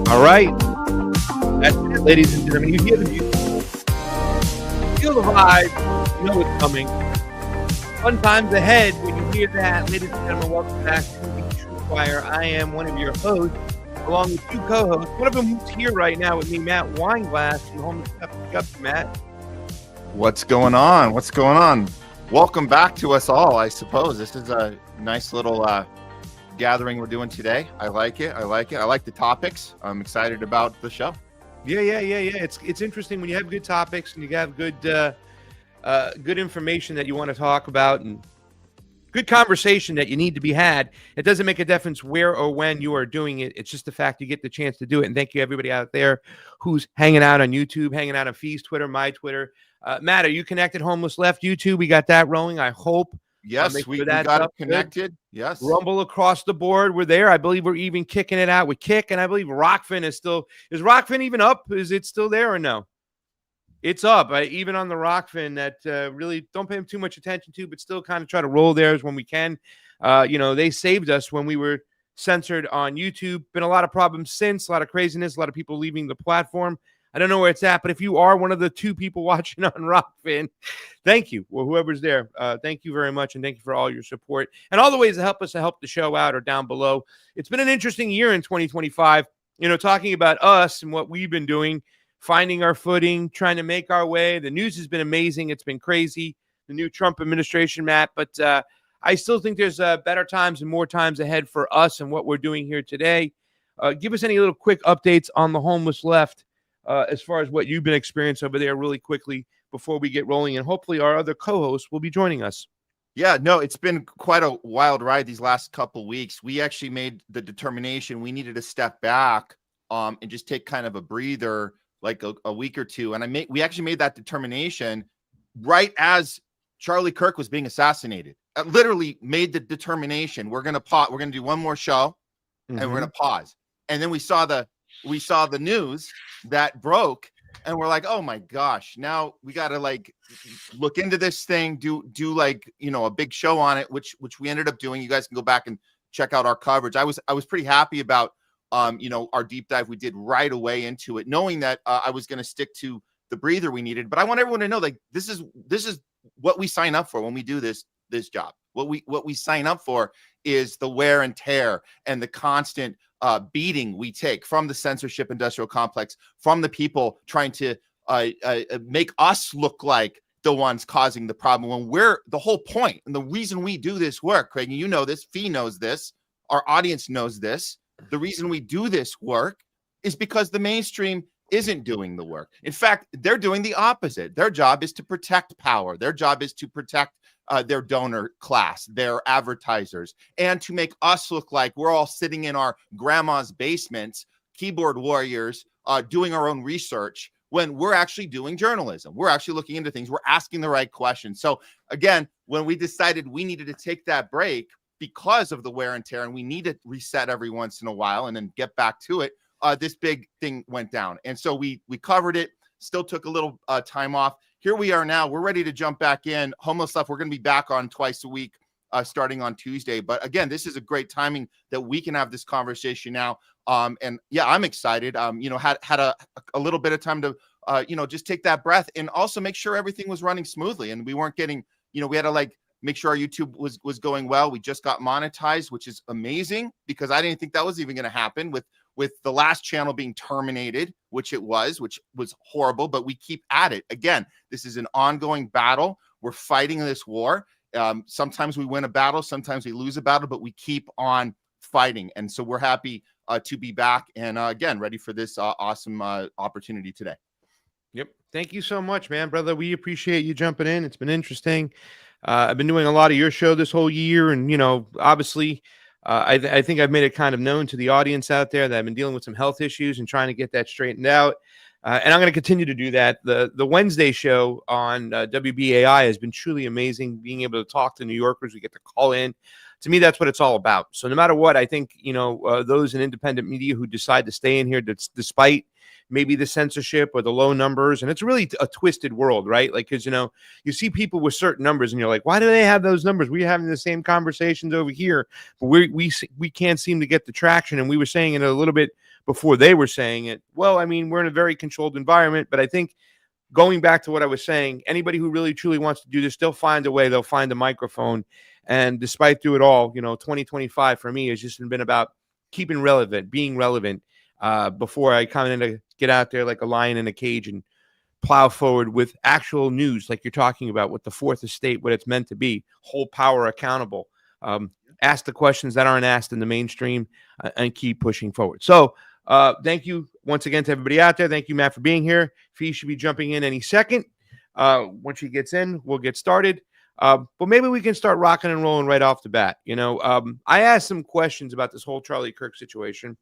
All right. That's it, ladies and gentlemen. You hear the music. Feel the vibe. You know what's coming. Fun times ahead when you hear that. Ladies and gentlemen, welcome back to the TruthWire. I am one of your hosts, along with two co-hosts. One of them who's here right now with me, Matt Weinglass, from the Home Stuff. Matt. What's going on? What's going on? Welcome back to us all, I suppose. This is a nice little gathering we're doing today. I like it. I like the topics. I'm excited about the show. Yeah. It's interesting when you have good topics and you have good information that you want to talk about and good conversation that you need to be had. It doesn't make a difference where or when you are doing it. It's just the fact you get the chance to do it. And thank you everybody out there who's hanging out on YouTube, hanging out on Fee's Twitter, my Twitter. Matt, are you connected? Homeless Left YouTube. We got that rolling. I hope. Yes, we got it connected. Good. Yes. Rumble across the board. We're there. I believe we're even kicking it out with Kick. And I believe Rockfin is still. Is Rockfin even up? Is it still there or no? It's up. Even on the Rockfin that really don't pay too much attention to, but still kind of try to roll theirs when we can. They saved us when we were censored on YouTube. Been a lot of problems since. A lot of craziness. A lot of people leaving the platform. I don't know where it's at, but if you are one of the two people watching on Rockfin, thank you. Well, whoever's there, thank you very much, and thank you for all your support. And all the ways to help us to help the show out are down below. It's been an interesting year in 2025, talking about us and what we've been doing, finding our footing, trying to make our way. The news has been amazing. It's been crazy, the new Trump administration, Matt, but I still think there's better times and more times ahead for us and what we're doing here today. Give us any little quick updates on the Homeless Left. As far as what you've been experiencing over there really quickly before we get rolling. And hopefully our other co-hosts will be joining us. Yeah, no, it's been quite a wild ride these last couple weeks. We actually made the determination we needed to step back and just take kind of a breather, like a week or two. And we actually made that determination right as Charlie Kirk was being assassinated. I literally made the determination. We're going to do one more show and we're going to pause. And then we saw the news that broke and we're like, oh my gosh, now we got to look into this thing, do a big show on it, which we ended up doing. You guys can go back and check out our coverage. I was pretty happy about our deep dive we did right away into it, knowing that I was going to stick to the breather we needed. But I want everyone to know, this is what we sign up for when we do this job. What we sign up for is the wear and tear and the constant beating we take from the censorship industrial complex, from the people trying to make us look like the ones causing the problem when we're the whole point. And the reason we do this work, Craig, you know this, Fee knows this, our audience knows this. The reason we do this work is because the mainstream isn't doing the work. In fact, they're doing the opposite. Their job is to protect power. Their job is to protect their donor class, their advertisers, and to make us look like we're all sitting in our grandma's basements, keyboard warriors, doing our own research when we're actually doing journalism. We're actually looking into things. We're asking the right questions. So again, when we decided we needed to take that break because of the wear and tear, and we need to reset every once in a while and then get back to it, this big thing went down. And so we covered it, still took a little time off. Here we are now. We're ready to jump back in. Homeless Left, we're going to be back on twice a week starting on Tuesday. But again, this is a great timing that we can have this conversation now. And yeah, I'm excited. Had a little bit of time to, just take that breath and also make sure everything was running smoothly. And we weren't getting, we had to make sure our YouTube was going well. We just got monetized, which is amazing because I didn't think that was even going to happen with the last channel being terminated, which was horrible, but we keep at it. Again, this is an ongoing battle. We're fighting this war. Sometimes we win a battle, sometimes we lose a battle, but we keep on fighting. And so we're happy to be back and again, ready for this awesome opportunity today. Yep. Thank you so much, man, brother. We appreciate you jumping in. It's been interesting. I've been doing a lot of your show this whole year. And, obviously, I think I've made it kind of known to the audience out there that I've been dealing with some health issues and trying to get that straightened out. And I'm going to continue to do that. The Wednesday show on WBAI has been truly amazing. Being able to talk to New Yorkers, we get to call in. To me, that's what it's all about. So no matter what, I think, those in independent media who decide to stay in here despite maybe the censorship or the low numbers, and it's really a twisted world, right? Because, you see people with certain numbers and you're like, why do they have those numbers? We're having the same conversations over here, but we can't seem to get the traction. And we were saying it a little bit before they were saying it. Well, I mean, we're in a very controlled environment, but I think going back to what I was saying, anybody who really truly wants to do this, they'll find a way. They'll find a microphone. And despite through it all, 2025 for me has just been about keeping relevant, being relevant, before I kind of get out there like a lion in a cage and plow forward with actual news, like you're talking about with the fourth estate, what it's meant to be, hold power accountable, ask the questions that aren't asked in the mainstream, and keep pushing forward. So thank you once again to everybody out there. Thank you, Matt, for being here. Fee should be jumping in any second. Once she gets in, we'll get started. But maybe we can start rocking and rolling right off the bat. I asked some questions about this whole Charlie Kirk situation.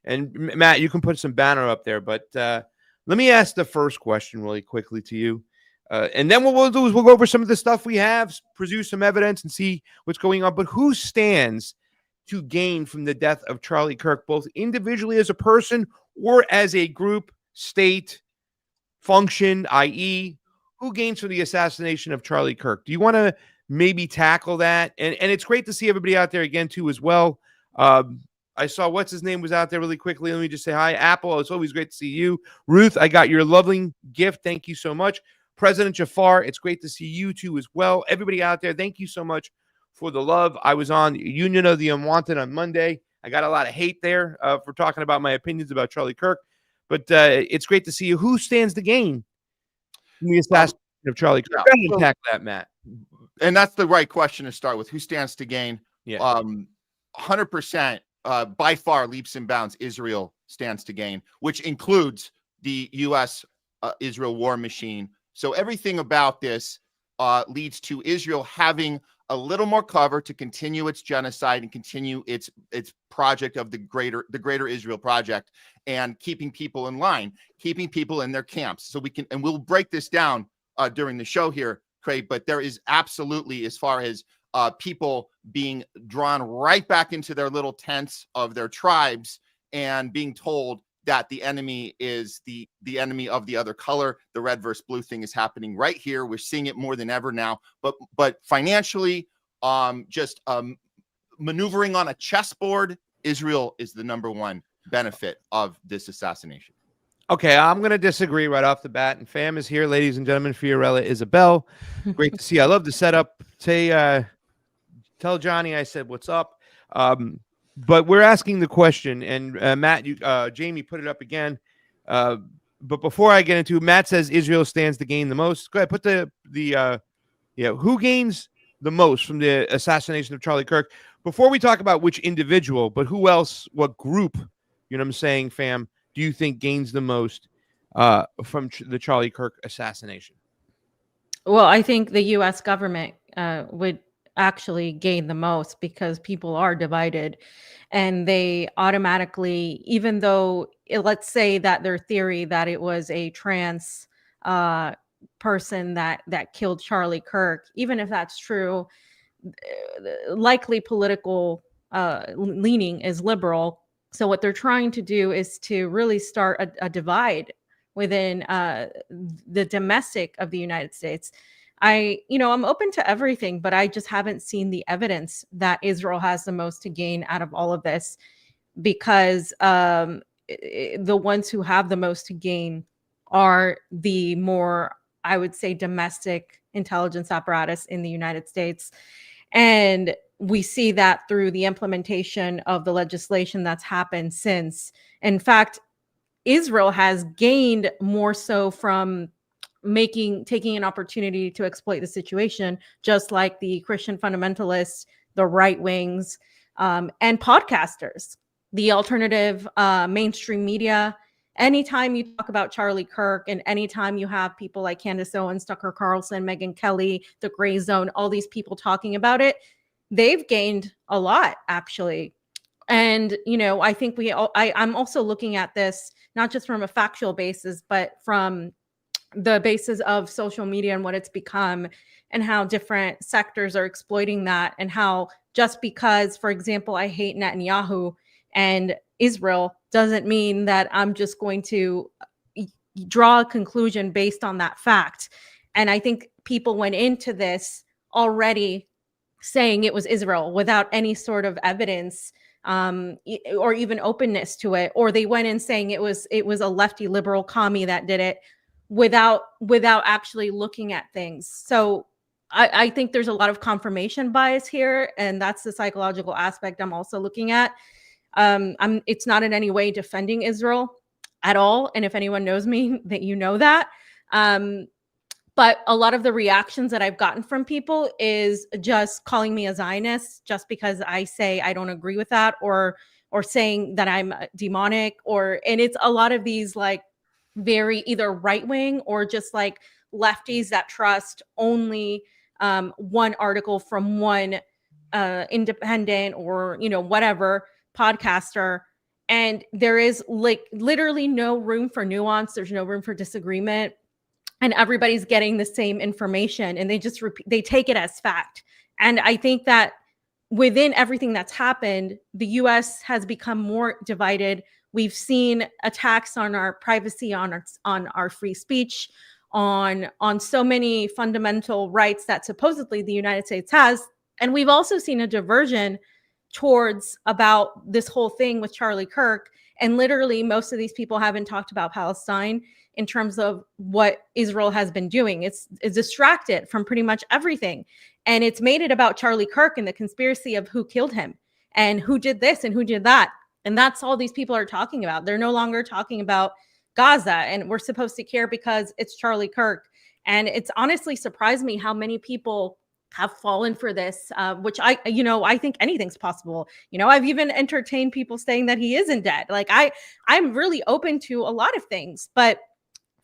And Matt, you can put some banner up there, but let me ask the first question really quickly to you. And then what we'll do is we'll go over some of the stuff we have, produce some evidence, and see what's going on. But who stands to gain from the death of Charlie Kirk, both individually as a person or as a group, state, function, i.e., who gains from the assassination of Charlie Kirk? Do you want to maybe tackle that? And it's great to see everybody out there again, too, as well. I saw what's his name was out there really quickly. Let me just say hi. Apple, it's always great to see you. Ruth, I got your lovely gift. Thank you so much. President Jafar, it's great to see you too as well. Everybody out there, thank you so much for the love. I was on Union of the Unwanted on Monday. I got a lot of hate there for talking about my opinions about Charlie Kirk. But it's great to see you. Who stands to gain from the assassination of Charlie Kirk? Yeah, so, tackle that, Matt. And that's the right question to start with. Who stands to gain? Yeah. 100%. By far, leaps and bounds, Israel stands to gain, which includes the U.S.-Israel war machine. So everything about this leads to Israel having a little more cover to continue its genocide and continue its project of the greater Israel project, and keeping people in line, keeping people in their camps. So we'll break this down during the show here, Craig. But there is absolutely, as far as people being drawn right back into their little tents of their tribes and being told that the enemy is the enemy of the other color. The red versus blue thing is happening right here. We're seeing it more than ever now. But financially, just maneuvering on a chessboard, Israel is the number one benefit of this assassination. Okay, I'm going to disagree right off the bat. And fam is here, ladies and gentlemen. Fiorella Isabel. Great to see you. I love the setup. Tell Johnny I said what's up. But we're asking the question, and Matt, Jayme put it up again. But before I get into it, Matt says Israel stands to gain the most. Go ahead, put who gains the most from the assassination of Charlie Kirk? Before we talk about which individual, but who else, what group, you know what I'm saying, fam, do you think gains the most from the Charlie Kirk assassination? Well, I think the U.S. government would actually gain the most, because people are divided, and they automatically, even though let's say that their theory that it was a trans person that killed Charlie Kirk, even if that's true, likely political leaning is liberal. So what they're trying to do is to really start a divide within the domestic of the United States. I'm open to everything, but I just haven't seen the evidence that Israel has the most to gain out of all of this, because the ones who have the most to gain are the more, I would say, domestic intelligence apparatus in the United States. And we see that through the implementation of the legislation that's happened since. In fact, Israel has gained more so from taking an opportunity to exploit the situation, just like the Christian fundamentalists, the right wings, and podcasters, the alternative mainstream media. Anytime you talk about Charlie Kirk, and anytime you have people like Candace Owens, Tucker Carlson, Megyn Kelly, the Gray Zone, all these people talking about it, they've gained a lot, actually. And, I think I'm also looking at this not just from a factual basis, but from the basis of social media and what it's become, and how different sectors are exploiting that, and how just because, for example, I hate Netanyahu and Israel doesn't mean that I'm just going to draw a conclusion based on that fact. And I think people went into this already saying it was Israel without any sort of evidence or even openness to it, or they went in saying it was a lefty liberal commie that did it without actually looking at things. So I think there's a lot of confirmation bias here, and that's the psychological aspect I'm also looking at. It's not in any way defending Israel at all, and if anyone knows me, that you know that. But a lot of the reactions that I've gotten from people is just calling me a Zionist just because I say I don't agree with that, or saying that I'm demonic, and it's a lot of these like very either right wing or just like lefties that trust only one article from one independent or whatever podcaster. And there is like literally no room for nuance. There's no room for disagreement. And everybody's getting the same information, and they just they take it as fact. And I think that within everything that's happened, the US has become more divided. We've seen attacks on our privacy, on our free speech, on so many fundamental rights that supposedly the United States has. And we've also seen a diversion towards about this whole thing with Charlie Kirk. And literally most of these people haven't talked about Palestine in terms of what Israel has been doing. It's distracted from pretty much everything. And it's made it about Charlie Kirk and the conspiracy of who killed him and who did this and who did that. And that's all these people are talking about. They're no longer talking about Gaza, and we're supposed to care because it's Charlie Kirk. And it's honestly surprised me how many people have fallen for this, which I think anything's possible. I've even entertained people saying that he isn't dead. Like I'm really open to a lot of things, but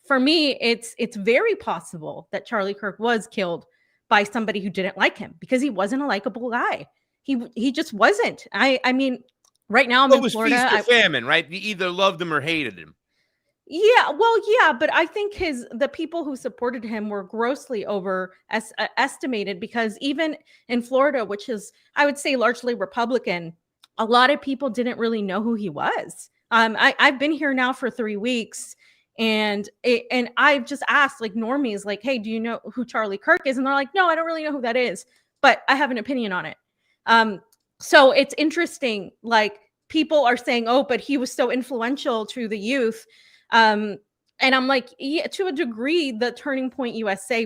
for me, it's very possible that Charlie Kirk was killed by somebody who didn't like him, because he wasn't a likable guy. He just wasn't. I mean, right now I'm in Florida. It was feast or famine, right? You either loved him or hated him. Yeah, well, yeah, but I think the people who supported him were grossly estimated, because even in Florida, which is, I would say, largely Republican, a lot of people didn't really know who he was. I've been here now for 3 weeks, and I've just asked like normies, like, hey, do you know who Charlie Kirk is? And they're like, no, I don't really know who that is, but I have an opinion on it. So it's interesting. Like, people are saying, oh, but he was so influential to the youth. And I'm like, yeah, to a degree, the Turning Point USA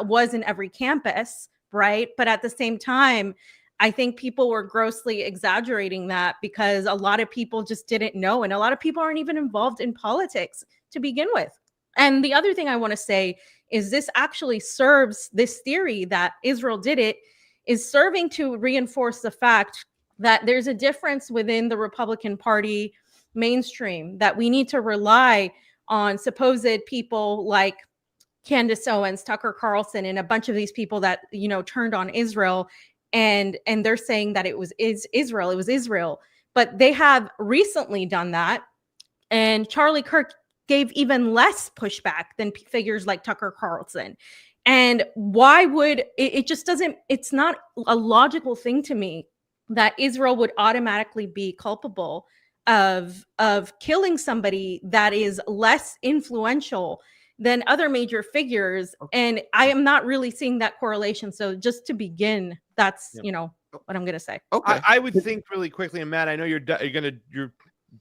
was in every campus, right? But at the same time, I think people were grossly exaggerating that, because a lot of people just didn't know. And a lot of people aren't even involved in politics to begin with. And the other thing I want to say is this actually serves, this theory that Israel did it is serving to reinforce the fact that there's a difference within the Republican Party mainstream, that we need to rely on supposed people like Candace Owens, Tucker Carlson, and a bunch of these people that, turned on Israel, and they're saying that it was Israel. But they have recently done that, and Charlie Kirk gave even less pushback than figures like Tucker Carlson. And why would it just doesn't, it's not a logical thing to me that Israel would automatically be culpable of killing somebody that is less influential than other major figures. And I am not really seeing that correlation. So just to begin, that's what I'm gonna say. Okay. I would think really quickly, and Matt, I know you're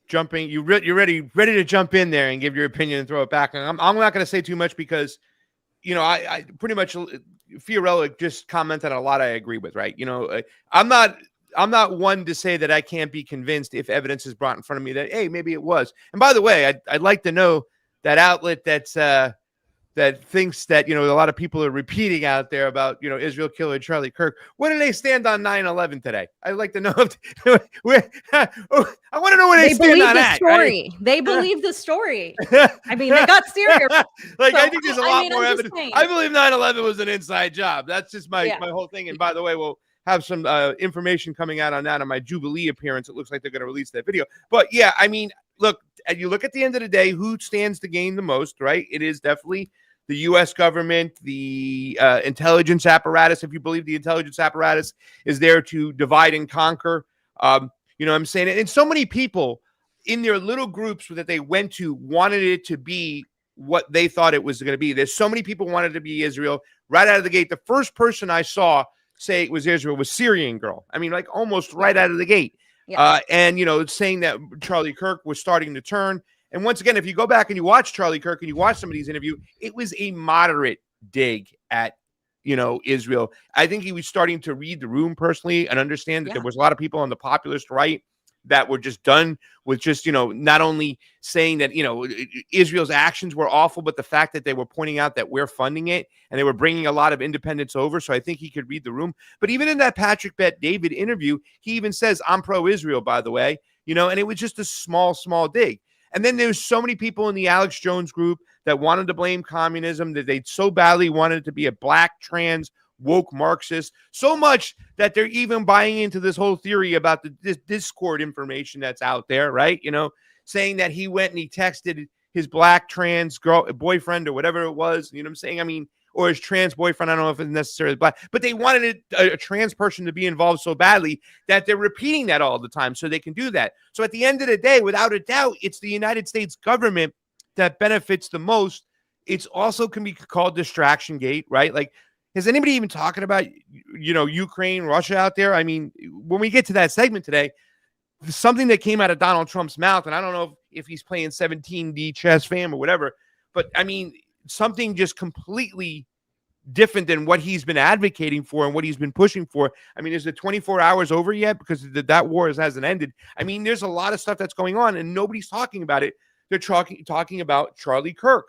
jumping, you're ready to jump in there and give your opinion and throw it back. And I'm not gonna say too much, because I pretty much, Fiorella just commented on a lot I agree with, right? I'm not one to say that I can't be convinced if evidence is brought in front of me that, hey, maybe it was. And by the way, I'd like to know that outlet that thinks that, a lot of people are repeating out there about, Israel killer Charlie Kirk. Where do they stand on 9/11 today? I'd like to know I want to know where they stand on that. Story. Right? They believe the story. I mean, they got serious. I think there's a lot more evidence. I believe 9/11 was an inside job. That's just my whole thing. And by the way, we'll have some information coming out on that on my Jubilee appearance. It looks like they're going to release that video. But yeah, I mean, look, you look at the end of the day, who stands to gain the most, right? It is definitely the U.S. government, the intelligence apparatus. If you believe the intelligence apparatus is there to divide and conquer, what I'm saying? And so many people in their little groups that they went to wanted it to be what they thought it was going to be. There's so many people wanted to be Israel right out of the gate. The first person I saw say it was Israel was Syrian girl. I mean, like almost right out of the gate. Yeah. And saying that Charlie Kirk was starting to turn. And once again, if you go back and you watch Charlie Kirk and you watch some of these interviews, it was a moderate dig at Israel. I think he was starting to read the room personally and understand that there was a lot of people on the populist right that were just done with just, not only saying that, Israel's actions were awful, but the fact that they were pointing out that we're funding it and they were bringing a lot of independents over. So I think he could read the room. But even in that Patrick Bet-David interview, he even says, I'm pro-Israel, by the way, and it was just a small dig. And then there's so many people in the Alex Jones group that wanted to blame communism, that they so badly wanted it to be a black, trans, woke Marxist, so much that they're even buying into this whole theory about this Discord information that's out there, right? Saying that he went and he texted his black trans boyfriend or whatever it was, you know what I'm saying? I mean, or his trans boyfriend, I don't know if it's necessarily black, but they wanted a trans person to be involved so badly that they're repeating that all the time so they can do that. So at the end of the day, without a doubt, it's the United States government that benefits the most. It's also can be called distraction gate, right? Like, is anybody even talking about, Ukraine, Russia out there? I mean, when we get to that segment today, something that came out of Donald Trump's mouth, and I don't know if he's playing 17D chess fam or whatever, but I mean, something just completely different than what he's been advocating for and what he's been pushing for. I mean, is the 24 hours over yet? Because that war hasn't ended. I mean, there's a lot of stuff that's going on and nobody's talking about it. They're talking about Charlie Kirk.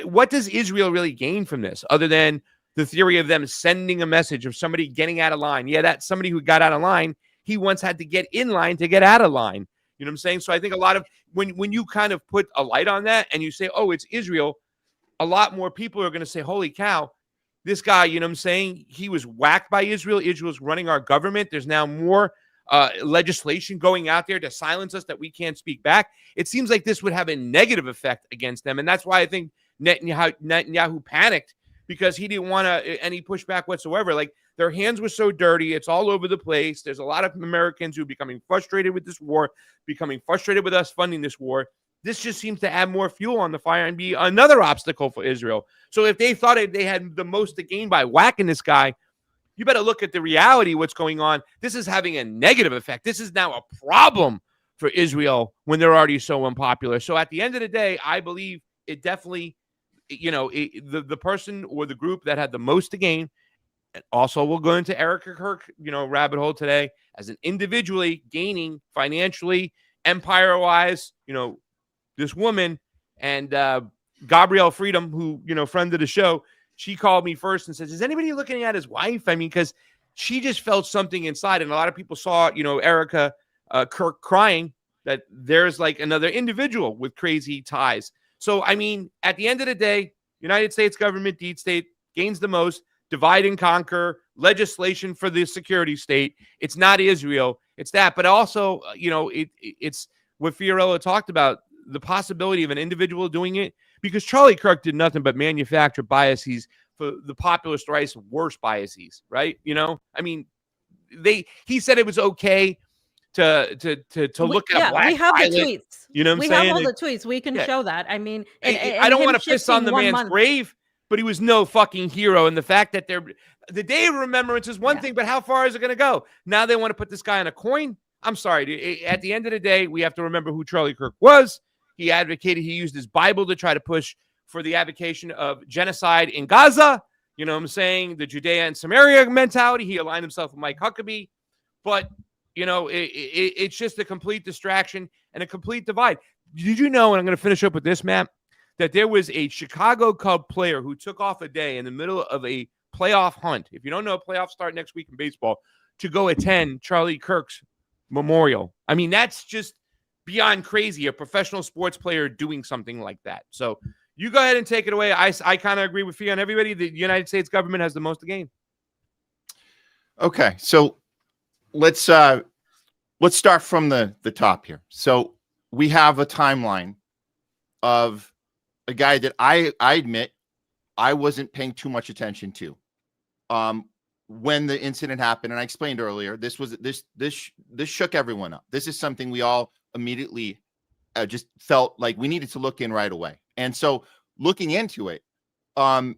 What does Israel really gain from this other than the theory of them sending a message of somebody getting out of line? Yeah, that's somebody who got out of line. He once had to get in line to get out of line. You know what I'm saying? So I think a lot of when you kind of put a light on that and you say, oh, it's Israel, a lot more people are going to say, holy cow, this guy, you know what I'm saying? He was whacked by Israel. Israel's running our government. There's now more legislation going out there to silence us that we can't speak back. It seems like this would have a negative effect against them. And that's why I think Netanyahu panicked, because he didn't want any pushback whatsoever. Like, their hands were so dirty. It's all over the place. There's a lot of Americans who are becoming frustrated with this war, becoming frustrated with us funding this war. This just seems to add more fuel on the fire and be another obstacle for Israel. So if they thought they had the most to gain by whacking this guy, you better look at the reality, what's going on. This is having a negative effect. This is now a problem for Israel when they're already so unpopular. So at the end of the day, I believe it definitely, the person or the group that had the most to gain. And also, we'll go into Erica Kirk, rabbit hole today, as an individually gaining financially, empire-wise, this woman. And Gabrielle Freedom, who, friend of the show, she called me first and says, is anybody looking at his wife? I mean, because she just felt something inside. And a lot of people saw, Erica Kirk crying, that there's like another individual with crazy ties. So, I mean, at the end of the day, United States government, deep state, gains the most, divide and conquer, legislation for the security state. It's not Israel. It's that. But also, it's what Fiorella talked about, the possibility of an individual doing it, because Charlie Kirk did nothing but manufacture biases for the populist right's worst biases, right? I mean, he said it was okay to look at black we have pilot, the tweets. You know what I'm we saying? We have all the tweets. We can show that. I mean, I don't want to piss on the man's grave, but he was no fucking hero. And the fact that the day of remembrance is one thing, but how far is it going to go? Now they want to put this guy on a coin. I'm sorry, dude. At the end of the day, we have to remember who Charlie Kirk was. He advocated, he used his Bible to try to push for the advocation of genocide in Gaza. You know what I'm saying? The Judea and Samaria mentality. He aligned himself with Mike Huckabee. But, it's just a complete distraction and a complete divide. Did you know, and I'm going to finish up with this, Matt, that there was a Chicago Cub player who took off a day in the middle of a playoff hunt. If you don't know, playoffs start next week in baseball, to go attend Charlie Kirk's memorial. I mean, that's just beyond crazy, a professional sports player doing something like that. So you go ahead and take it away. I kind of agree with you on everybody. The United States government has the most to gain. Okay, so let's start from the top here. So we have a timeline of a guy that I admit I wasn't paying too much attention to when the incident happened. And I explained earlier, this shook everyone up. This is something we all immediately just felt like we needed to look in right away. And so looking into it, the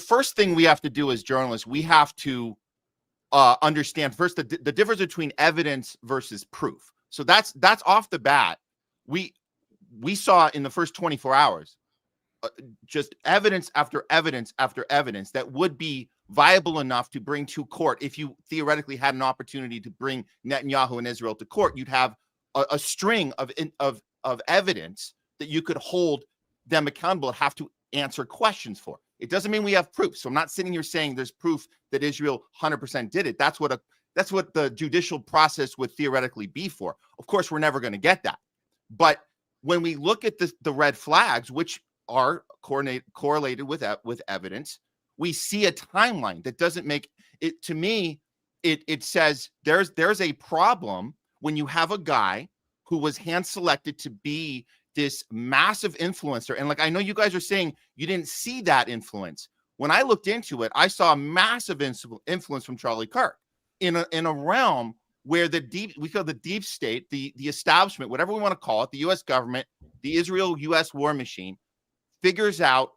first thing we have to do as journalists, we have to understand first the difference between evidence versus proof. So that's off the bat. We saw in the first 24 hours just evidence after evidence after evidence that would be viable enough to bring to court. If you theoretically had an opportunity to bring Netanyahu and Israel to court, you'd have a string of evidence that you could hold them accountable and have to answer questions for. It doesn't mean we have proof. So I'm not sitting here saying there's proof that Israel 100% did it. That's what the judicial process would theoretically be for. Of course, we're never going to get that. But when we look at the red flags, which are correlated with evidence, we see a timeline that doesn't make it. To me, it says there's a problem when you have a guy who was hand selected to be this massive influencer. And like, I know you guys are saying you didn't see that influence. When I looked into it, I saw a massive influence from Charlie Kirk in a realm where we call the deep state, the establishment, whatever we want to call it, the U.S. government, the Israel-U.S. war machine, figures out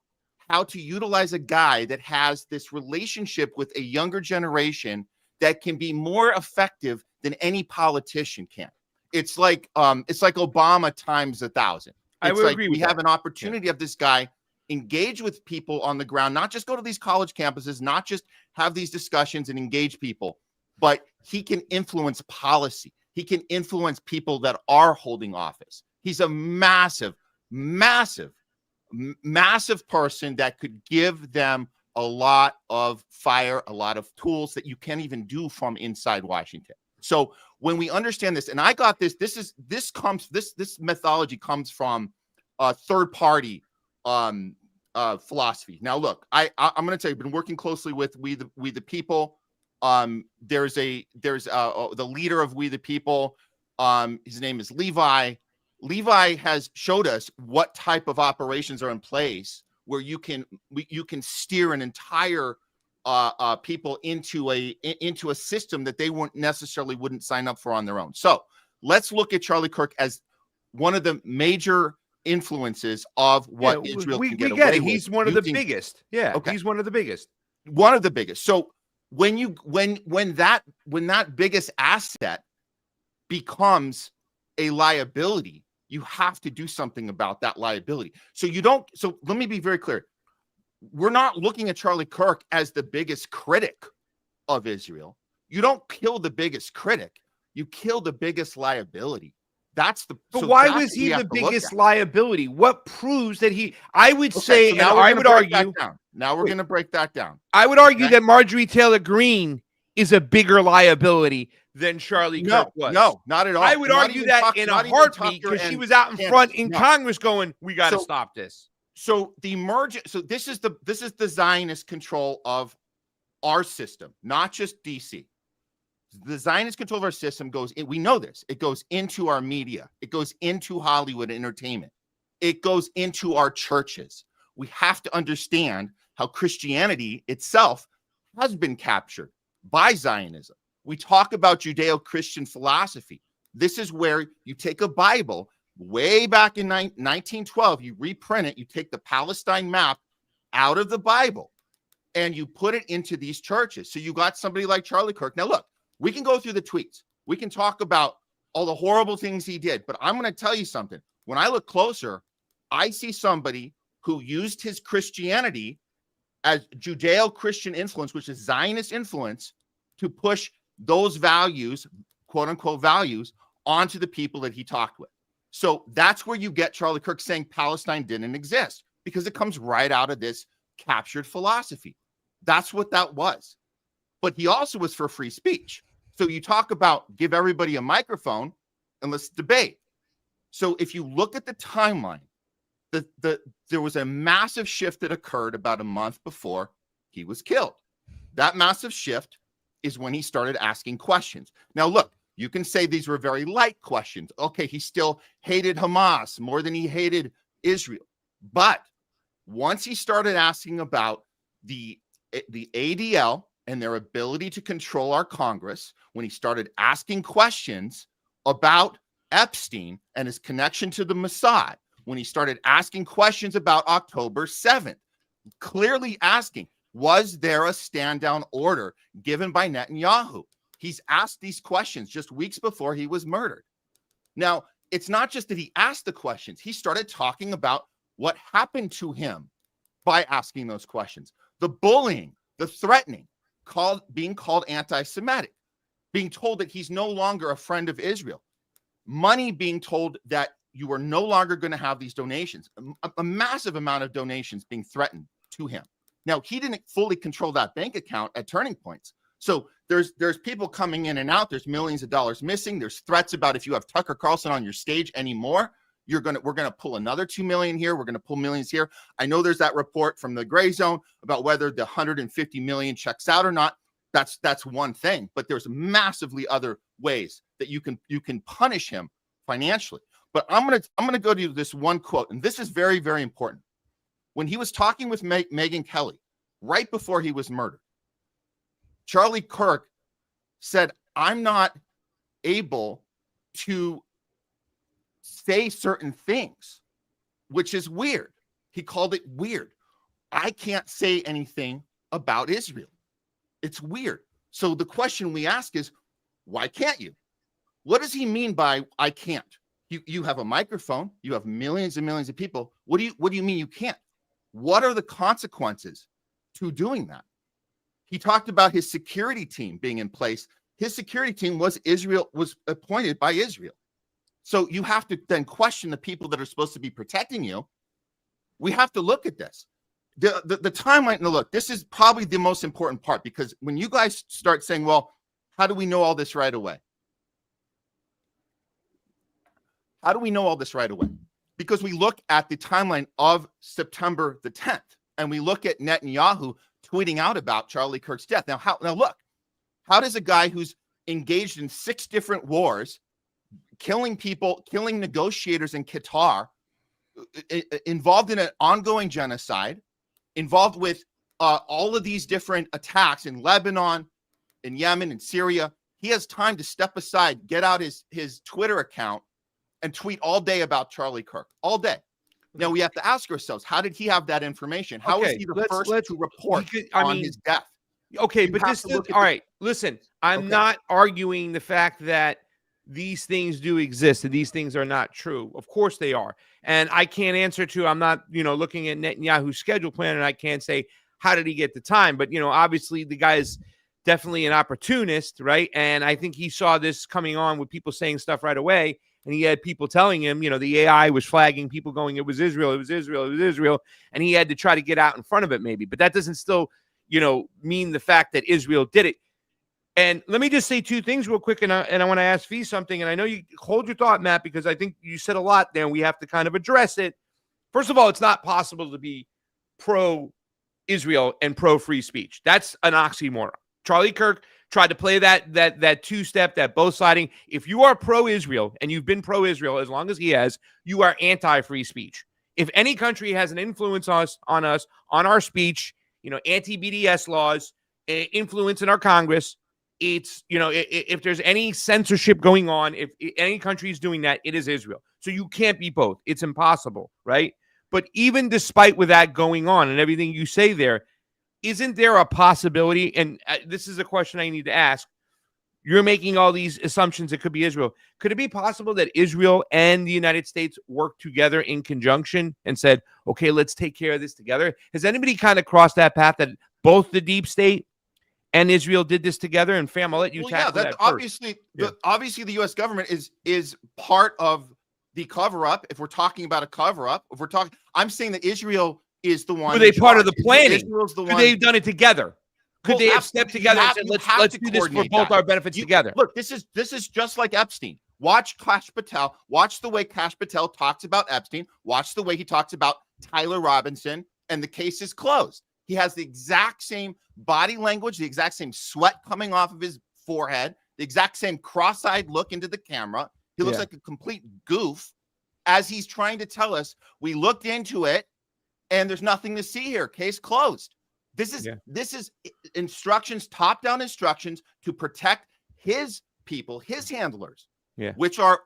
how to utilize a guy that has this relationship with a younger generation that can be more effective than any politician can. It's like Obama times 1,000. I would agree with we have an opportunity of this guy engage with people on the ground, not just go to these college campuses, not just have these discussions and engage people, but he can influence policy. He can influence people that are holding office. He's a massive person that could give them a lot of fire, a lot of tools that you can't even do from inside Washington. So when we understand this, and I got this methodology comes from third party philosophy. Now, look, I'm going to tell you, I've been working closely with We the People. There's the leader of We the People. His name is Levi. Levi has showed us what type of operations are in place where you can steer an entire people into a system that they wouldn't sign up for on their own. So let's look at Charlie Kirk as one of the major influences of what Israel can get away with. He's one of the biggest. Yeah, okay. He's one of the biggest. One of the biggest. So when that biggest asset becomes a liability, you have to do something about that liability. So let me be very clear. We're not looking at Charlie Kirk as the biggest critic of Israel. You don't kill the biggest critic. You kill the biggest liability. But why was he the biggest liability? What proves that I would say, and I would argue. Now we're going to break that down. I would argue that Marjorie Taylor Greene is a bigger liability than Charlie Kirk was. No, not at all. I would argue that in a heartbeat because she was out in front in Congress going, "We got to stop this." So this is the Zionist control of our system, not just DC. The Zionist control of our system goes in. We know this. It goes into our media. It goes into Hollywood entertainment. It goes into our churches. We have to understand how Christianity itself has been captured by Zionism. We talk about Judeo-Christian philosophy. This is where you take a Bible way back in 1912, you reprint it, you take the Palestine map out of the Bible, and you put it into these churches. So you got somebody like Charlie Kirk. Now, look, we can go through the tweets. We can talk about all the horrible things he did, but I'm going to tell you something. When I look closer, I see somebody who used his Christianity as Judeo-Christian influence, which is Zionist influence, to push those values, quote unquote values, onto the people that he talked with. So that's where you get Charlie Kirk saying Palestine didn't exist, because it comes right out of this captured philosophy. That's what that was. But he also was for free speech. So you talk about give everybody a microphone and let's debate. So if you look at the timeline, there was a massive shift that occurred about a month before he was killed. That massive shift is when he started asking questions. Now, look, you can say these were very light questions. Okay, he still hated Hamas more than he hated Israel. But once he started asking about the ADL and their ability to control our Congress, when he started asking questions about Epstein and his connection to the Mossad, when he started asking questions about October 7th, clearly asking, Was there a stand-down order given by Netanyahu? He's asked these questions just weeks before he was murdered. Now, it's not just that he asked the questions. He started talking about what happened to him by asking those questions. The bullying, the threatening, being called anti-Semitic, being told that he's no longer a friend of Israel, money being told that you are no longer going to have these donations, a massive amount of donations being threatened to him. Now, he didn't fully control that bank account at Turning Points. So there's people coming in and out. There's millions of dollars missing. There's threats about if you have Tucker Carlson on your stage anymore, we're gonna pull another 2 million here. We're gonna pull millions here. I know there's that report from the Gray Zone about whether the 150 million checks out or not. That's one thing, but there's massively other ways that you can punish him financially. But I'm gonna go to this one quote, and this is very, very important. When he was talking with Megyn Kelly right before he was murdered, Charlie Kirk said, "I'm not able to say certain things," which is weird. He called it weird. I can't say anything about Israel. It's weird. So the question we ask is, why can't you? What does he mean by I can't? You have a microphone. You have millions and millions of people. What do you mean you can't? What are the consequences to doing that? He talked about his security team being in place. His security team was appointed by Israel. So you have to then question the people that are supposed to be protecting you. We have to look at this. The timeline. Now, look, this is probably the most important part, because when you guys start saying, well, how do we know all this right away? How do we know all this right away? Because we look at the timeline of September the 10th, and we look at Netanyahu tweeting out about Charlie Kirk's death. Now look, how does a guy who's engaged in 6 different wars, killing people, killing negotiators in Qatar, involved in an ongoing genocide, involved with all of these different attacks in Lebanon, in Yemen, in Syria, he has time to step aside, get out his Twitter account, and tweet all day about Charlie Kirk, all day. Now we have to ask ourselves, how did he have that information? How is he the first to report on his death? Okay, but this is all right. Listen, I'm not arguing the fact that these things do exist and these things are not true. Of course they are. And I can't answer to, I'm not, looking at Netanyahu's schedule plan, and I can't say, how did he get the time? But, obviously the guy is definitely an opportunist, right? And I think he saw this coming on with people saying stuff right away. And he had people telling him, the AI was flagging people going, it was Israel, it was Israel, it was Israel. And he had to try to get out in front of it maybe. But that doesn't still, mean the fact that Israel did it. And let me just say 2 things real quick. And I want to ask Fee something. And I know you hold your thought, Matt, because I think you said a lot there and we have to kind of address it. First of all, it's not possible to be pro-Israel and pro-free speech. That's an oxymoron. Charlie Kirk tried to play that 2-step, that both siding. If you are pro-Israel and you've been pro-Israel as long as he has, you are anti-free speech. If any country has an influence on us, on our speech, anti-BDS laws, influence in our Congress, it's, if there's any censorship going on, if any country is doing that, it is Israel. So you can't be both. It's impossible, right? But even despite with that going on and everything you say there, isn't there a possibility, and this is a question I need to ask, you're making all these assumptions it could be Israel. Could it be possible that Israel and the United States worked together in conjunction and said, okay, let's take care of this together? Has anybody kind of crossed that path that both the deep state and Israel did this together? And Fam, I'll let you tackle that obviously, first. Obviously the U.S. government is part of the cover-up. If we're talking about a cover-up, I'm saying that Israel is the one. Were they part of the planning? Israel's the Could one. they have done it together? Could they have stepped together and said, let's do this for both our benefits together? Look, this is just like Epstein. Watch Kash Patel. Watch the way Kash Patel talks about Epstein. Watch the way he talks about Tyler Robinson, and the case is closed. He has the exact same body language, the exact same sweat coming off of his forehead, the exact same cross-eyed look into the camera. He looks like a complete goof as he's trying to tell us, we looked into it and there's nothing to see here. Case closed. This is instructions, top-down instructions to protect his people, his handlers, which are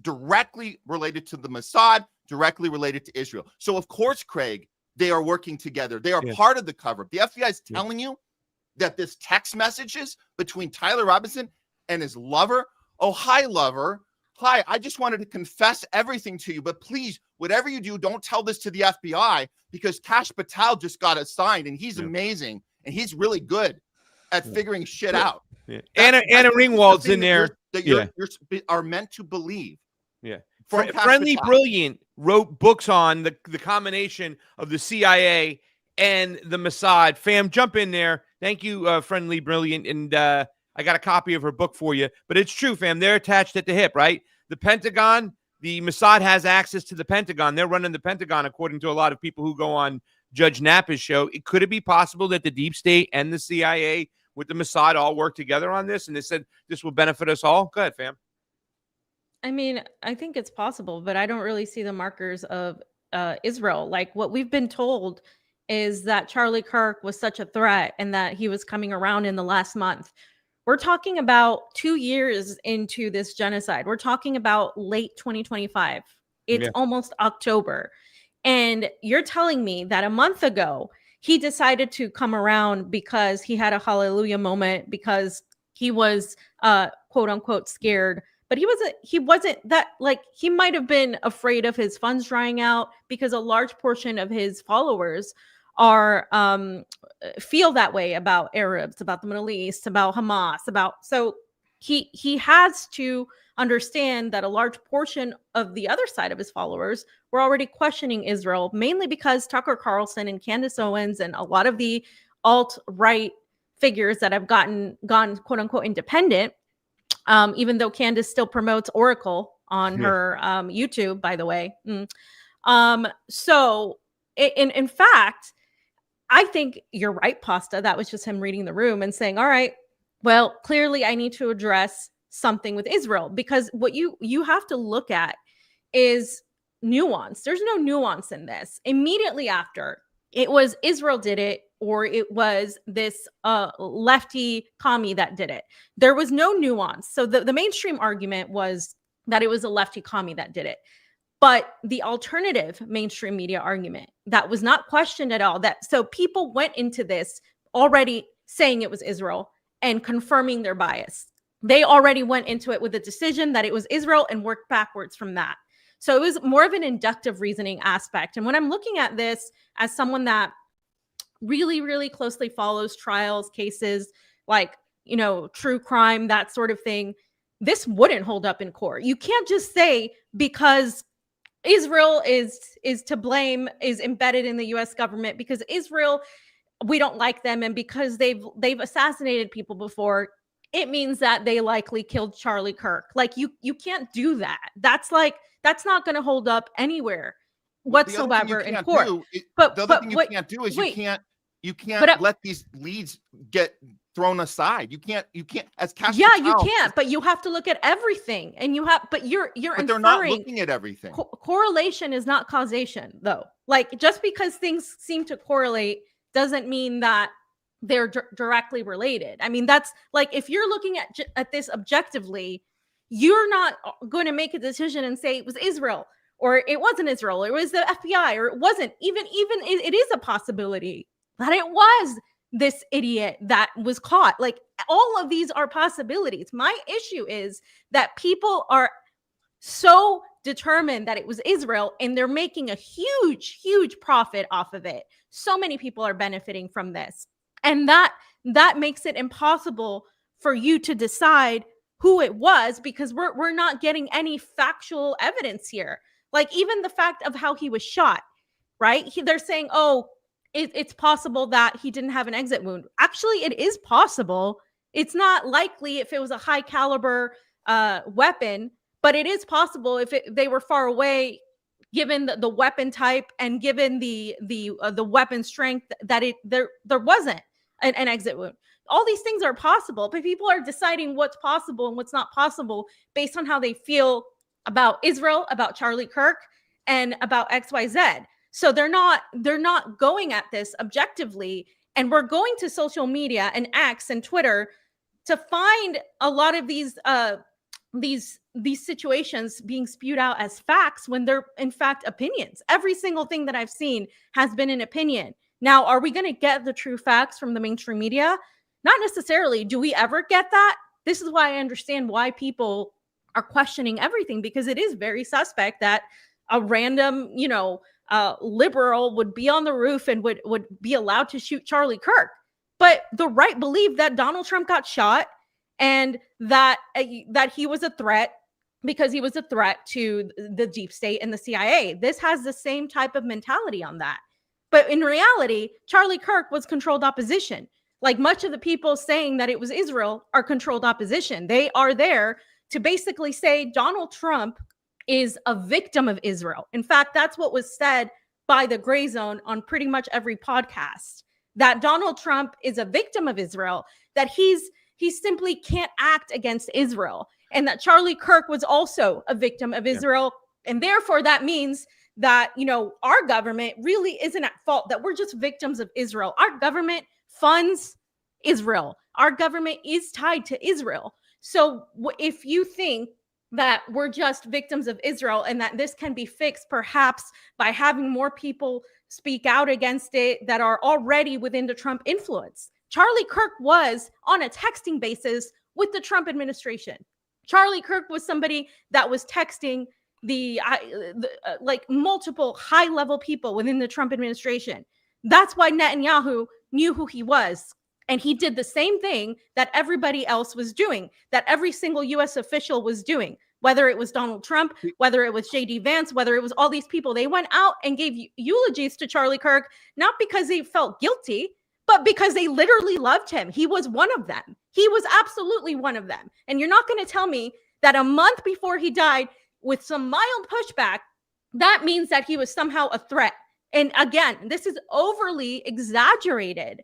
directly related to the Mossad, directly related to Israel. So, of course, Craig, they are working together. They are part of the cover-up. The FBI is telling you that this text messages between Tyler Robinson and his lover. Oh, hi, lover. Hi, I just wanted to confess everything to you, but please, whatever you do, don't tell this to the FBI, because Kash Patel just got assigned, and he's amazing, and he's really good at figuring shit out. Yeah. Anna Ringwald's in there. That you are meant to believe. Yeah. Patel. Friendly Brilliant wrote books on the combination of the CIA and the Mossad. Fam, jump in there. Thank you, Friendly Brilliant. And I got a copy of her book for you. But it's true, fam. They're attached at the hip, right? The Pentagon, the Mossad has access to the Pentagon. They're running the Pentagon, according to a lot of people who go on Judge Nappa's show. Could it be possible that the deep state and the CIA with the Mossad all work together on this? And they said this will benefit us all? Go ahead, fam. I mean, I think it's possible, but I don't really see the markers of Israel. Like, what we've been told is that Charlie Kirk was such a threat and that he was coming around in the last month. We're talking about 2 years into this genocide. We're talking about late 2025. It's almost October. And you're telling me that a month ago, he decided to come around because he had a hallelujah moment, because he was quote unquote scared. But he wasn't that, like, he might have been afraid of his funds drying out, because a large portion of his followers are feel that way about Arabs, about the Middle East, about Hamas, so he has to understand that a large portion of the other side of his followers were already questioning Israel, mainly because Tucker Carlson and Candace Owens and a lot of the alt-right figures that have gone quote unquote independent, even though Candace still promotes Oracle on her YouTube, by the way. So in fact, I think you're right, Pasta. That was just him reading the room and saying, all right, well, clearly I need to address something with Israel, because what you have to look at is nuance. There's no nuance in this. Immediately after, it was Israel did it, or it was this lefty commie that did it. There was no nuance. So the mainstream argument was that it was a lefty commie that did it. But the alternative mainstream media argument that was not questioned at all, so people went into this already saying it was Israel and confirming their bias. They already went into it with a decision that it was Israel and worked backwards from that. So it was more of an inductive reasoning aspect. And when I'm looking at this as someone that really, really closely follows trials, cases, like, true crime, that sort of thing, this wouldn't hold up in court. You can't just say because Israel is to blame, is embedded in the US government, because Israel, we don't like them, and because they've assassinated people before, it means that they likely killed Charlie Kirk. Like, you can't do that. That's not going to hold up anywhere whatsoever in court. But the other thing you can't do is you can't let these leads get thrown aside. You can't as Cash. Yeah, you can't, but you have to look at everything, and you're but they're not looking at everything. Correlation is not causation, though. Like, just because things seem to correlate doesn't mean that they're directly related. I mean, that's like, if you're looking at this objectively, you're not going to make a decision and say it was Israel, or it wasn't Israel, or it was the FBI, or it wasn't. Even it is a possibility that it was this idiot that was caught. Like, all of these are possibilities. My issue is that people are so determined that it was Israel, and they're making a huge, huge profit off of it. So many people are benefiting from this. And that makes it impossible for you to decide who it was, because we're not getting any factual evidence here. Like, even the fact of how he was shot, right? They're saying, oh, it's possible that he didn't have an exit wound. Actually, it is possible. It's not likely if it was a high caliber weapon, but it is possible if they were far away, given the weapon type and given the weapon strength, that there wasn't an exit wound. All these things are possible, but people are deciding what's possible and what's not possible based on how they feel about Israel, about Charlie Kirk, and about XYZ. So they're not going at this objectively. And we're going to social media and X and Twitter to find a lot of these these situations being spewed out as facts when they're in fact opinions. Every single thing that I've seen has been an opinion. Now, are we going to get the true facts from the mainstream media? Not necessarily. Do we ever get that? This is why I understand why people are questioning everything, because it is very suspect that a random, liberal would be on the roof and would be allowed to shoot Charlie Kirk. But the right believed that Donald Trump got shot and that he was a threat because he was a threat to the deep state and the CIA. This has the same type of mentality on that. But in reality, Charlie Kirk was controlled opposition. Like, much of the people saying that it was Israel are controlled opposition. They are there to basically say Donald Trump is a victim of Israel. In fact, that's what was said by the Gray Zone on pretty much every podcast, that Donald Trump is a victim of Israel, that he simply can't act against Israel, and that Charlie Kirk was also a victim of Israel. Yeah. And therefore that means that, our government really isn't at fault, that we're just victims of Israel. Our government funds Israel. Our government is tied to Israel. So if you think that we're just victims of Israel and that this can be fixed perhaps by having more people speak out against it that are already within the Trump influence. Charlie Kirk was on a texting basis with the Trump administration. Charlie Kirk was somebody that was texting multiple high-level people within the Trump administration. That's why Netanyahu knew who he was. And he did the same thing that everybody else was doing, that every single U.S. official was doing, whether it was Donald Trump, whether it was J.D. Vance, whether it was all these people. They went out and gave eulogies to Charlie Kirk, not because they felt guilty, but because they literally loved him. He was one of them. He was absolutely one of them. And you're not going to tell me that a month before he died, with some mild pushback, that means that he was somehow a threat. And again, this is overly exaggerated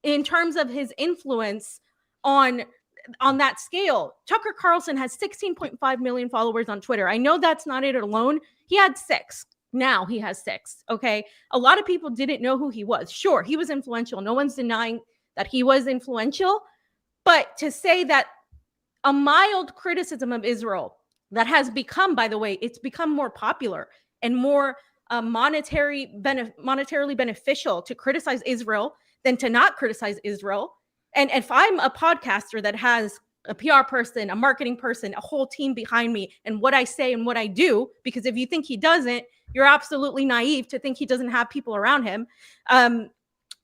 in terms of his influence on that scale. Tucker Carlson has 16.5 million followers on Twitter. I know that's not it alone. He had 6. Now he has 6. Okay. A lot of people didn't know who he was. Sure, he was influential. No one's denying that he was influential. But to say that a mild criticism of Israel that has become, by the way, it's become more popular and more monetarily beneficial to criticize Israel than to not criticize Israel. And if I'm a podcaster that has a PR person, a marketing person, a whole team behind me, and what I say and what I do, because if you think he doesn't, you're absolutely naive to think he doesn't have people around him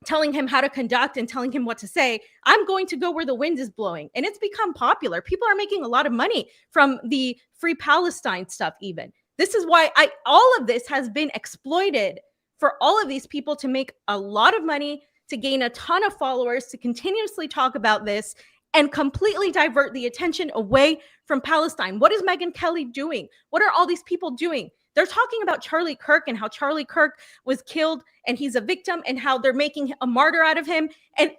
telling him how to conduct and telling him what to say. I'm going to go where the wind is blowing. And it's become popular. People are making a lot of money from the Free Palestine stuff even. This is why all of this has been exploited for all of these people to make a lot of money, to gain a ton of followers, to continuously talk about this and completely divert the attention away from Palestine. What is Megyn Kelly doing? What are all these people doing? They're talking about Charlie Kirk and how Charlie Kirk was killed and he's a victim and how they're making a martyr out of him. And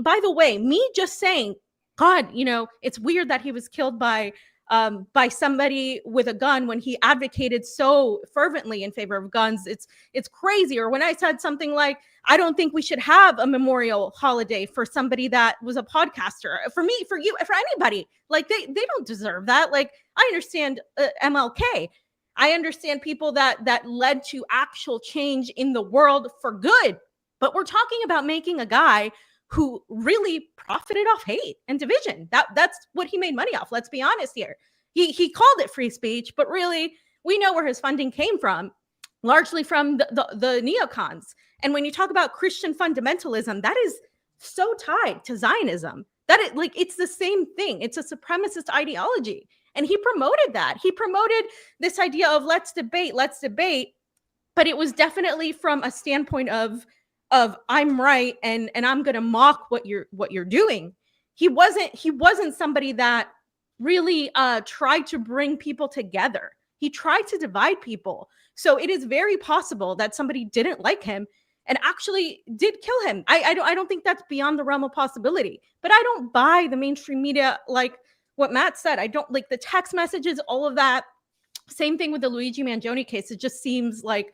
by the way, me just saying, God, it's weird that he was killed by somebody with a gun when he advocated so fervently in favor of guns. It's crazy. Or when I said something like, I don't think we should have a memorial holiday for somebody that was a podcaster. For me, for you, for anybody, like they don't deserve that. Like, I understand MLK. I understand people that led to actual change in the world for good. But we're talking about making a guy who really profited off hate and division. That's what he made money off. Let's be honest here. He called it free speech, but really we know where his funding came from, largely from the neocons. And when you talk about Christian fundamentalism, that is so tied to Zionism that it's the same thing. It's a supremacist ideology. And he promoted that. He promoted this idea of let's debate. But it was definitely from a standpoint of I'm right and I'm going to mock what you're doing. He wasn't somebody that really tried to bring people together. He tried to divide people. So it is very possible that somebody didn't like him and actually did kill him. I don't think that's beyond the realm of possibility. But I don't buy the mainstream media, like what Matt said. I don't like the text messages, all of that. Same thing with the Luigi Mangione case. It just seems like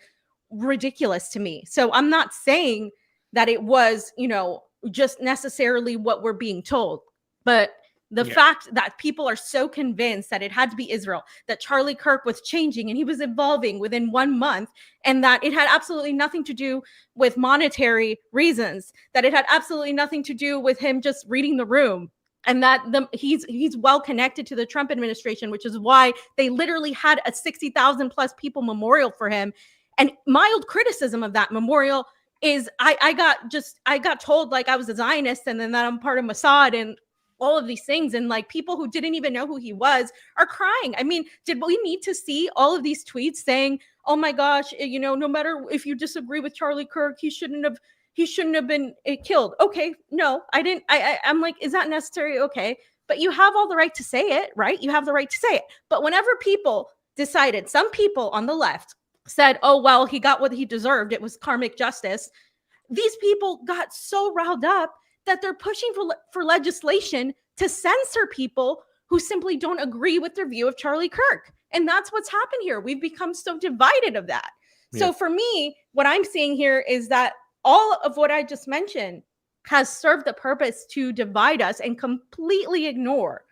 ridiculous to me. So I'm not saying that it was, just necessarily what we're being told. But The fact that people are so convinced that it had to be Israel, that Charlie Kirk was changing and he was evolving within 1 month, and that it had absolutely nothing to do with monetary reasons, that it had absolutely nothing to do with him just reading the room, and that he's well connected to the Trump administration, which is why they literally had a 60,000 plus people memorial for him. And mild criticism of that memorial is I got told like I was a Zionist and then that I'm part of Mossad and all of these things, and like people who didn't even know who he was are crying. I mean, did we need to see all of these tweets saying, oh my gosh, you know, no matter if you disagree with Charlie Kirk, he shouldn't have been killed? Okay, no, I didn't. I'm like, is that necessary? Okay, but you have all the right to say it, right? You have the right to say it. But whenever people decided, some people on the left said, oh, well, he got what he deserved, it was karmic justice, these people got so riled up that they're pushing for legislation to censor people who simply don't agree with their view of Charlie Kirk. And that's what's happened here. We've become so divided of that. Yeah. So for me, what I'm seeing here is that all of what I just mentioned has served the purpose to divide us and completely ignore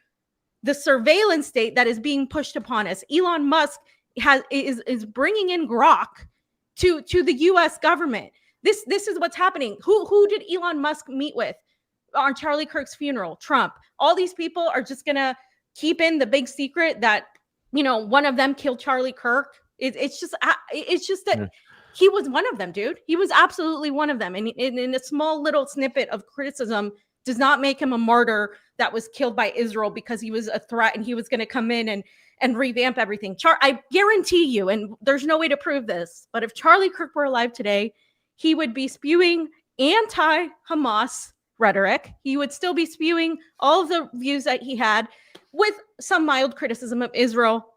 the surveillance state that is being pushed upon us. Elon Musk is bringing in grok to the U.S. government. This is what's happening. Who did Elon Musk meet with on Charlie Kirk's funeral? Trump. All these people are just gonna keep in the big secret that, you know, one of them killed Charlie Kirk. It's just that he was one of them, dude. He was absolutely one of them. And in a small little snippet of criticism does not make him a martyr that was killed by Israel because he was a threat and he was going to come in and revamp everything. I guarantee you, and there's no way to prove this, but if Charlie Kirk were alive today, he would be spewing anti-Hamas rhetoric. He would still be spewing all of the views that he had with some mild criticism of Israel.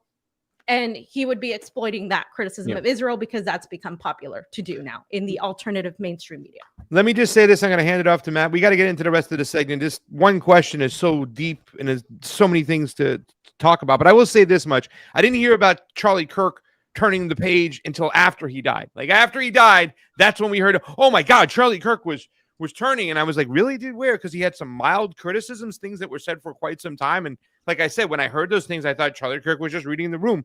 And he would be exploiting that criticism of Israel because that's become popular to do now in the alternative mainstream media. Let me just say this. I'm going to hand it off to Matt. We got to get into the rest of the segment. This one question is so deep and there's so many things to talk about. But I will say this much. I didn't hear about Charlie Kirk turning the page until after he died. Like after he died, that's when we heard, oh my God, Charlie Kirk was turning. And I was like, really, dude? Where? Because he had some mild criticisms, things that were said for quite some time. And like I said, when I heard those things, I thought Charlie Kirk was just reading the room.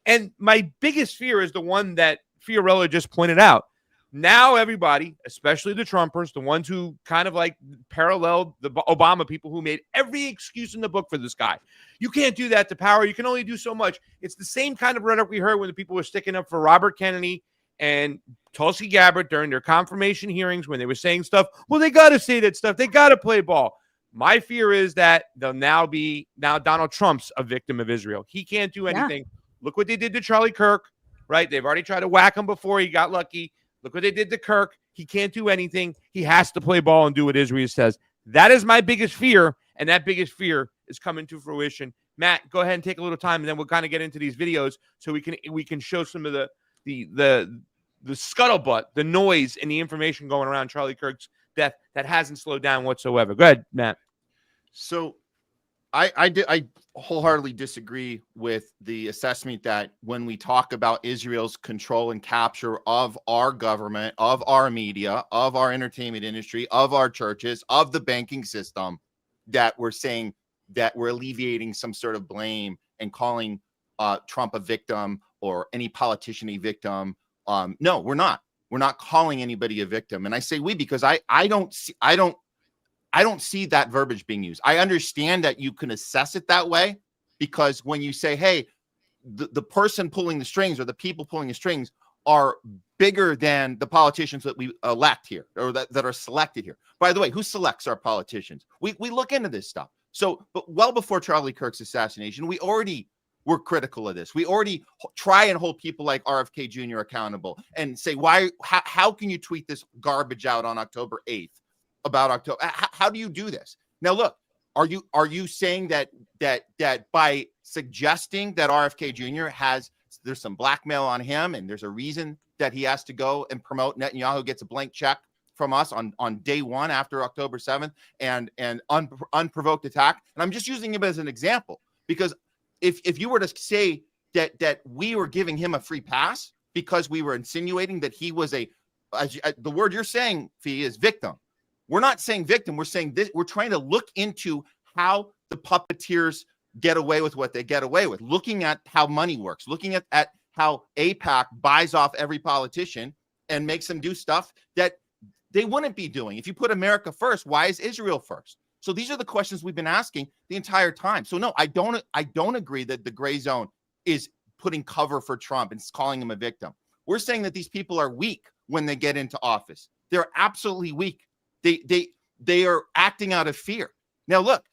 And my biggest fear is the one that Fiorella just pointed out. Now everybody, especially the Trumpers, the ones who kind of like paralleled the Obama people who made every excuse in the book for this guy. You can't do that to power. You can only do so much. It's the same kind of rhetoric we heard when the people were sticking up for Robert Kennedy and Tulsi Gabbard during their confirmation hearings when they were saying stuff. Well, they got to say that stuff. They got to play ball. My fear is that they'll now Donald Trump's a victim of Israel. He can't do anything. Yeah. Look what they did to Charlie Kirk, right? They've already tried to whack him before he got lucky. Look what they did to Kirk. He can't do anything. He has to play ball and do what Israel says. That is my biggest fear, and that biggest fear is coming to fruition. Matt, go ahead and take a little time, and then we'll kind of get into these videos so we can show some of the scuttlebutt, the noise, and the information going around Charlie Kirk's death that hasn't slowed down whatsoever. Go ahead, Matt. So I wholeheartedly disagree with the assessment that when we talk about Israel's control and capture of our government, of our media, of our entertainment industry, of our churches, of the banking system, that we're saying that we're alleviating some sort of blame and calling Trump a victim or any politician a victim. No, we're not. We're not calling anybody a victim. And I say we because I don't see that verbiage being used. I understand that you can assess it that way because when you say, hey, the person pulling the strings or the people pulling the strings are bigger than the politicians that we elect here or that are selected here. By the way, who selects our politicians? We look into this stuff. So, but well before Charlie Kirk's assassination, we already were critical of this. We already try and hold people like RFK Jr. accountable and say, how can you tweet this garbage out on October 8th? About October. How do you do this? Now, look, are you saying that by suggesting that RFK Jr. there's some blackmail on him and there's a reason that he has to go and promote Netanyahu gets a blank check from us on day one after October 7th and unprovoked attack? And I'm just using him as an example because if you were to say that we were giving him a free pass because we were insinuating that he was the word you're saying, Fee, is victim. We're not saying victim. We're saying this. We're trying to look into how the puppeteers get away with what they get away with, looking at how money works, looking at how AIPAC buys off every politician and makes them do stuff that they wouldn't be doing. If you put America first, why is Israel first? So these are the questions we've been asking the entire time. So no, I don't agree that the gray zone is putting cover for Trump and calling him a victim. We're saying that these people are weak when they get into office. They're absolutely weak. They are acting out of fear. Now look,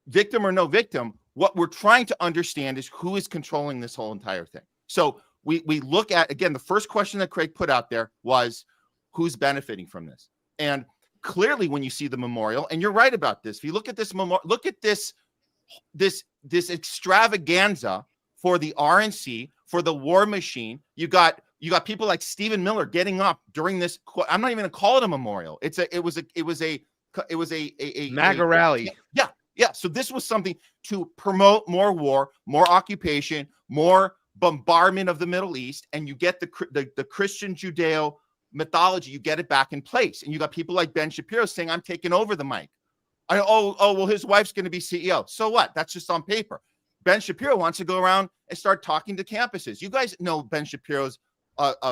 victim or no victim, what we're trying to understand is who is controlling this whole entire thing. So we look at, again, the first question that Craig put out there was, who's benefiting from this? And clearly when you see the memorial, and you're right about this, if you look at this memorial, look at this extravaganza for the RNC, for the war machine. You got people like Stephen Miller getting up during this. I'm not even gonna call it a memorial. It was a MAGA rally. Yeah. So this was something to promote more war, more occupation, more bombardment of the Middle East, and you get the Christian Judeo mythology, you get it back in place. And you got people like Ben Shapiro saying, I'm taking over the mic. Well, his wife's going to be CEO. So what? That's just on paper. Ben Shapiro wants to go around and start talking to campuses. You guys know Ben Shapiro's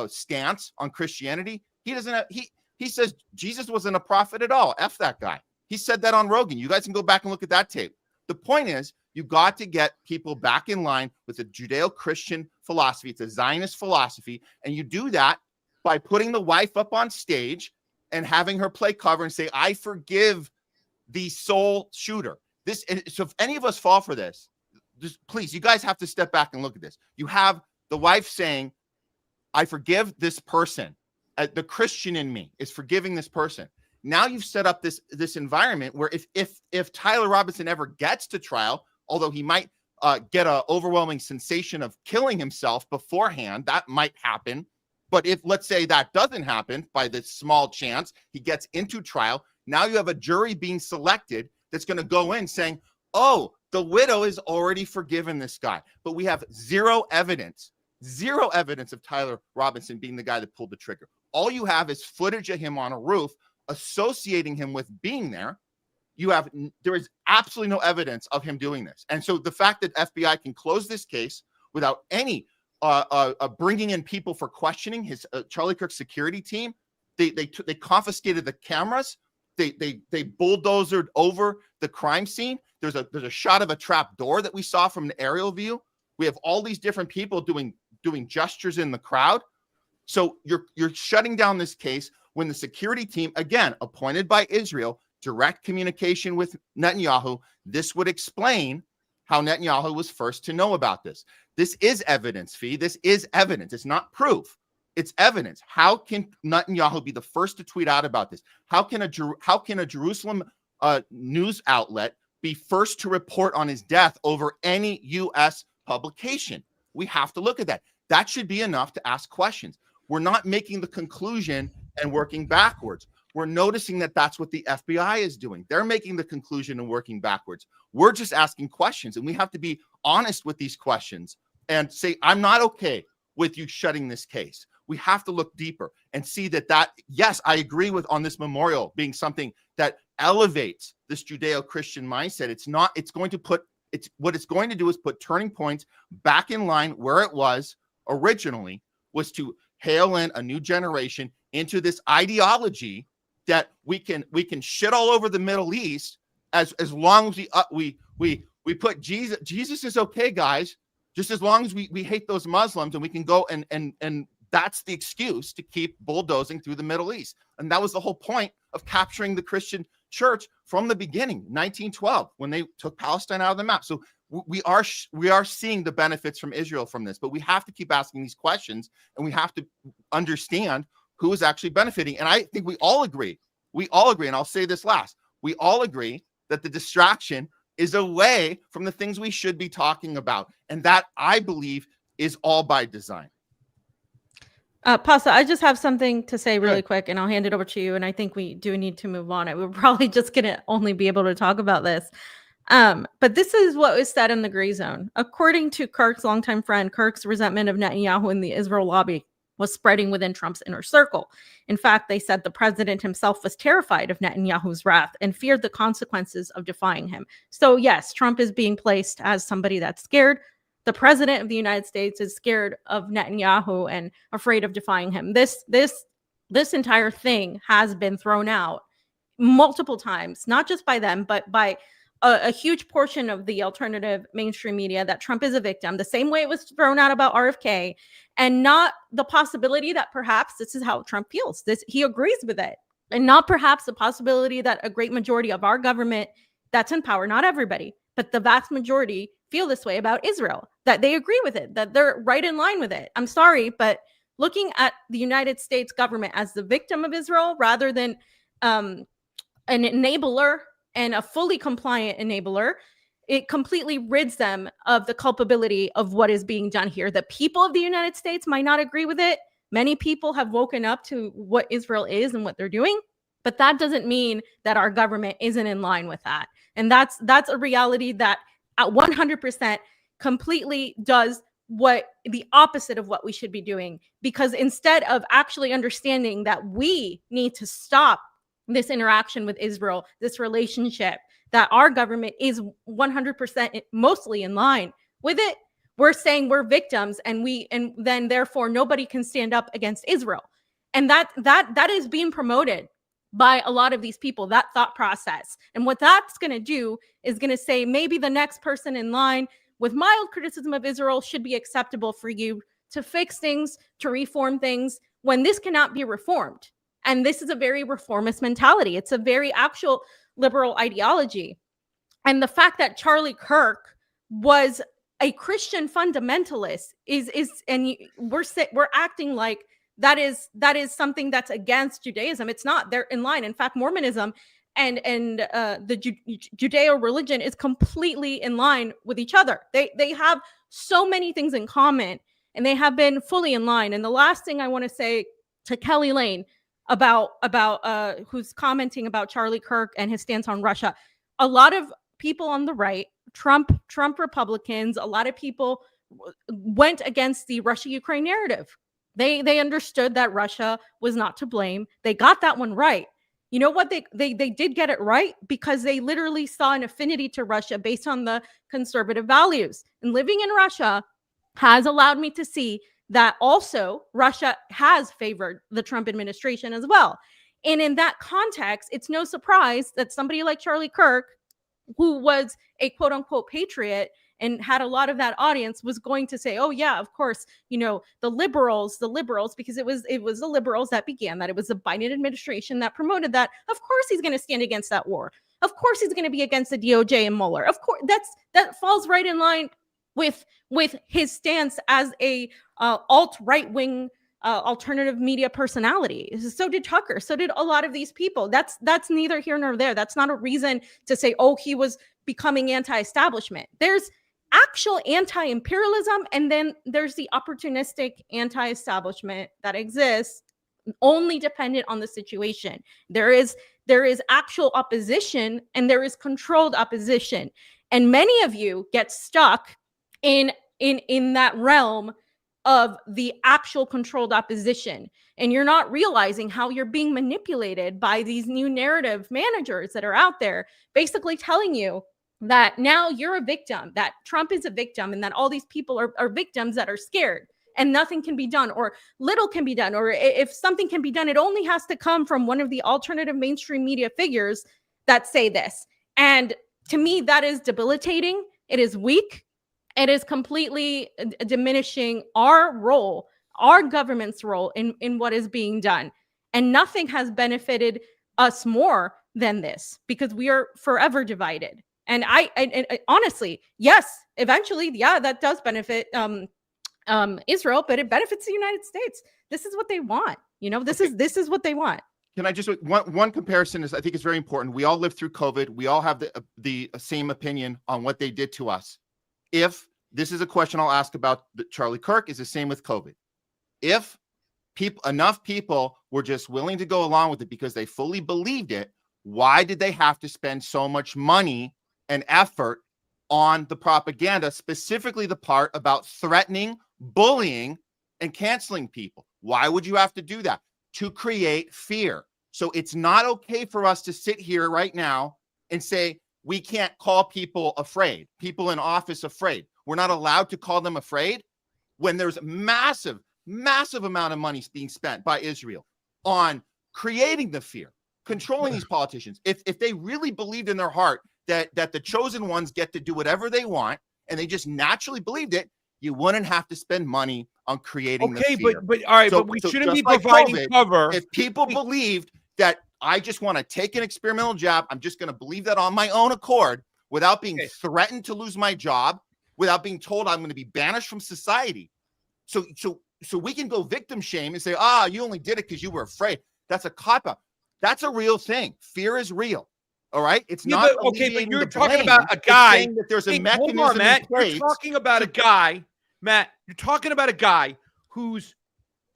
stance on Christianity. He doesn't have, he says Jesus wasn't a prophet at all. F that guy. He said that on Rogan. You guys can go back and look at that tape. The point is, you got to get people back in line with the Judeo-Christian philosophy. It's a Zionist philosophy. And you do that by putting the wife up on stage and having her play cover and say, I forgive the sole shooter. So if any of us fall for this, just please, you guys have to step back and look at this. You have the wife saying, I forgive this person. The Christian in me is forgiving this person. Now you've set up this environment where if Tyler Robinson ever gets to trial, although he might get an overwhelming sensation of killing himself beforehand, that might happen. But if, let's say, that doesn't happen, by the small chance he gets into trial, now you have a jury being selected that's going to go in saying, oh, the widow is already forgiven this guy. But we have zero evidence of Tyler Robinson being the guy that pulled the trigger. All you have is footage of him on a roof associating him with being there. There is absolutely no evidence of him doing this. And so the fact that FBI can close this case without any bringing in people for questioning, his Charlie Kirk security team, they confiscated the cameras, they bulldozered over the crime scene. There's a shot of a trap door that we saw from the aerial view. We have all these different people doing gestures in the crowd. So you're shutting down this case when the security team, again, appointed by Israel, direct communication with Netanyahu. This would explain how Netanyahu was first to know about this. This is evidence, Fee. This is evidence. It's not proof. It's evidence. How can Netanyahu be the first to tweet out about this? How can a Jerusalem news outlet be first to report on his death over any U.S. publication? We have to look at that. That should be enough to ask questions. We're not making the conclusion and working backwards. We're noticing that that's what the FBI is doing. They're making the conclusion and working backwards. We're just asking questions, and we have to be honest with these questions and say, I'm not okay with you shutting this case. We have to look deeper and see that yes, I agree with on this memorial being something that elevates this Judeo-Christian mindset. What it's going to do is put Turning Points back in line where it was originally, was to hail in a new generation into this ideology that we can shit all over the Middle East as long as we put Jesus. Jesus is okay, guys, just as long as we hate those Muslims, and we can go and that's the excuse to keep bulldozing through the Middle East. And that was the whole point of capturing the Christian church from the beginning, 1912, when they took Palestine out of the map. So we are seeing the benefits from Israel from this, but we have to keep asking these questions, and we have to understand who is actually benefiting. And I think we all agree, and I'll say this last, we all agree that the distraction is away from the things we should be talking about. And that, I believe, is all by design. Pasta, I just have something to say really quick, and I'll hand it over to you. And I think we do need to move on. We're probably just going to only be able to talk about this. But this is what was said in the gray zone. According to Kirk's longtime friend, Kirk's resentment of Netanyahu in the Israel lobby was spreading within Trump's inner circle. In fact, they said the president himself was terrified of Netanyahu's wrath and feared the consequences of defying him. So yes, Trump is being placed as somebody that's scared. The president of the United States is scared of Netanyahu and afraid of defying him. This entire thing has been thrown out multiple times, not just by them, but by a huge portion of the alternative mainstream media, that Trump is a victim, the same way it was thrown out about RFK, and not the possibility that perhaps this is how Trump feels. He agrees with it, and not perhaps the possibility that a great majority of our government that's in power, not everybody, but the vast majority feel this way about Israel, that they agree with it, that they're right in line with it. I'm sorry, but looking at the United States government as the victim of Israel rather than an enabler and a fully compliant enabler, it completely rids them of the culpability of what is being done here. The people of the United States might not agree with it. Many people have woken up to what Israel is and what they're doing, but that doesn't mean that our government isn't in line with that. And that's a reality that at 100% completely does what the opposite of what we should be doing, because instead of actually understanding that we need to stop this interaction with Israel, this relationship, that our government is 100% mostly in line with it, we're saying we're victims, and then therefore nobody can stand up against Israel. And that is being promoted by a lot of these people, that thought process. And what that's going to do is going to say maybe the next person in line with mild criticism of Israel should be acceptable for you to fix things, to reform things, when this cannot be reformed. And this is a very reformist mentality. It's a very actual liberal ideology. And the fact that Charlie Kirk was a Christian fundamentalist we're acting like that is something that's against Judaism. It's not. They're in line. In fact, Mormonism and the Judeo religion is completely in line with each other. They have so many things in common, and they have been fully in line. And the last thing I want to say to Kelly Lane about who's commenting about Charlie Kirk and his stance on Russia, a lot of people on the right, Trump Republicans, a lot of people went against the Russia-Ukraine narrative. They understood that Russia was not to blame. They got that one right. You know what? They did get it right because they literally saw an affinity to Russia based on the conservative values. And living in Russia has allowed me to see that also Russia has favored the Trump administration as well. And in that context, it's no surprise that somebody like Charlie Kirk, who was a quote unquote patriot and had a lot of that audience, was going to say, oh yeah, of course, the liberals, because it was the liberals that began that. It was the Biden administration that promoted that. Of course he's going to stand against that war. Of course he's going to be against the DOJ and Mueller. Of course, that falls right in line with his stance as a alt-right wing alternative media personality. So did Tucker. So did a lot of these people. That's neither here nor there. That's not a reason to say, oh, he was becoming anti-establishment. There's actual anti-imperialism, and then there's the opportunistic anti-establishment that exists, only dependent on the situation. There is actual opposition, and there is controlled opposition. And many of you get stuck in that realm of the actual controlled opposition. And you're not realizing how you're being manipulated by these new narrative managers that are out there, basically telling you that now you're a victim, that Trump is a victim, and that all these people are victims that are scared and nothing can be done, or little can be done, or if something can be done, it only has to come from one of the alternative mainstream media figures that say this. And to me, that is debilitating. It is weak. It is completely diminishing our role, our government's role in what is being done. And nothing has benefited us more than this, because we are forever divided. And I honestly, yes, eventually, yeah, that does benefit Israel, but it benefits the United States. This is what they want. This is what they want. Can I just one comparison is, I think it's very important. We all lived through COVID. We all have the same opinion on what they did to us. If this is a question I'll ask about Charlie Kirk, is the same with COVID. If enough people were just willing to go along with it because they fully believed it, why did they have to spend so much money and effort on the propaganda, specifically the part about threatening, bullying, and canceling people? Why would you have to do that? To create fear. So it's not okay for us to sit here right now and say, we can't call people afraid, people in office afraid. We're not allowed to call them afraid when there's massive amount of money being spent by Israel on creating the fear, controlling these politicians. If they really believed in their heart that the chosen ones get to do whatever they want, and they just naturally believed it, you wouldn't have to spend money on creating the fear. but all right, but we shouldn't be providing cover. If people believed that I just want to take an experimental jab, I'm just going to believe that on my own accord without being threatened to lose my job, without being told I'm going to be banished from society. So we can go victim shame and say, you only did it because you were afraid. That's a cop-out. That's a real thing. Fear is real. All right. It's not okay, but you're talking about a guy. That there's a mechanism Matt. in place. You're talking about a guy, Matt. You're talking about a guy whose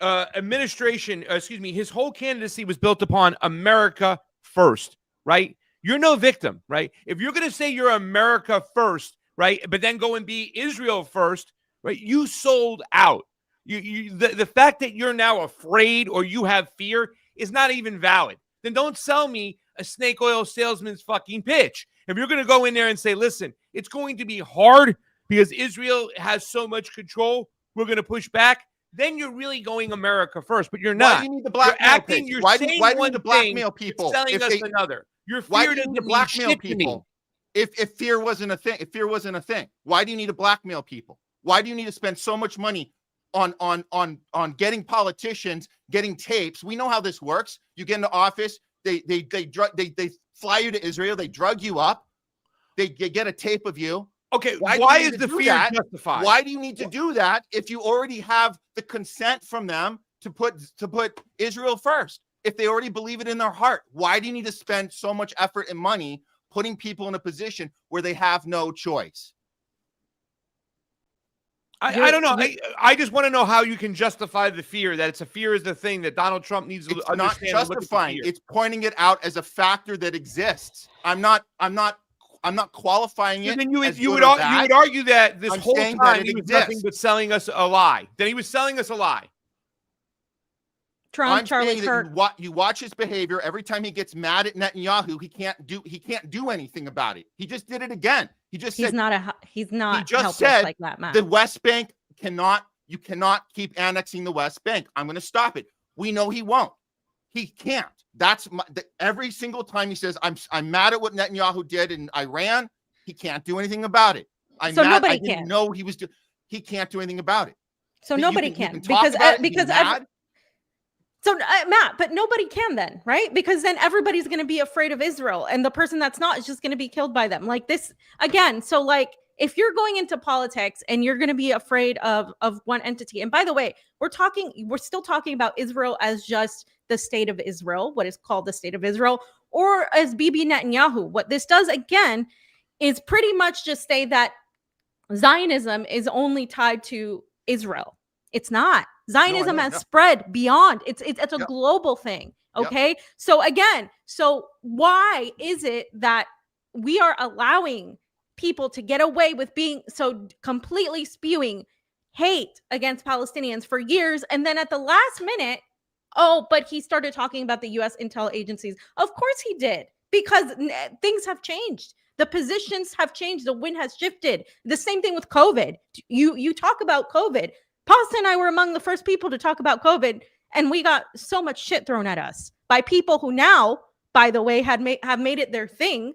his whole candidacy was built upon America first, right? You're no victim, right? If you're going to say you're America first, right, but then go and be Israel first, right? You sold out. The fact that you're now afraid or you have fear is not even valid. Then don't sell me a snake oil salesman's fucking pitch. If you're going to go in there and say, listen, it's going to be hard because Israel has so much control, we're going to push back, then you're really going America first, but you're not. Why do you need to blackmail you're why saying do you one need to blackmail thing, people? selling us another. Your why fear do you doesn't need to mean blackmail shit to me. people? If fear wasn't a thing, why do you need to blackmail people? Why do you need to spend so much money on getting politicians, getting tapes? We know how this works. You get into office, they fly you to Israel, they drug you up, they get a tape of you. Okay, why is the fear justified? Why do you need to do that if you already have the consent from them to put Israel first? If they already believe it in their heart, why do you need to spend so much effort and money putting people in a position where they have no choice? I don't know. I just want to know how you can justify the fear, that it's a fear is the thing that Donald Trump needs to understand. It's not justifying. It's pointing it out as a factor that exists. I'm not qualifying it. Then you would argue that this whole time he was nothing but selling us a lie. Then he was selling us a lie. Trump, Charlie Kirk. You watch his behavior every time he gets mad at Netanyahu. He can't do anything about it. He just did it again. He just said he just said like that, Matt. The West Bank you cannot keep annexing the West Bank. I'm going to stop it. We know he won't. He can't. That's every single time he says I'm mad at what Netanyahu did in Iran. He can't do anything about it. Nobody can. No, he can't do anything about it. So nobody can because so Matt, but nobody can then, right? Because then everybody's going to be afraid of Israel, and the person that's not is just going to be killed by them. Like this again. So like, if you're going into politics and you're going to be afraid of one entity, and by the way, we're still talking about Israel as just the state of Israel, what is called the state of Israel, or as Bibi Netanyahu. What this does again is pretty much just say that Zionism is only tied to Israel. It's not. Zionism has spread beyond. It's a global thing. Okay. So again, why is it that we are allowing people to get away with being so completely spewing hate against Palestinians for years, and then at the last minute, but he started talking about the U.S. intel agencies? Of course he did, because things have changed. The positions have changed. The wind has shifted. The same thing with COVID. You talk about COVID. Paulson and I were among the first people to talk about COVID, and we got so much shit thrown at us by people who now, by the way, have made it their thing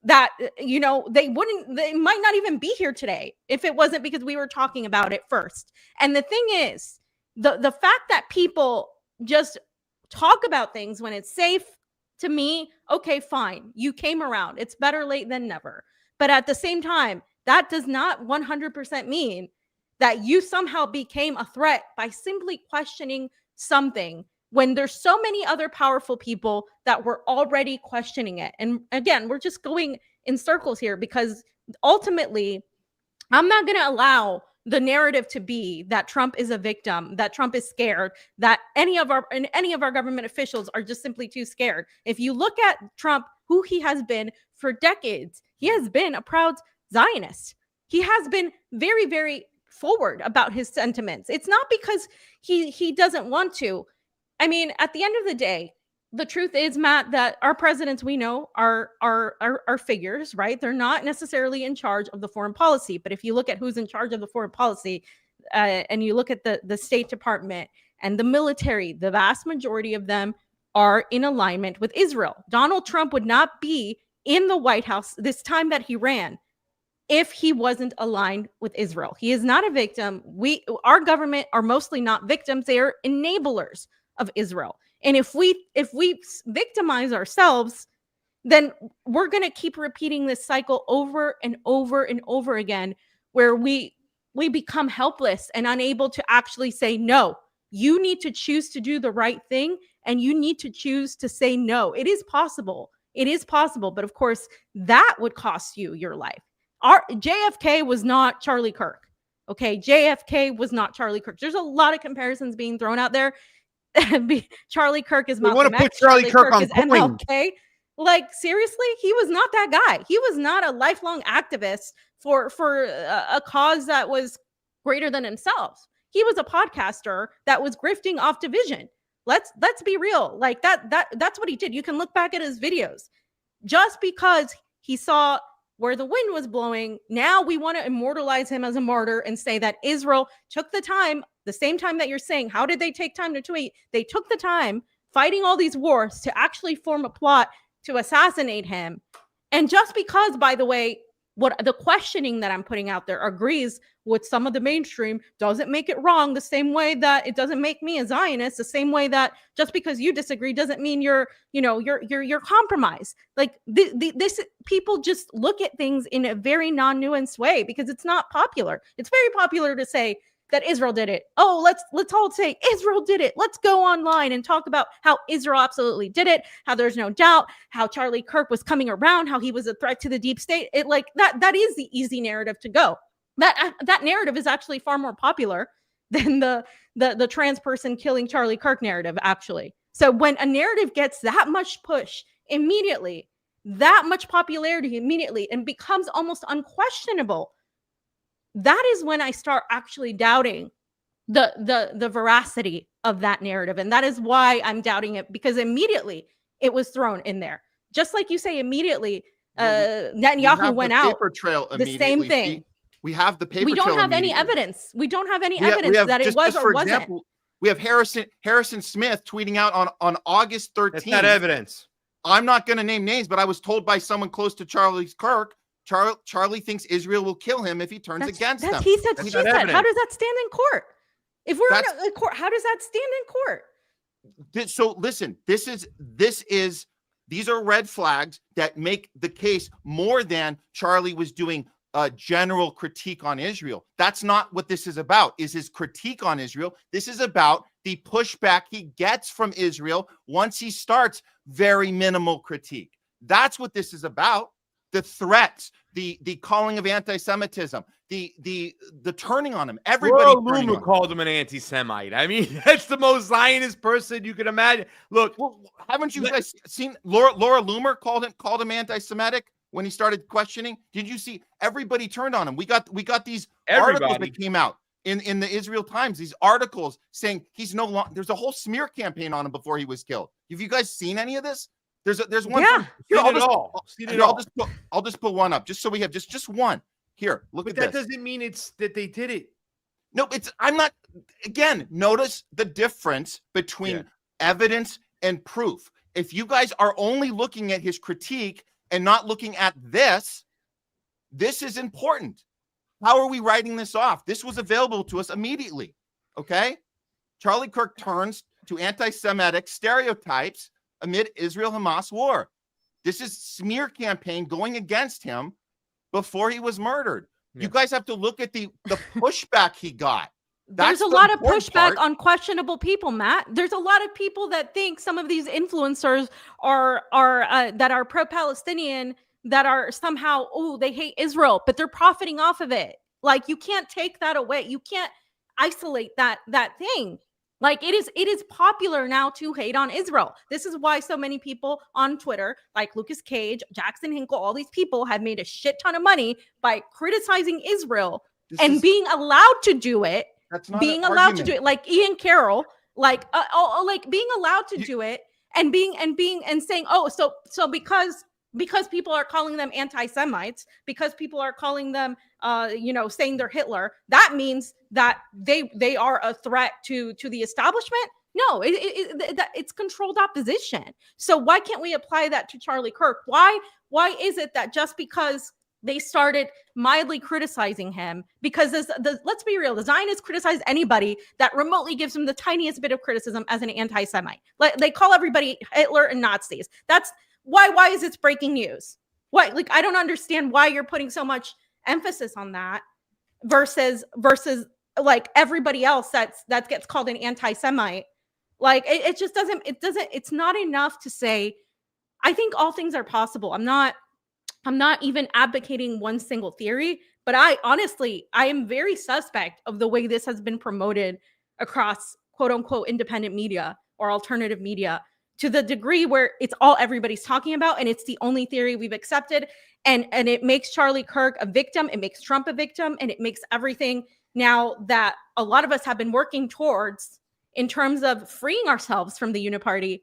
that, they might not even be here today if it wasn't because we were talking about it first. And the thing is, the fact that people just talk about things when it's safe, to me, okay, fine. You came around. It's better late than never. But at the same time, that does not 100% mean that you somehow became a threat by simply questioning something when there's so many other powerful people that were already questioning it. And again, we're just going in circles here, because ultimately, I'm not going to allow the narrative to be that Trump is a victim, that Trump is scared, that any of our government officials are just simply too scared. If you look at Trump, who he has been for decades, he has been a proud Zionist. He has been very, very straightforward about his sentiments. It's not because he doesn't want to. I mean, at the end of the day, the truth is, Matt, that our presidents we know are figures, right? They're not necessarily in charge of the foreign policy. But if you look at who's in charge of the foreign policy, and you look at the State Department and the military, the vast majority of them are in alignment with Israel. Donald Trump would not be in the White House this time that he ran if he wasn't aligned with Israel. He is not a victim. Our government are mostly not victims. They are enablers of Israel. And if we victimize ourselves, then we're going to keep repeating this cycle over and over and over again, where we become helpless and unable to actually say no. You need to choose to do the right thing, and you need to choose to say no. It is possible. It is possible. But of course, that would cost you your life. JFK was not Charlie Kirk. Okay. JFK was not Charlie Kirk. There's a lot of comparisons being thrown out there. Charlie Kirk is Malcolm X. Put Charlie Kirk on is MLK. Like, seriously, he was not that guy. He was not a lifelong activist for a cause that was greater than himself. He was a podcaster that was grifting off division. Let's be real. Like that's what he did. You can look back at his videos. Just because he saw where the wind was blowing, now we want to immortalize him as a martyr and say that Israel took the time, the same time that you're saying, how did they take time to tweet? They took the time fighting all these wars to actually form a plot to assassinate him. And just because, by the way, what the questioning that I'm putting out there agrees with some of the mainstream, doesn't make it wrong, the same way that it doesn't make me a Zionist, the same way that just because you disagree doesn't mean you're compromised. Like this, people just look at things in a very non-nuanced way because it's not popular. It's very popular to say that Israel did it. Oh, let's all say Israel did it. Let's go online and talk about how Israel absolutely did it, how there's no doubt, how Charlie Kirk was coming around, how he was a threat to the deep state. It like that is the easy narrative to go. That narrative is actually far more popular than the trans person killing Charlie Kirk narrative, actually. So when a narrative gets that much push immediately, that much popularity immediately, and becomes almost unquestionable, that is when I start actually doubting the veracity of that narrative. And that is why I'm doubting it, because immediately it was thrown in there. Just like you say, immediately Netanyahu went out. Trail the same thing. We have the paper trail. We don't have any evidence. We don't have any evidence that it was or wasn't. Example, we have Harrison Smith tweeting out on August 13th. That's not evidence. I'm not going to name names, but I was told by someone close to Charlie Kirk, Charlie thinks Israel will kill him if he turns against them. He said, she said. How does that stand in court? If we're in a court, how does that stand in court? So listen, these are red flags that make the case more than Charlie was doing a general critique on Israel. That's not what this is about, is his critique on Israel. This is about the pushback he gets from Israel once he starts very minimal critique. That's what this is about. The threats, the calling of anti-Semitism, the turning on him. Everybody. Loomer called him an anti-Semite. I mean, that's the most Zionist person you could imagine. Look, haven't you guys seen Laura Loomer called him anti-Semitic when he started questioning? Did you see? Everybody turned on him. We got these articles that came out in the Israel Times. These articles saying he's no longer. There's a whole smear campaign on him before he was killed. Have you guys seen any of this? There's one. Yeah. Here, I'll just put one up just so we have just one. Here, look at this. But that doesn't mean it's that they did it. No, I'm not. Again, notice the difference between evidence and proof. If you guys are only looking at his critique and not looking at this is important. How are we writing this off? This was available to us immediately. Okay? Charlie Kirk turns to anti-Semitic stereotypes amid Israel-Hamas war. This is smear campaign going against him before he was murdered. Yeah. You guys have to look at the pushback he got. There's a lot of pushback on questionable people, Matt. There's a lot of people that think some of these influencers are that are pro-Palestinian, that are somehow, they hate Israel, but they're profiting off of it. Like, you can't take that away. You can't isolate that thing. Like, it is popular now to hate on Israel. This is why so many people on Twitter, like Lucas Cage, Jackson Hinkle, all these people have made a shit ton of money by criticizing Israel and being allowed to do it, That's not being an allowed argument. to do it, like Ian Carroll, like like being allowed to do it and saying, oh, so because people are calling them anti-Semites, because people are calling them saying they're Hitler, that means that they are a threat to the establishment. No, it's controlled opposition. So why can't we apply that to Charlie Kirk? Why is it that just because they started mildly criticizing him, because let's be real, the Zionists criticize anybody that remotely gives them the tiniest bit of criticism as an anti-Semite. They call everybody Hitler and Nazis. That's why is it breaking news? Why? Like, I don't understand why you're putting so much emphasis on that versus like everybody else that gets called an anti-Semite. Like it just doesn't, it's not enough to say, I think all things are possible. I'm not even advocating one single theory, but I am very suspect of the way this has been promoted across quote unquote independent media or alternative media, to the degree where it's all everybody's talking about and it's the only theory we've accepted. And it makes Charlie Kirk a victim, it makes Trump a victim, and it makes everything now that a lot of us have been working towards in terms of freeing ourselves from the uniparty,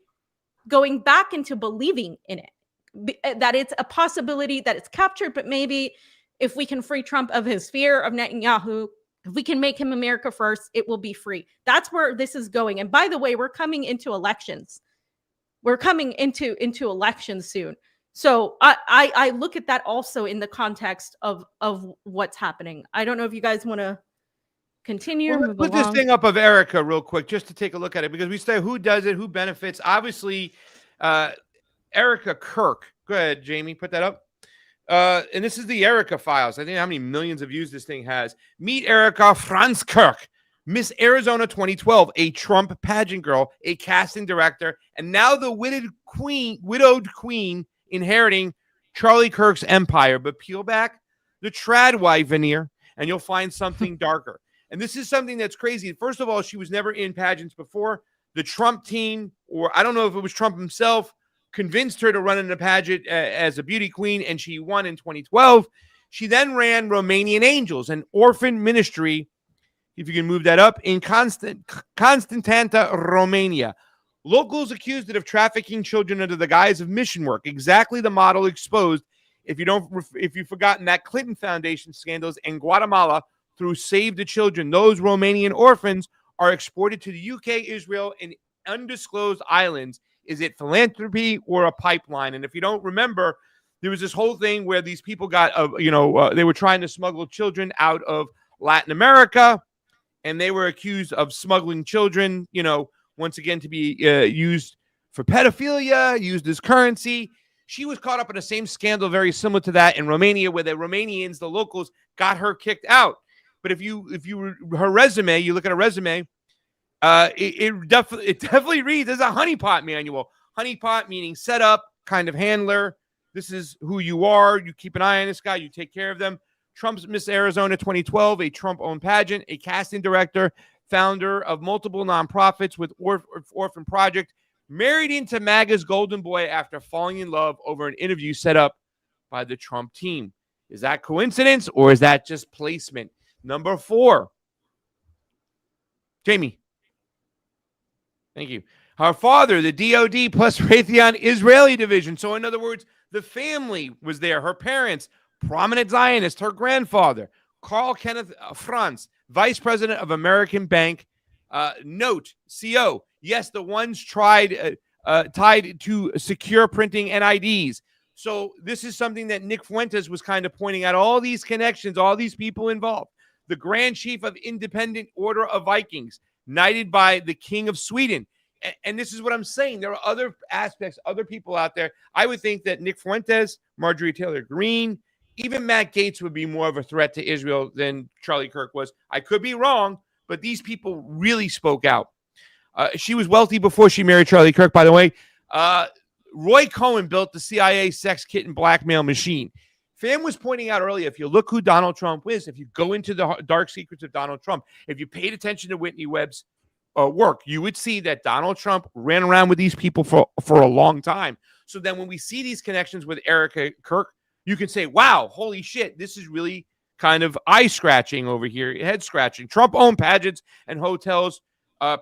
going back into believing in it, that it's a possibility that it's captured, but maybe if we can free Trump of his fear of Netanyahu, if we can make him America first, it will be free. That's where this is going. And by the way, we're coming into elections. We're coming into elections soon. So I look at that also in the context of what's happening. I don't know if you guys want to continue. Well, let's put this thing up of Erica real quick, just to take a look at it, because we say who does it, who benefits. Obviously, Erica Kirk. Go ahead, Jayme, put that up. And this is the Erica files. I think how many millions of views this thing has. Meet Erica Franz Kirk, Miss Arizona 2012, a Trump pageant girl, a casting director, and now the widowed queen inheriting Charlie Kirk's empire. But peel back the trad wife veneer, and you'll find something darker. And this is something that's crazy. First of all, she was never in pageants before. The Trump team, or I don't know if it was Trump himself, convinced her to run in a pageant as a beauty queen, and she won in 2012. She then ran Romanian Angels, an orphan ministry, if you can move that up, in Constantanta, Romania. Locals accused it of trafficking children under the guise of mission work, exactly the model exposed, if you've forgotten, that Clinton Foundation scandals in Guatemala through Save the Children. Those Romanian orphans are exported to the UK, Israel, and undisclosed islands. Is it philanthropy or a pipeline? And if you don't remember, there was this whole thing where these people got, they were trying to smuggle children out of Latin America, and they were accused of smuggling children, once again, to be used for pedophilia, used as currency. She was caught up in the same scandal, very similar to that in Romania, where the Romanians, the locals, got her kicked out. But if her resume, you look at her resume, it definitely reads as a honeypot manual. Honeypot meaning set up, kind of handler. This is who you are. You keep an eye on this guy. You take care of them. Trump's Miss Arizona 2012, a Trump-owned pageant, a casting director, founder of multiple nonprofits with Orphan Project, married into MAGA's golden boy after falling in love over an interview set up by the Trump team. Is that coincidence or is that just placement? Number 4. Jayme. Thank you. Her father, the DOD plus Raytheon Israeli division. So in other words, the family was there. Her parents, prominent Zionist. Her grandfather, Carl Kenneth Franz, vice president of American Bank. Note, CO. Yes, the ones tied to secure printing NIDs. So this is something that Nick Fuentes was kind of pointing out. All these connections, all these people involved. The Grand Chief of Independent Order of Vikings, knighted by the King of Sweden. And this is what I'm saying. There are other aspects, other people out there. I would think that Nick Fuentes, Marjorie Taylor Greene, even Matt Gaetz would be more of a threat to Israel than Charlie Kirk was. I could be wrong, but these people really spoke out. She was wealthy before she married Charlie Kirk, by the way. Roy Cohen built the CIA sex kitten blackmail machine. Fam was pointing out earlier, if you look who Donald Trump is, if you go into the dark secrets of Donald Trump, if you paid attention to Whitney Webb's work, you would see that Donald Trump ran around with these people for a long time. So then when we see these connections with Erica Kirk, you can say, wow, holy shit, this is really kind of eye scratching over here, head scratching. Trump owned pageants and hotels,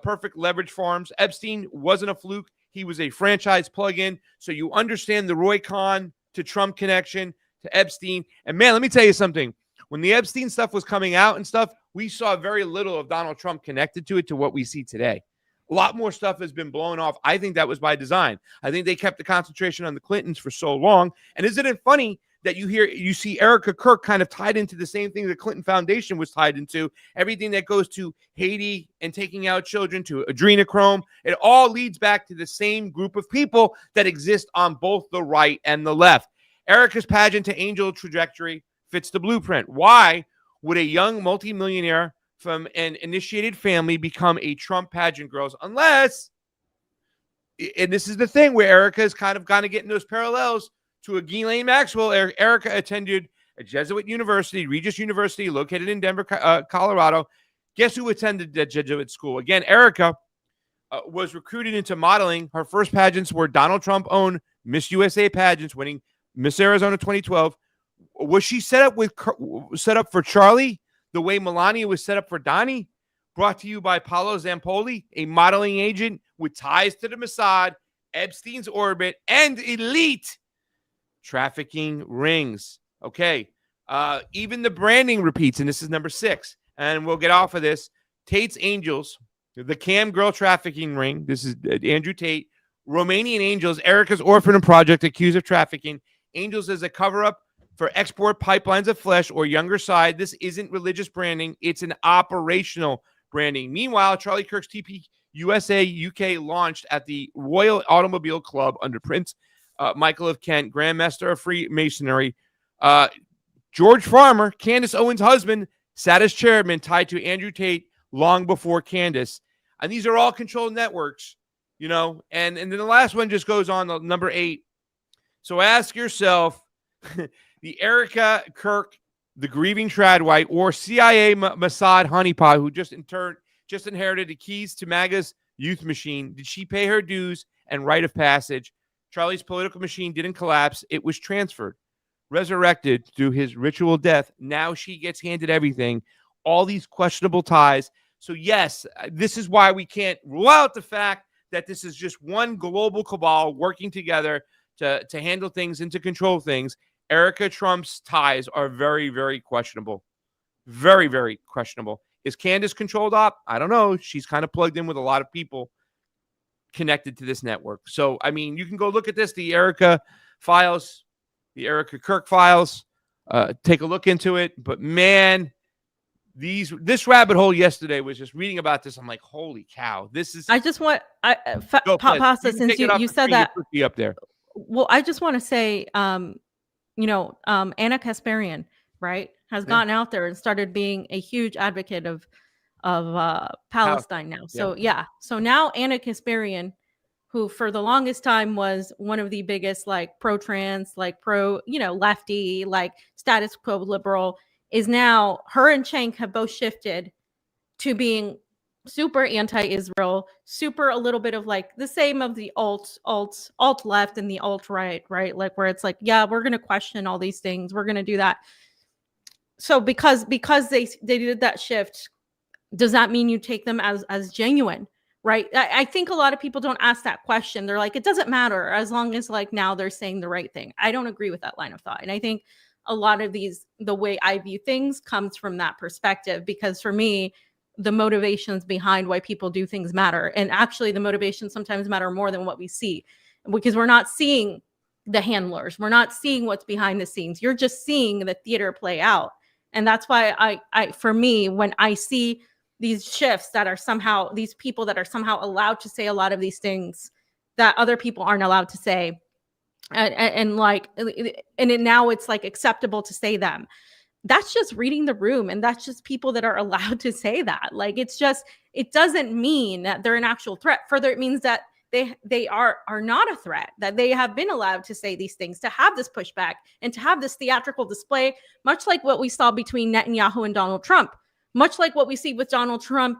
perfect leverage farms. Epstein wasn't a fluke. He was a franchise plug-in. So you understand the Roy Cohn to Trump connection to Epstein. And man, let me tell you something. When the Epstein stuff was coming out and stuff, we saw very little of Donald Trump connected to it to what we see today. A lot more stuff has been blown off. I think that was by design. I think they kept the concentration on the Clintons for so long. And isn't it funny that you see Erica Kirk kind of tied into the same thing the Clinton Foundation was tied into? Everything that goes to Haiti and taking out children, to adrenochrome, it all leads back to the same group of people that exist on both the right and the left. Erica's pageant to angel trajectory fits the blueprint. Why would a young multimillionaire from an initiated family become a Trump pageant girls unless, and this is the thing where Erica is kind of getting those parallels to a Ghislaine Maxwell. Erica attended a Jesuit university, Regis University, located in Denver, Colorado. Guess who attended that Jesuit school? Again, Erica was recruited into modeling. Her first pageants were Donald Trump-owned Miss USA pageants, winning Miss Arizona 2012. Was she set up for Charlie the way Melania was set up for Donnie? Brought to you by Paolo Zampoli, a modeling agent with ties to the Mossad, Epstein's orbit, and elite trafficking rings. Okay. Even the branding repeats, and this is number 6. And we'll get off of this. Tate's Angels, the Cam Girl trafficking ring. This is Andrew Tate. Romanian Angels, Erica's orphan project accused of trafficking. Angels is a cover-up for export pipelines of flesh or younger side. This isn't religious branding. It's an operational branding. Meanwhile, Charlie Kirk's TP USA UK launched at the Royal Automobile Club under Prince Michael of Kent, Grandmaster of Freemasonry. George Farmer, Candace Owens' husband, sat as chairman, tied to Andrew Tate long before Candace. And these are all controlled networks, you know. And then the last one just goes on, number 8. So ask yourself, the Erica Kirk, the grieving Tradwhite, or CIA Mossad honeypot who just inherited the keys to MAGA's youth machine, did she pay her dues and rite of passage? Charlie's political machine didn't collapse. It was transferred, resurrected through his ritual death. Now she gets handed everything, all these questionable ties. So yes, this is why we can't rule out the fact that this is just one global cabal working together to handle things and to control things. Erica Trump's ties are very, very questionable. Very, very questionable. Is Candace controlled op? I don't know. She's kind of plugged in with a lot of people connected to this network. So, I mean, you can go look at this, the Erica files, the Erica Kirk files, take a look into it. But man, this rabbit hole yesterday was just reading about this. I'm like, holy cow, this is. I just want Pasta, since you said that up there. Well, I just want to say, Anna Kasparian, right, has gotten out there and started being a huge advocate of Palestine now. So so now Anna Kasparian, who for the longest time was one of the biggest like pro-trans, like pro, lefty, like status quo liberal, is now, her and Cenk have both shifted to being super anti-Israel, super a little bit of like the same of the alt left and the alt right, like where it's like, yeah, we're gonna question all these things, we're gonna do that. So because they did that shift, does that mean you take them as genuine, right? I think a lot of people don't ask that question. They're like, it doesn't matter as long as like now they're saying the right thing. I don't agree with that line of thought, and I think a lot of the way I view things comes from that perspective, because for me, the motivations behind why people do things matter. And actually the motivations sometimes matter more than what we see, because we're not seeing the handlers. We're not seeing what's behind the scenes. You're just seeing the theater play out. And that's why I for me, when I see these shifts that are somehow, these people that are somehow allowed to say a lot of these things that other people aren't allowed to say, and now it's like acceptable to say them. That's just reading the room, and that's just people that are allowed to say that. Like, it's just, it doesn't mean that they're an actual threat. Further, it means that they are not a threat, that they have been allowed to say these things, to have this pushback, and to have this theatrical display, much like what we saw between Netanyahu and Donald Trump, much like what we see with Donald Trump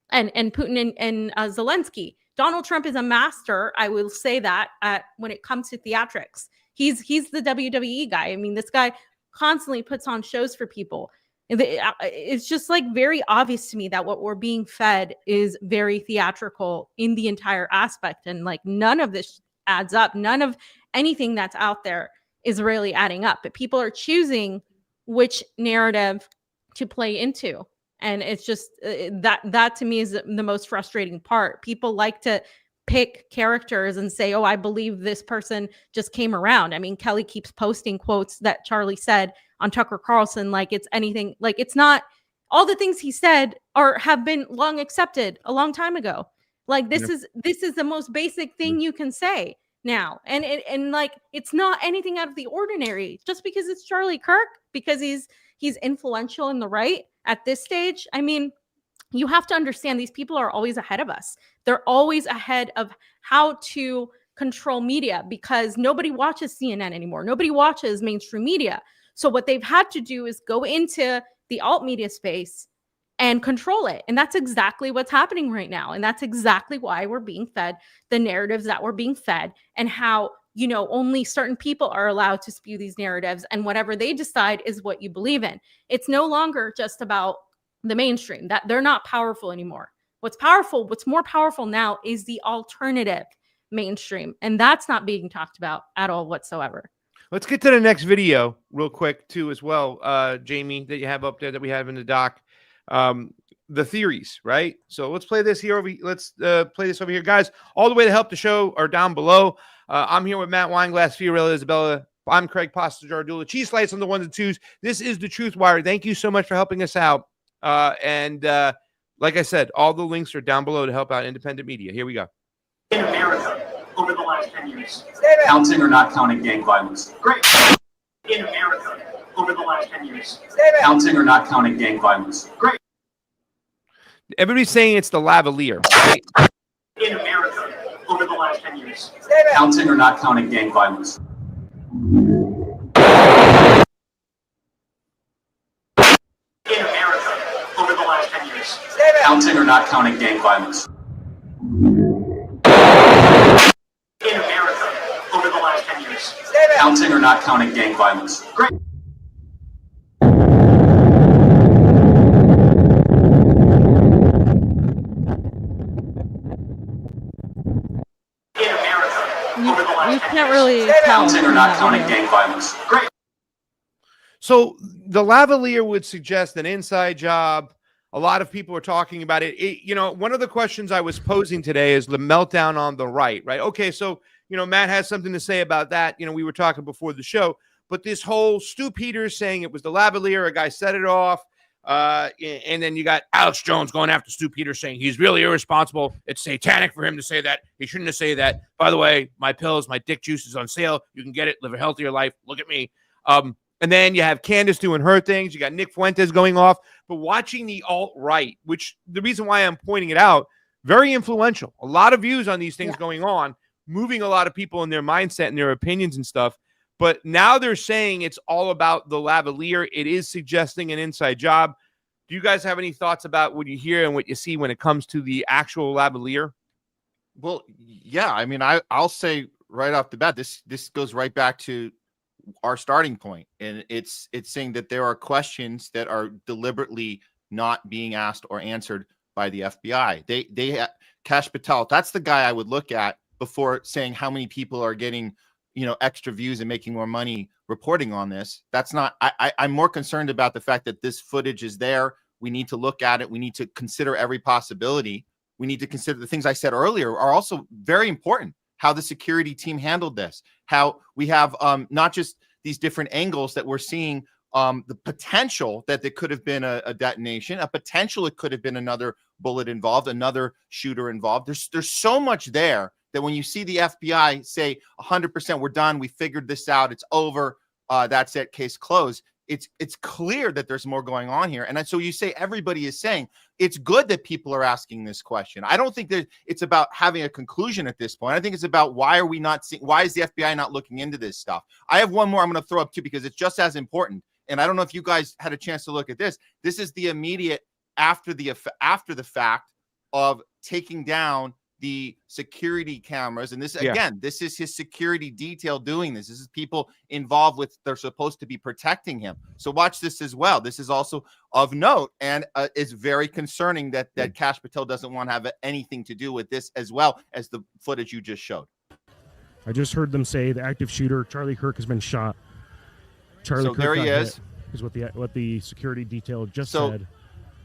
and Putin and Zelensky. Donald Trump is a master, I will say that, when it comes to theatrics. He's the WWE guy. I mean, this guy constantly puts on shows for people. It's just like very obvious to me that what we're being fed is very theatrical in the entire aspect. And like none of this adds up. None of anything that's out there is really adding up. But people are choosing which narrative to play into. And it's just that to me is the most frustrating part. People like to pick characters and say, oh, I believe this person just came around. I mean, Kelly keeps posting quotes that Charlie said on Tucker Carlson, like it's anything, like it's not all the things he said have been long accepted a long time ago. Like this is the most basic thing you can say now. And like it's not anything out of the ordinary just because it's Charlie Kirk, because he's influential in the right at this stage. I mean, you have to understand these people are always ahead of us. They're always ahead of how to control media because nobody watches CNN anymore. Nobody watches mainstream media. So what they've had to do is go into the alt media space and control it. And that's exactly what's happening right now. And that's exactly why we're being fed the narratives that we're being fed, and how, you know, only certain people are allowed to spew these narratives, and whatever they decide is what you believe in. It's no longer just about the mainstream, that they're not powerful anymore. What's more powerful now is the alternative mainstream. And that's not being talked about at all whatsoever. Let's get to the next video real quick too, as well. Jayme, that you have up there that we have in the doc, the theories, right? So let's play this here. Let's play this over here, guys. All the way to help the show are down below. I'm here with Matt Weinglass, Fiorella Isabel. I'm Craig Pastor-Jardula, CheeseSlice on the ones and twos. This is the TruthWire. Thank you so much for helping us out. Like I said, all the links are down below to help out independent media. Here we go. In America, over the last 10 years, counting or not counting gang violence? Great. In America, over the last 10 years, counting or not counting gang violence? Great. Everybody's saying it's the lavalier, right? In America, over the last 10 years, counting or not counting gang violence? In America, over the last 10 years, counting or not counting gang violence? In America, over the last 10 years, counting or not counting gang violence? Great. In America, over the last 10 You can't years, really tell. counting or not counting gang violence? Great. So the lavalier would suggest an inside job. A lot of people are talking about it. You know, one of the questions I was posing today is the meltdown on the right, right? Okay, so, you know, Matt has something to say about that. You know, we were talking before the show, but this whole Stu Peters saying it was the lavalier, a guy set it off. And then you got Alex Jones going after Stu Peters saying he's really irresponsible. It's satanic for him to say that. He shouldn't have said that. By the way, my pills, my dick juice is on sale. You can get it. Live a healthier life. Look at me. And then you have Candace doing her things. You got Nick Fuentes going off. But watching the alt-right, which the reason why I'm pointing it out, very influential. A lot of views on these things going on, moving a lot of people in their mindset and their opinions and stuff. But now they're saying it's all about the lavalier. It is suggesting an inside job. Do you guys have any thoughts about what you hear and what you see when it comes to the actual lavalier? Well, yeah. I mean, I'll say right off the bat, this goes right back to our starting point, and it's saying that there are questions that are deliberately not being asked or answered by the FBI. They Kash Patel, that's the guy I would look at before saying how many people are getting, you know, extra views and making more money reporting on this. That's not, I'm more concerned about the fact that this footage is there. We need to look at it. We need to consider every possibility. We need to consider the things I said earlier are also very important. How the security team handled this, how we have not just these different angles that we're seeing, the potential that there could have been a detonation, a potential it could have been another bullet involved, another shooter involved. There's so much there that when you see the FBI say 100%, we're done, we figured this out, it's over, that's it, case closed. It's clear that there's more going on here. And so you say everybody is saying it's good that people are asking this question. I don't think that it's about having a conclusion at this point. I think it's about why are we not seeing, why is the FBI not looking into this stuff? I have one more I'm going to throw up too, because it's just as important. And I don't know if you guys had a chance to look at this. This is the immediate after the fact of taking down the security cameras. And this, Yeah. again, this is his security detail doing this. This is people involved with, they're supposed to be protecting him. So watch this as well. This is also of note, and it's very concerning that Kash Patel doesn't want to have anything to do with this, as well as the footage you just showed. I just heard them say the active shooter, Charlie Kirk, has been shot. Charlie Kirk there he is what the security detail just so said.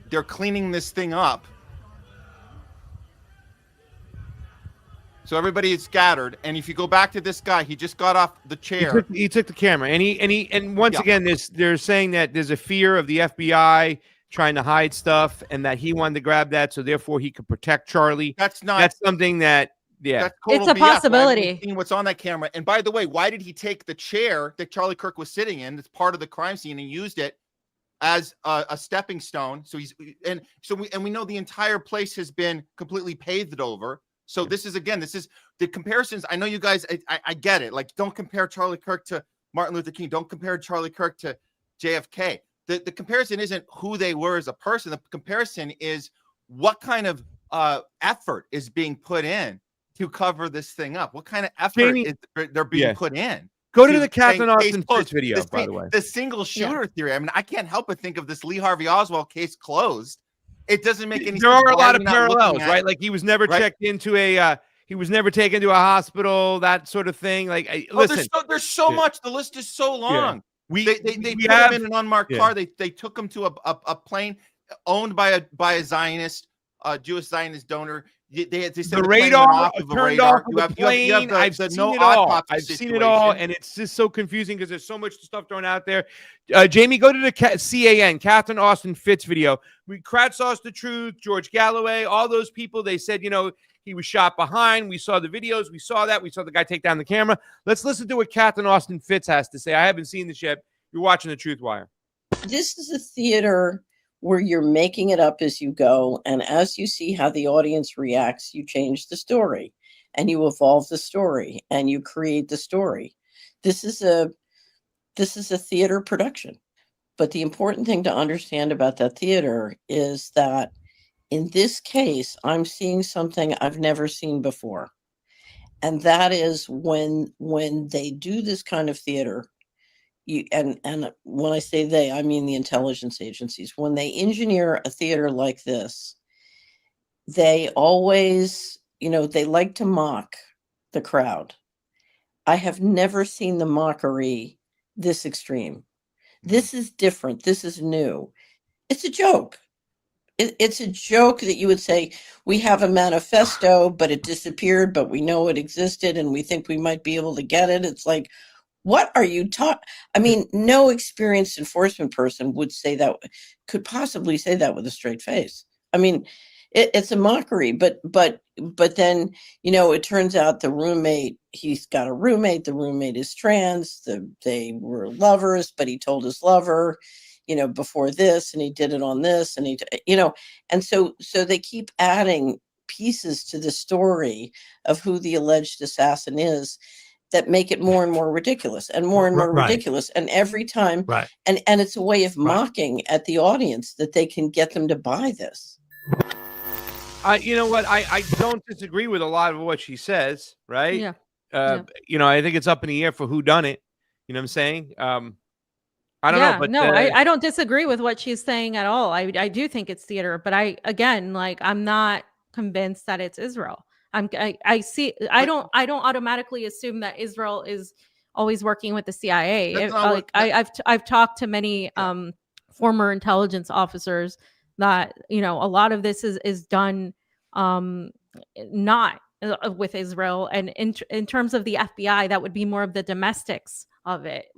They're cleaning this thing up. So everybody is scattered, and if you go back to this guy, he just got off the chair. He took the camera, and once again, they're saying that there's a fear of the FBI trying to hide stuff, and that he wanted to grab that, so therefore he could protect Charlie. That's something that, yeah, that's total it's a BS. possibility. Seeing what's on that camera, and by the way, why did he take the chair that Charlie Kirk was sitting in? That's part of the crime scene, and used it as a stepping stone. So we know the entire place has been completely paved over. So this is the comparisons. I know you guys, I get it. Like, don't compare Charlie Kirk to Martin Luther King. Don't compare Charlie Kirk to JFK. The comparison isn't who they were as a person. The comparison is what kind of effort is being put in to cover this thing up. What kind of effort they're being put in. Go to the Captain Austin Fitz video, by the way. The single shooter theory. I mean, I can't help but think of this Lee Harvey Oswald case closed. It doesn't make any sense. There are a lot of parallels, right? Like he was never checked into he was never taken to a hospital, that sort of thing. Like, listen, there's so much. The list is so long. Yeah. They put him in an unmarked car. They took him to a plane owned by a Zionist, Jewish Zionist donor. They said the radar turned off You the have plane. I've seen it all. I've seen it all, and it's just so confusing because there's so much stuff thrown out there. Jayme, go to the CAN, Captain Austin Fitz video. Kratz Sauce the Truth, George Galloway, all those people. They said, he was shot behind. We saw the videos. We saw that. We saw the guy take down the camera. Let's listen to what Captain Austin Fitz has to say. I haven't seen this yet. You're watching the TruthWire. This is a theater where you're making it up as you go, and as you see how the audience reacts, you change the story, and you evolve the story, and you create the story. This is a theater production. But the important thing to understand about that theater is that in this case, I'm seeing something I've never seen before. And that is when they do this kind of theater, and when I say they, I mean the intelligence agencies. When they engineer a theater like this, they always, they like to mock the crowd. I have never seen the mockery this extreme. This is different. This is new. It's a joke. It's a joke that you would say, we have a manifesto, but it disappeared, but we know it existed and we think we might be able to get it. It's like, what are you talking? I mean, no experienced enforcement person would say that, could possibly say that with a straight face. I mean, it's a mockery, but then, it turns out the roommate, he's got a roommate, the roommate is trans, they were lovers, but he told his lover, before this, and he did it on this, and and so they keep adding pieces to the story of who the alleged assassin is that make it more and more ridiculous and more ridiculous. And every time, and it's a way of mocking at the audience that they can get them to buy this. You know what? I don't disagree with a lot of what she says, right? Yeah. I think it's up in the air for who done it. You know what I'm saying? I don't know. But, I don't disagree with what she's saying at all. I do think it's theater, but I'm not convinced that it's Israel. I don't automatically assume that Israel is always working with the CIA. I've talked to many former intelligence officers that a lot of this is done not with Israel, and in terms of the FBI, that would be more of the domestics of it.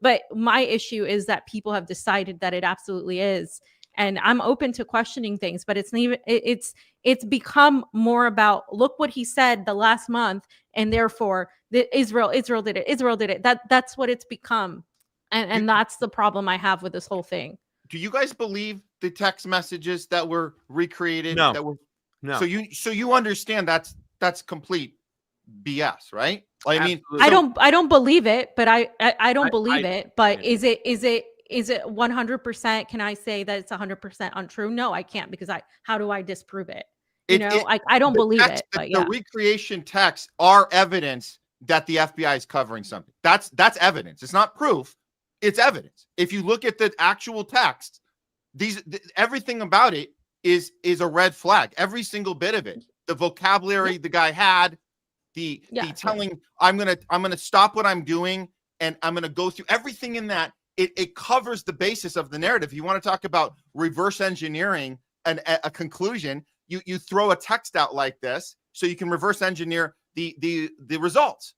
But my issue is that people have decided that it absolutely is. And I'm open to questioning things, but it's become more about, look what he said the last month, and therefore Israel did it. That's what it's become. And that's the problem I have with this whole thing. Do you guys believe the text messages that were recreated? No. No. So you understand that's complete BS, right? Like, I mean, I don't believe it, but I don't believe it. But is it 100%? Can I say that it's 100% untrue? No, I can't, because how do I disprove it? I don't believe text, it, but the yeah. recreation texts are evidence that the FBI is covering something. That's evidence. It's not proof. It's evidence. If you look at the actual text, everything about it is a red flag. Every single bit of it. The vocabulary the guy had, the telling, I'm gonna stop what I'm doing and I'm gonna go through everything in that. It covers the basis of the narrative. You want to talk about reverse engineering and a conclusion, you throw a text out like this so you can reverse engineer the results.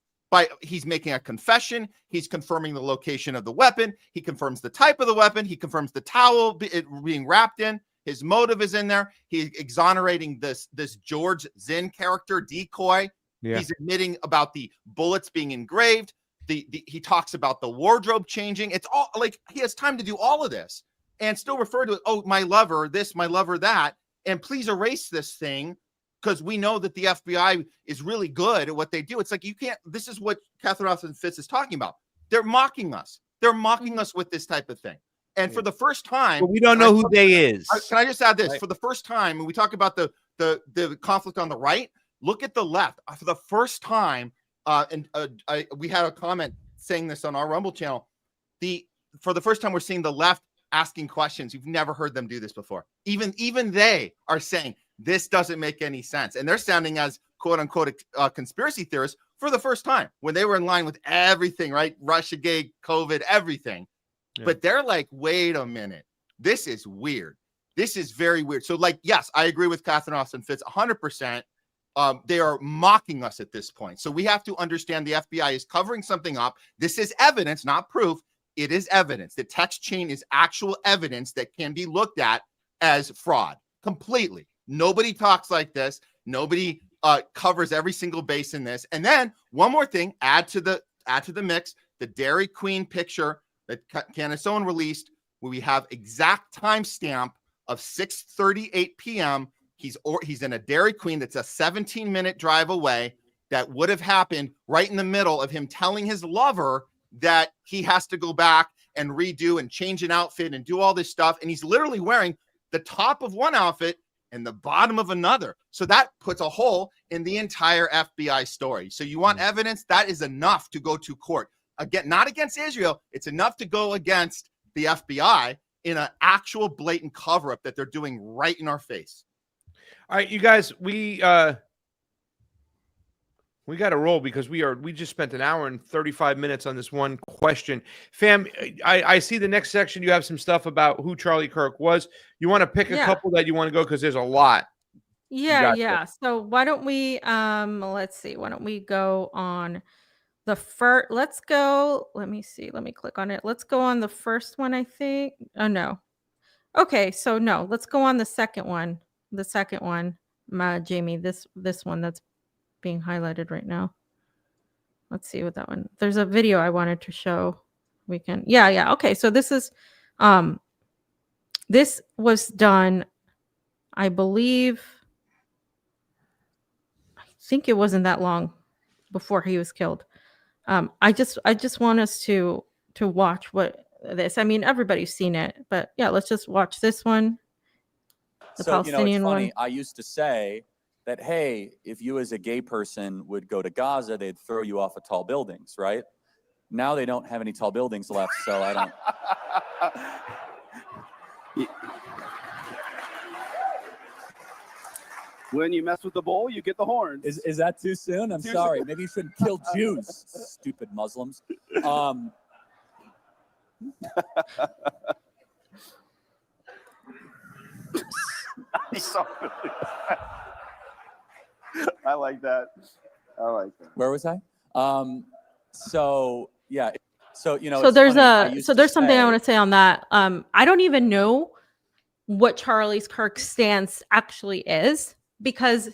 He's making a confession, he's confirming the location of the weapon, he confirms the type of the weapon, he confirms the towel being wrapped in, his motive is in there, he's exonerating this George Zinn character, decoy. He's admitting about the bullets being engraved. He talks about the wardrobe changing. It's all like he has time to do all of this and still refer to it. Oh, my lover, this, my lover, that. And please erase this thing because we know that the FBI is really good at what they do. It's like you can't. This is what Catherine Austin Fitz is talking about. They're mocking us. They're mocking us with this type of thing. And for the first time, but we don't know who they is. Can I just add this? Right. For the first time, when we talk about the conflict on the right, look at the left. For the first time, we had a comment saying this on our Rumble channel. For the first time, we're seeing the left asking questions. You've never heard them do this before. Even they are saying this doesn't make any sense, and they're sounding as quote unquote conspiracy theorists for the first time when they were in line with everything, right? Russiagate, COVID, everything. Yeah. But they're like, wait a minute, this is weird. This is very weird. So, like, yes, I agree with Catherine Austin Fitz 100%. They are mocking us at this point. So we have to understand the FBI is covering something up. This is evidence, not proof. It is evidence. The text chain is actual evidence that can be looked at as fraud completely. Nobody talks like this. Nobody covers every single base in this. And then one more thing, add to the mix, the Dairy Queen picture that Candace Owen released, where we have exact timestamp of 6:38 p.m. He's in a Dairy Queen that's a 17-minute drive away. That would have happened right in the middle of him telling his lover that he has to go back and redo and change an outfit and do all this stuff. And he's literally wearing the top of one outfit and the bottom of another. So that puts a hole in the entire FBI story. So you want evidence? That is enough to go to court. Again, not against Israel. It's enough to go against the FBI in an actual blatant cover-up that they're doing right in our face. All right, you guys, we got to roll because we just spent an hour and 35 minutes on this one question. Fam, I see the next section. You have some stuff about who Charlie Kirk was. You want to pick a couple that you want to go because there's a lot. Yeah. So why don't we let's see. Why don't we go on the first? Let's go. Let me see. Let me click on it. Let's go on the first one, I think. Oh no. Okay, so no, let's go on the second one. The second one, Jayme, this one that's being highlighted right now. Let's see what that one. There's a video I wanted to show. We can. Yeah. Okay, so this is this was done, I believe. I think it wasn't that long before he was killed. I just want us to watch what this. I mean, everybody's seen it, but yeah, let's just watch this one. The Palestinian it's funny. one. I used to say that, hey, if you as a gay person would go to Gaza, they'd throw you off of tall buildings, right? Now they don't have any tall buildings left, so I don't. When you mess with the bull, you get the horns. Is that too soon? I'm sorry. Maybe you shouldn't kill Jews, stupid Muslims. I like that. Where was I? So yeah. So So there's something I want to say on that. I don't even know what Charlie Kirk's stance actually is because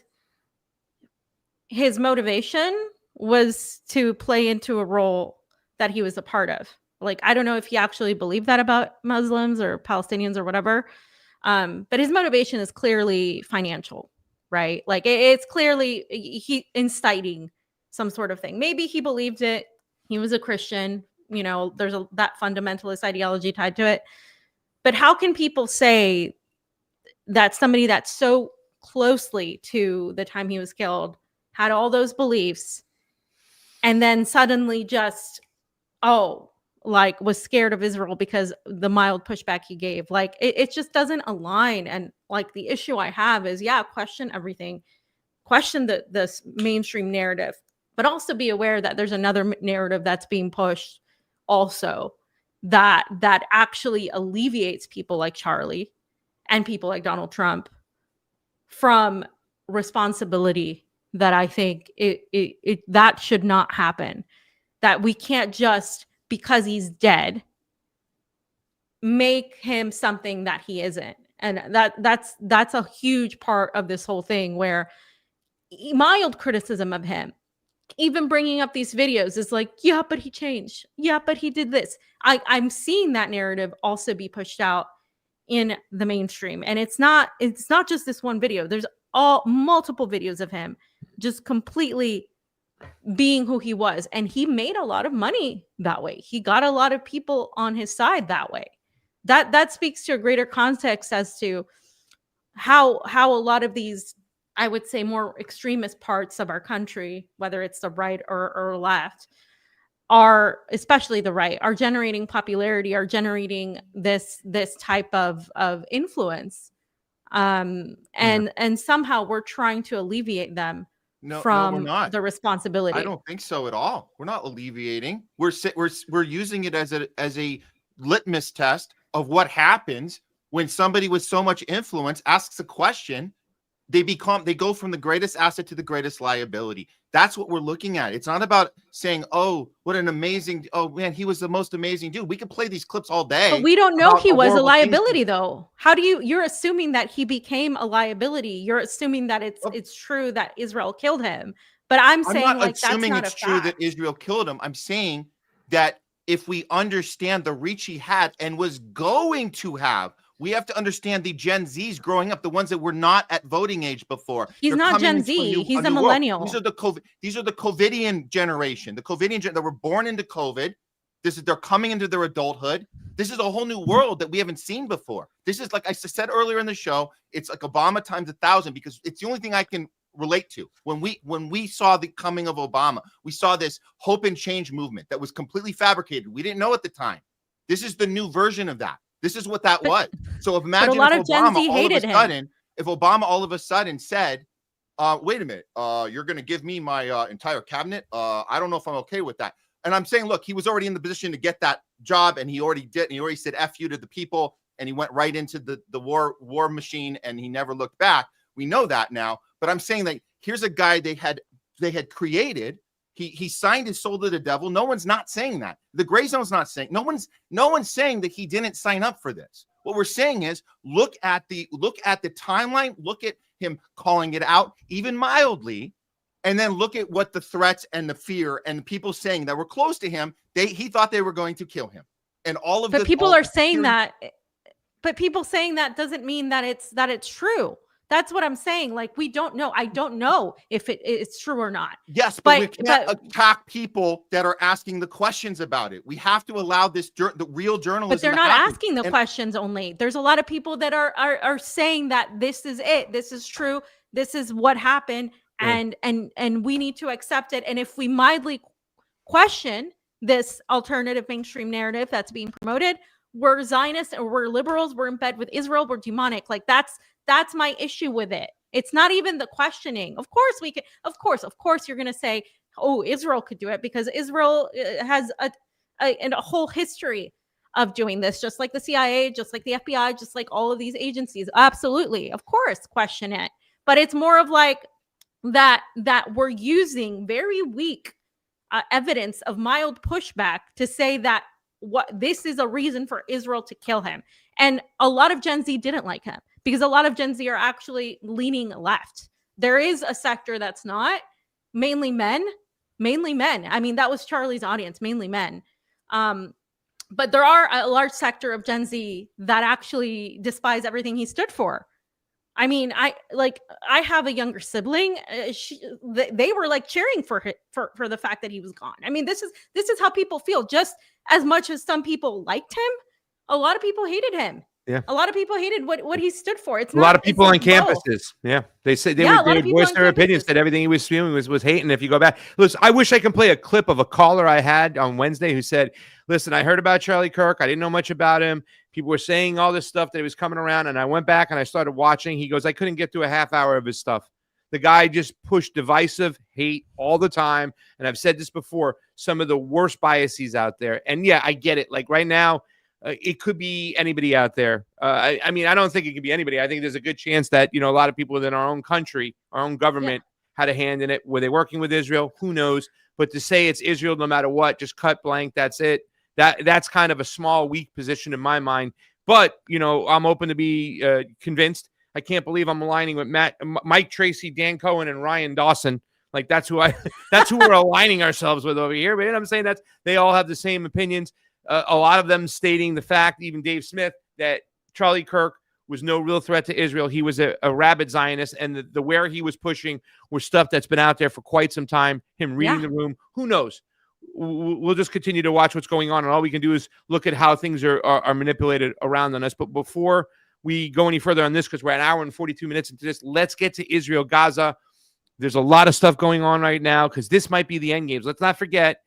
his motivation was to play into a role that he was a part of. Like, I don't know if he actually believed that about Muslims or Palestinians or whatever. But his motivation is clearly financial, right? Like it's clearly he inciting some sort of thing. Maybe he believed it. He was a Christian. There's that fundamentalist ideology tied to it. But how can people say that somebody that's so closely to the time he was killed, had all those beliefs, and then suddenly just, like was scared of Israel because the mild pushback he gave. Like it just doesn't align. And like the issue I have is, question everything, question the mainstream narrative, but also be aware that there's another narrative that's being pushed also that actually alleviates people like Charlie and people like Donald Trump from responsibility. That I think it that should not happen. That we can't just, because he's dead, make him something that he isn't. And that's a huge part of this whole thing, where mild criticism of him, even bringing up these videos, is like, yeah, but he changed. Yeah, but he did this. I'm seeing that narrative also be pushed out in the mainstream. And it's not just this one video. There's multiple videos of him just completely being who he was. And he made a lot of money that way. He got a lot of people on his side that way. That speaks to a greater context as to how a lot of these, I would say, more extremist parts of our country, whether it's the right or left, are, especially the right, are generating popularity, are generating this type of influence. And somehow we're trying to alleviate them from we're not. the responsibility. I don't think so at all. We're not alleviating. We're using it as a litmus test of what happens when somebody with so much influence asks a question. They go from the greatest asset to the greatest liability. That's what we're looking at. It's not about saying, oh, what an amazing, oh man, he was the most amazing dude. We could play these clips all day. But we don't know he was a liability though. How do you're assuming that he became a liability. You're assuming that it's true that Israel killed him. But I'm saying, not like, assuming that's not it's true that Israel killed him. I'm saying that if we understand the reach he had and was going to have, we have to understand the Gen Zs growing up, the ones that were not at voting age before. He's not Gen Z. He's a millennial. These are the COVIDian generation, that were born into COVID. They're coming into their adulthood. This is a whole new world that we haven't seen before. This is, like I said earlier in the show, it's like Obama times 1,000, because it's the only thing I can relate to. When we saw the coming of Obama, we saw this hope and change movement that was completely fabricated. We didn't know at the time. This is the new version of that. This is what that was. So imagine if Obama all of a sudden said, wait a minute, you're going to give me my entire cabinet? I don't know if I'm okay with that. And I'm saying, look, he was already in the position to get that job, and he already did. And he already said F you to the people, and he went right into the war machine, and he never looked back. We know that now. But I'm saying that here's a guy they had created. He signed his soul to the devil. No one's not saying that. The gray zone's not saying. No one's saying that he didn't sign up for this. What we're saying is, look at the timeline. Look at him calling it out, even mildly, and then look at what the threats and the fear and the people saying that were close to him. He thought they were going to kill him, and all of. But people are saying that. But people saying that doesn't mean that it's true. That's what I'm saying. Like, we don't know. I don't know if it's true or not. Yes, but we can't attack people that are asking the questions about it. We have to allow the real journalism. But they're not asking the questions only. There's a lot of people that are saying that this is it. This is true. This is what happened, and we need to accept it. And if we mildly question this alternative mainstream narrative that's being promoted, we're Zionists or we're liberals. We're in bed with Israel. We're demonic. Like, that's my issue with it. It's not even the questioning. Of course we can. Of course you're going to say, oh, Israel could do it because Israel has a whole history of doing this, just like the CIA, just like the FBI, just like all of these agencies. Absolutely. Of course, question it. But it's more of like that we're using very weak evidence of mild pushback to say that this is a reason for Israel to kill him. And a lot of Gen Z didn't like him, because a lot of Gen Z are actually leaning left. There is a sector that's not, mainly men. I mean, that was Charlie's audience, mainly men. But there are a large sector of Gen Z that actually despise everything he stood for. I mean, I have a younger sibling. They were like cheering for the fact that he was gone. I mean, this is how people feel. Just as much as some people liked him, a lot of people hated him. Yeah. A lot of people hated what he stood for. It's A lot of it's people on like both. campuses. Yeah. They said Yeah, a lot they of would people voice on their opinions, campuses. that everything he was spewing was hating. If you go back, listen, I wish I can play a clip of a caller I had on Wednesday who said, listen, I heard about Charlie Kirk. I didn't know much about him. People were saying all this stuff that he was coming around, and I went back and I started watching. He goes, I couldn't get through a half hour of his stuff. The guy just pushed divisive hate all the time. And I've said this before, some of the worst biases out there. And yeah, I get it. Like right now, it could be anybody out there. I mean, I don't think it could be anybody. I think there's a good chance that, a lot of people within our own country, our own government had a hand in it. Were they working with Israel? Who knows? But to say it's Israel no matter what, just cut blank, that's it. That's kind of a small, weak position in my mind. But, I'm open to be convinced. I can't believe I'm aligning with Mike Tracy, Dan Cohen, and Ryan Dawson. Like that's who we're aligning ourselves with over here. But I'm saying they all have the same opinions. A lot of them stating the fact, even Dave Smith, that Charlie Kirk was no real threat to Israel. He was a rabid Zionist, and the where he was pushing was stuff that's been out there for quite some time. Him reading the room. Who knows? We'll just continue to watch what's going on, and all we can do is look at how things are manipulated around on us. But before we go any further on this, because we're an hour and 42 minutes into this, let's get to Israel, Gaza. There's a lot of stuff going on right now because this might be the end games. Let's not forget,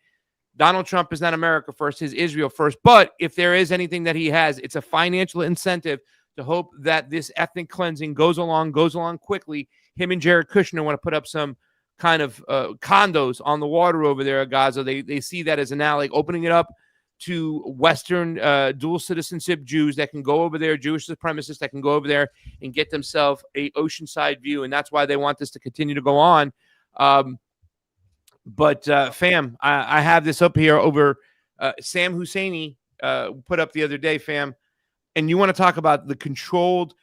Donald Trump is not America first, his Israel first. But if there is anything that he has, it's a financial incentive to hope that this ethnic cleansing goes along quickly. Him and Jared Kushner want to put up some kind of condos on the water over there at Gaza. They see that as an ally, opening it up to Western dual citizenship Jews that can go over there, Jewish supremacists that can go over there and get themselves a oceanside view. And that's why they want this to continue to go on. But fam, I have this up here over Sam Husseini put up the other day, fam. And you want to talk about the controlled,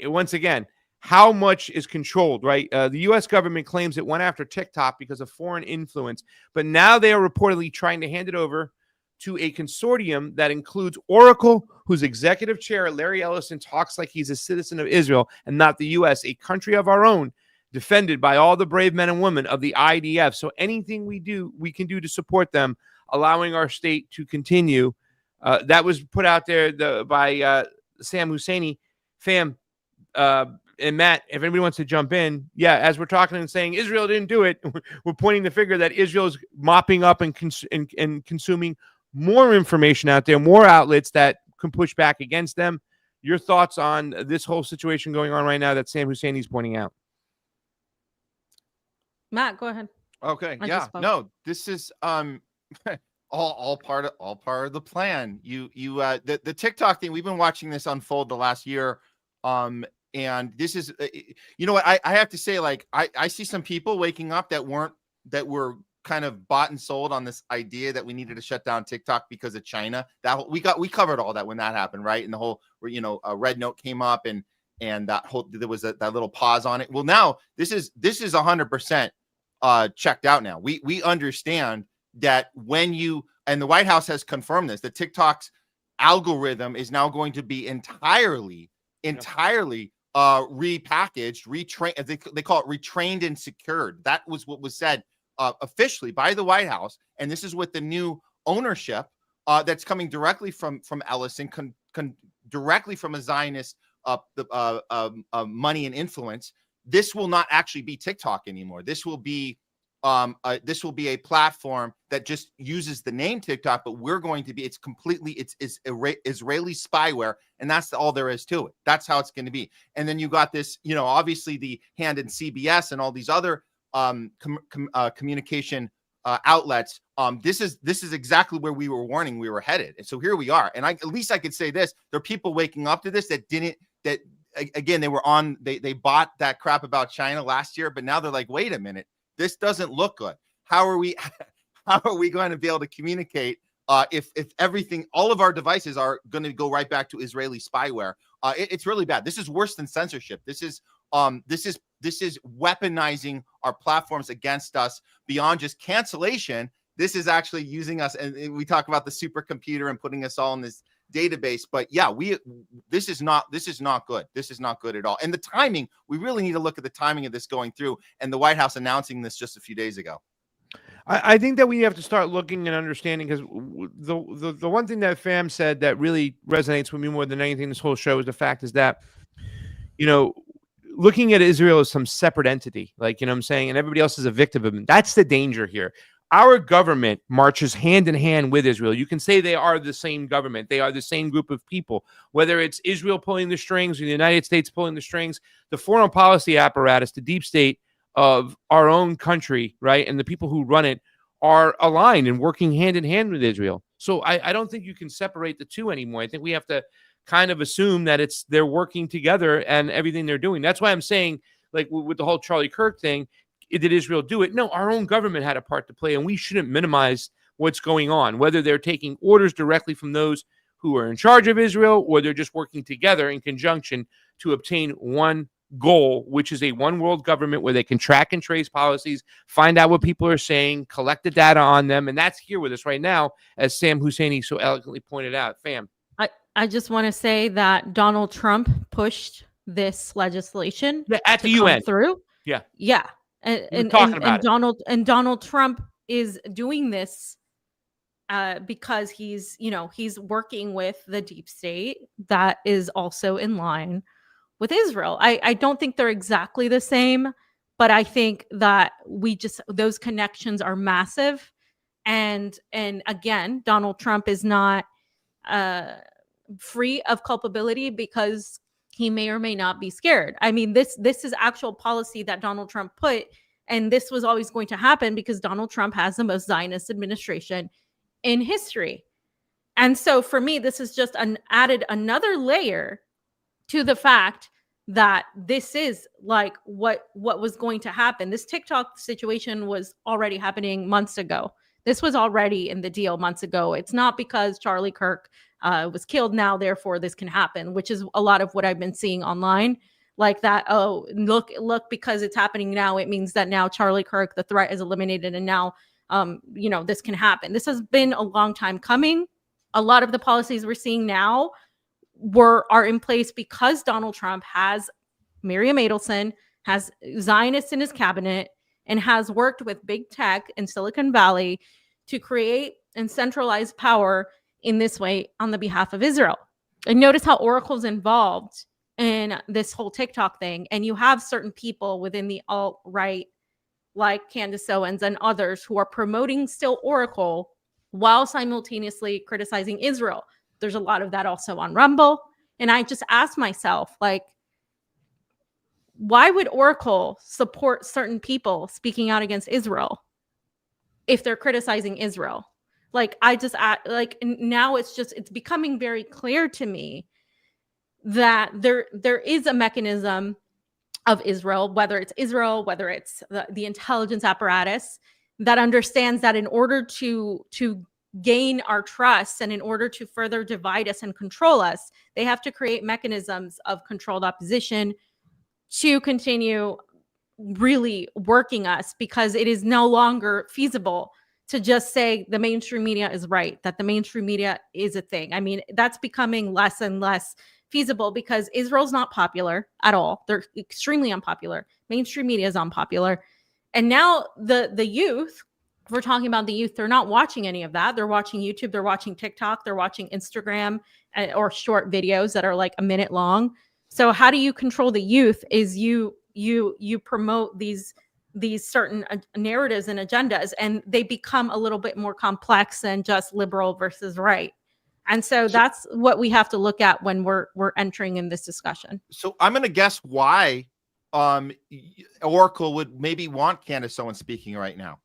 once again, how much is controlled, right? The U.S. government claims it went after TikTok because of foreign influence, but now they are reportedly trying to hand it over to a consortium that includes Oracle, whose executive chair, Larry Ellison, talks like he's a citizen of Israel and not the U.S., a country of our own, defended by all the brave men and women of the IDF. So anything we can do to support them, allowing our state to continue. That was put out there by Sam Husseini. Fam, and Matt, if anybody wants to jump in, as we're talking and saying Israel didn't do it, we're pointing the finger that Israel is mopping up and consuming more information out there, more outlets that can push back against them. Your thoughts on this whole situation going on right now that Sam Husseini is pointing out? Matt, go ahead. Okay. No, this is all part of the plan. The TikTok thing, we've been watching this unfold the last year. And this is, you know what, I have to say, like, I see some people waking up that were kind of bought and sold on this idea that we needed to shut down TikTok because of China. That we covered all that when that happened, right? And the whole, a red note came up and that whole, there was that little pause on it. Well, now this is 100% checked out now. We understand that and the White House has confirmed this, that TikTok's algorithm is now going to be entirely repackaged, retrained. They call it retrained and secured. That was what was said officially by the White House, and this is with the new ownership that's coming directly from Ellison, directly from a Zionist money and influence. This will not actually be TikTok anymore. This will be a platform that just uses the name TikTok, but we're going to be, it's Israeli spyware, and that's all there is to it. That's how it's going to be. And then you got this, obviously the hand in CBS and all these other communication outlets. This is exactly where we were warning we were headed. And so here we are. And at least I could say this, there are people waking up to this again, they bought that crap about China last year, but now they're like, wait a minute, this doesn't look good. How are we going to be able to communicate if everything, all of our devices are going to go right back to Israeli spyware? It's really bad. This is worse than censorship. This is weaponizing our platforms against us beyond just cancellation. This is actually using us, and we talk about the supercomputer and putting us all in this database. But this is not good. This is not good at all. And the timing, we really need to look at the timing of this going through, and the White House announcing this just a few days ago. I think that we have to start looking and understanding, because the one thing that Fam said that really resonates with me more than anything this whole show is the fact is that, you know, looking at Israel as some separate entity, like, you know what I'm saying, and everybody else is a victim of it. That's the danger here. Our government marches hand in hand with Israel. You can say they are the same government. They are the same group of people, whether it's Israel pulling the strings or the United States pulling the strings, the foreign policy apparatus, the deep state of our own country, right? And the people who run it are aligned and working hand in hand with Israel. So I don't think you can separate the two anymore. I think we have to kind of assume that they're working together and everything they're doing. That's why I'm saying, like with the whole Charlie Kirk thing, did Israel do it? No, our own government had a part to play, and we shouldn't minimize what's going on, whether they're taking orders directly from those who are in charge of Israel, or they're just working together in conjunction to obtain one goal, which is a one world government where they can track and trace policies, find out what people are saying, collect the data on them. And that's here with us right now, as Sam Husseini so eloquently pointed out. Fam. I just want to say that Donald Trump pushed this legislation at the UN through. Yeah. And Donald Trump is doing this because he's working with the deep state that is also in line with Israel. I don't think they're exactly the same, but I think that those connections are massive. And again, Donald Trump is not free of culpability because he may or may not be scared. I mean, this is actual policy that Donald Trump put, and this was always going to happen because Donald Trump has the most Zionist administration in history. And so for me, this is just added another layer to the fact that this is like what was going to happen. This TikTok situation was already happening months ago. This was already in the deal months ago. It's not because Charlie Kirk was killed now, therefore this can happen, which is a lot of what I've been seeing online. Like that, oh, look, because it's happening now, it means that now Charlie Kirk, the threat is eliminated, and now, this can happen. This has been a long time coming. A lot of the policies we're seeing now are in place because Donald Trump has Miriam Adelson, has Zionists in his cabinet, and has worked with big tech in Silicon Valley to create and centralize power in this way on the behalf of Israel. And notice how Oracle's involved in this whole TikTok thing. And you have certain people within the alt-right, like Candace Owens and others, who are promoting still Oracle while simultaneously criticizing Israel. There's a lot of that also on Rumble. And I just asked myself, like, why would Oracle support certain people speaking out against Israel if they're criticizing Israel? Like, now it's becoming very clear to me that there is a mechanism of Israel, whether it's the intelligence apparatus, that understands that in order to gain our trust and in order to further divide us and control us, they have to create mechanisms of controlled opposition to continue really working us, because it is no longer feasible to just say the mainstream media is right, that the mainstream media is a thing. I mean, that's becoming less and less feasible because Israel's not popular at all. They're extremely unpopular. Mainstream media is unpopular. And now the youth, if we're talking about the youth, they're not watching any of that. They're watching YouTube, they're watching TikTok, they're watching Instagram or short videos that are like a minute long. So how do you control the youth is you promote these certain narratives and agendas, and they become a little bit more complex than just liberal versus right. And so that's what we have to look at when we're entering in this discussion. So I'm going to guess why Oracle would maybe want Candace Owens speaking right now.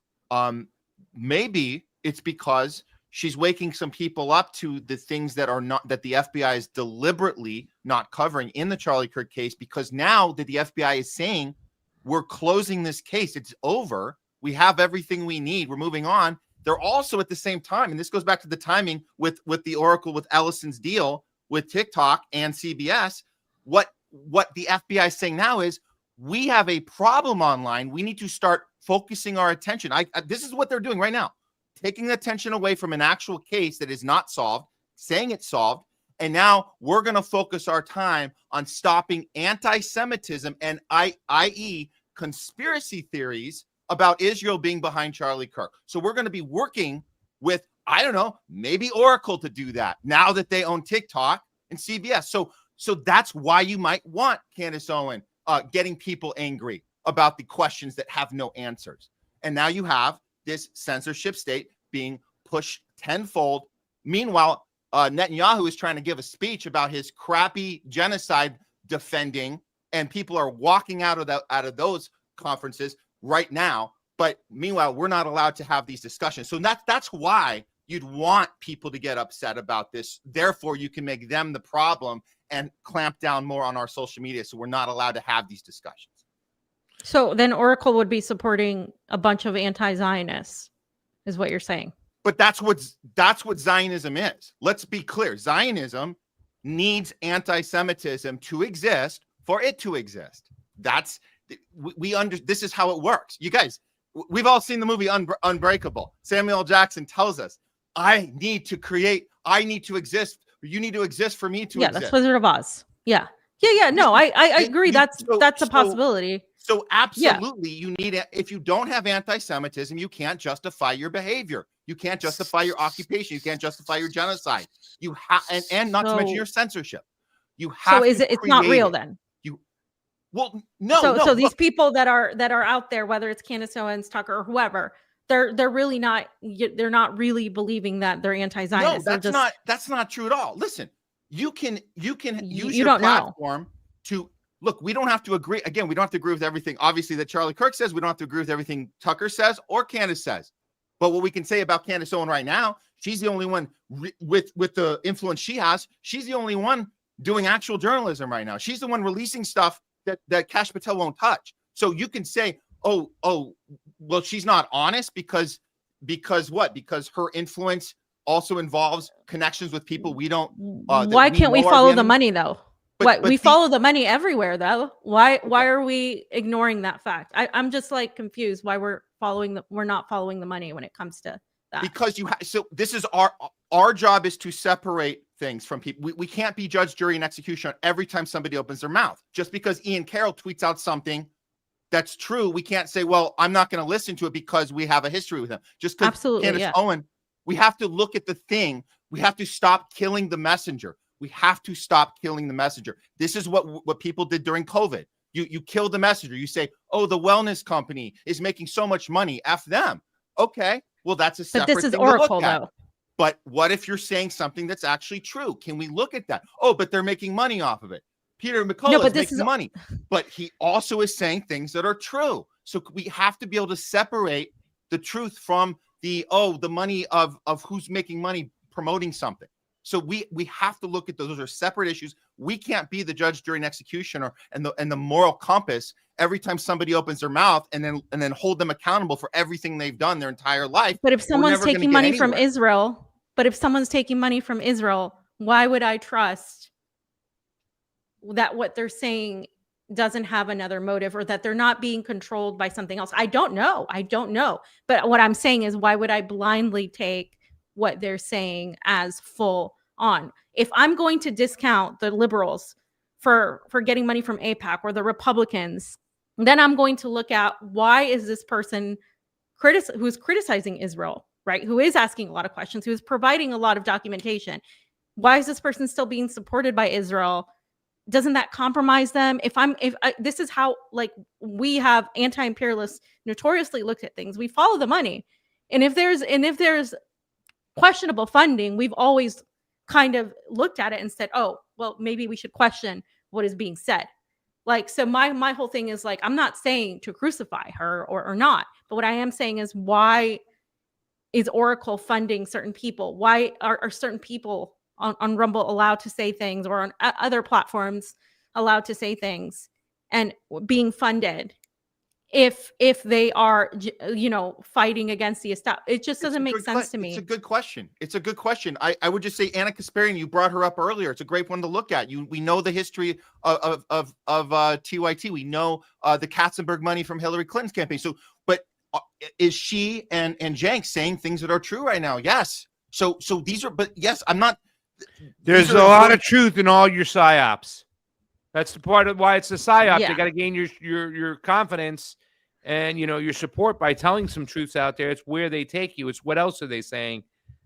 Maybe it's because she's waking some people up to the things that the FBI is deliberately not covering in the Charlie Kirk case, because now that the FBI is saying we're closing this case, it's over, we have everything we need, we're moving on. They're also at the same time, and this goes back to the timing with the Oracle, with Ellison's deal with TikTok and CBS. What the FBI is saying now is, we have a problem online. We need to start focusing our attention. This is what they're doing right now, taking attention away from an actual case that is not solved, saying it's solved, and now we're going to focus our time on stopping anti-Semitism and i.e. conspiracy theories about Israel being behind Charlie Kirk. So we're going to be working with, I don't know, maybe Oracle to do that now that they own TikTok and CBS. So that's why you might want Candace Owen getting people angry about the questions that have no answers. And now you have this censorship state being pushed tenfold. Meanwhile, Netanyahu is trying to give a speech about his crappy genocide defending, and people are walking out of those conferences right now. But meanwhile, we're not allowed to have these discussions. So that's why you'd want people to get upset about this. Therefore, you can make them the problem and clamp down more on our social media. So we're not allowed to have these discussions. So then Oracle would be supporting a bunch of anti-Zionists, is what you're saying. But that's what Zionism is. Let's be clear. Zionism needs anti-Semitism to exist for it to exist. This is how it works. You guys, we've all seen the movie Unbreakable. Samuel L. Jackson tells us, I need to exist. You need to exist for me to exist. Yeah, that's Wizard of Oz. Yeah. No, I agree. That's a possibility. So absolutely, you need it. If you don't have anti-Semitism, you can't justify your behavior. You can't justify your occupation. You can't justify your genocide. You have, and not to mention your censorship. You have. So it's not real then? Well, no. So these people that are out there, whether it's Candace Owens, Tucker, or whoever, they're really not. They're not really believing that they're anti-Zionist. No, that's not true at all. Listen, you can use your platform to. Look, we don't have to agree. Again, we don't have to agree with everything, obviously, that Charlie Kirk says. We don't have to agree with everything Tucker says or Candace says. But what we can say about Candace Owen right now, she's the only one with the influence she has. She's the only one doing actual journalism right now. She's the one releasing stuff that Kash Patel won't touch. So you can say, oh, well, she's not honest because what? Because her influence also involves connections with people we don't. Why can't we follow the money though? But we follow the money everywhere, though. Why are we ignoring that fact? I'm just like confused why we're not following the money when it comes to that. Because so this is our job is to separate things from people. We can't be judge, jury, and executioner every time somebody opens their mouth. Just because Ian Carroll tweets out something that's true, we can't say, well, I'm not going to listen to it because we have a history with him. Just because Candace Owen, we have to look at the thing. We have to stop killing the messenger. We have to stop killing the messenger. This is what people did during COVID. You kill the messenger. You say, oh, the wellness company is making so much money. F them. Okay. Well, that's a separate thing. But this is Oracle, though. But what if you're saying something that's actually true? Can we look at that? Oh, but they're making money off of it. Peter McCullough is making money. But he also is saying things that are true. So we have to be able to separate the truth from the money of who's making money promoting something. So we have to look at those are separate issues. We can't be the judge, jury, and executioner and the moral compass every time somebody opens their mouth and then hold them accountable for everything they've done their entire life. But if someone's taking money from Israel, why would I trust that what they're saying doesn't have another motive or that they're not being controlled by something else? I don't know. But what I'm saying is, why would I blindly take what they're saying as full on? If I'm going to discount the liberals for getting money from AIPAC or the Republicans, then I'm going to look at why is this person who's criticizing Israel, right? Who is asking a lot of questions, who is providing a lot of documentation. Why is this person still being supported by Israel? Doesn't that compromise them? This is how, like, we have anti-imperialists notoriously looked at things. We follow the money. And if there's questionable funding, we've always kind of looked at it and said, oh, well, maybe we should question what is being said. Like, so my whole thing is, like, I'm not saying to crucify her or not, but what I am saying is, why is Oracle funding certain people? Why are certain people on Rumble allowed to say things, or on other platforms allowed to say things and being funded if they are, fighting against the establishment? It just doesn't make sense to me. It's a good question. I would just say Anna Kasparian, you brought her up earlier. It's a great one to look at. We know the history of TYT. We know the Katzenberg money from Hillary Clinton's campaign. So, but is she and Jank saying things that are true right now? Yes. So these are, but yes, I'm not. There's a lot of truth in all your psyops. That's the part of why it's a psyop. Yeah. They got to gain your confidence and your support by telling some truths out there. It's where they take you. It's what else are they saying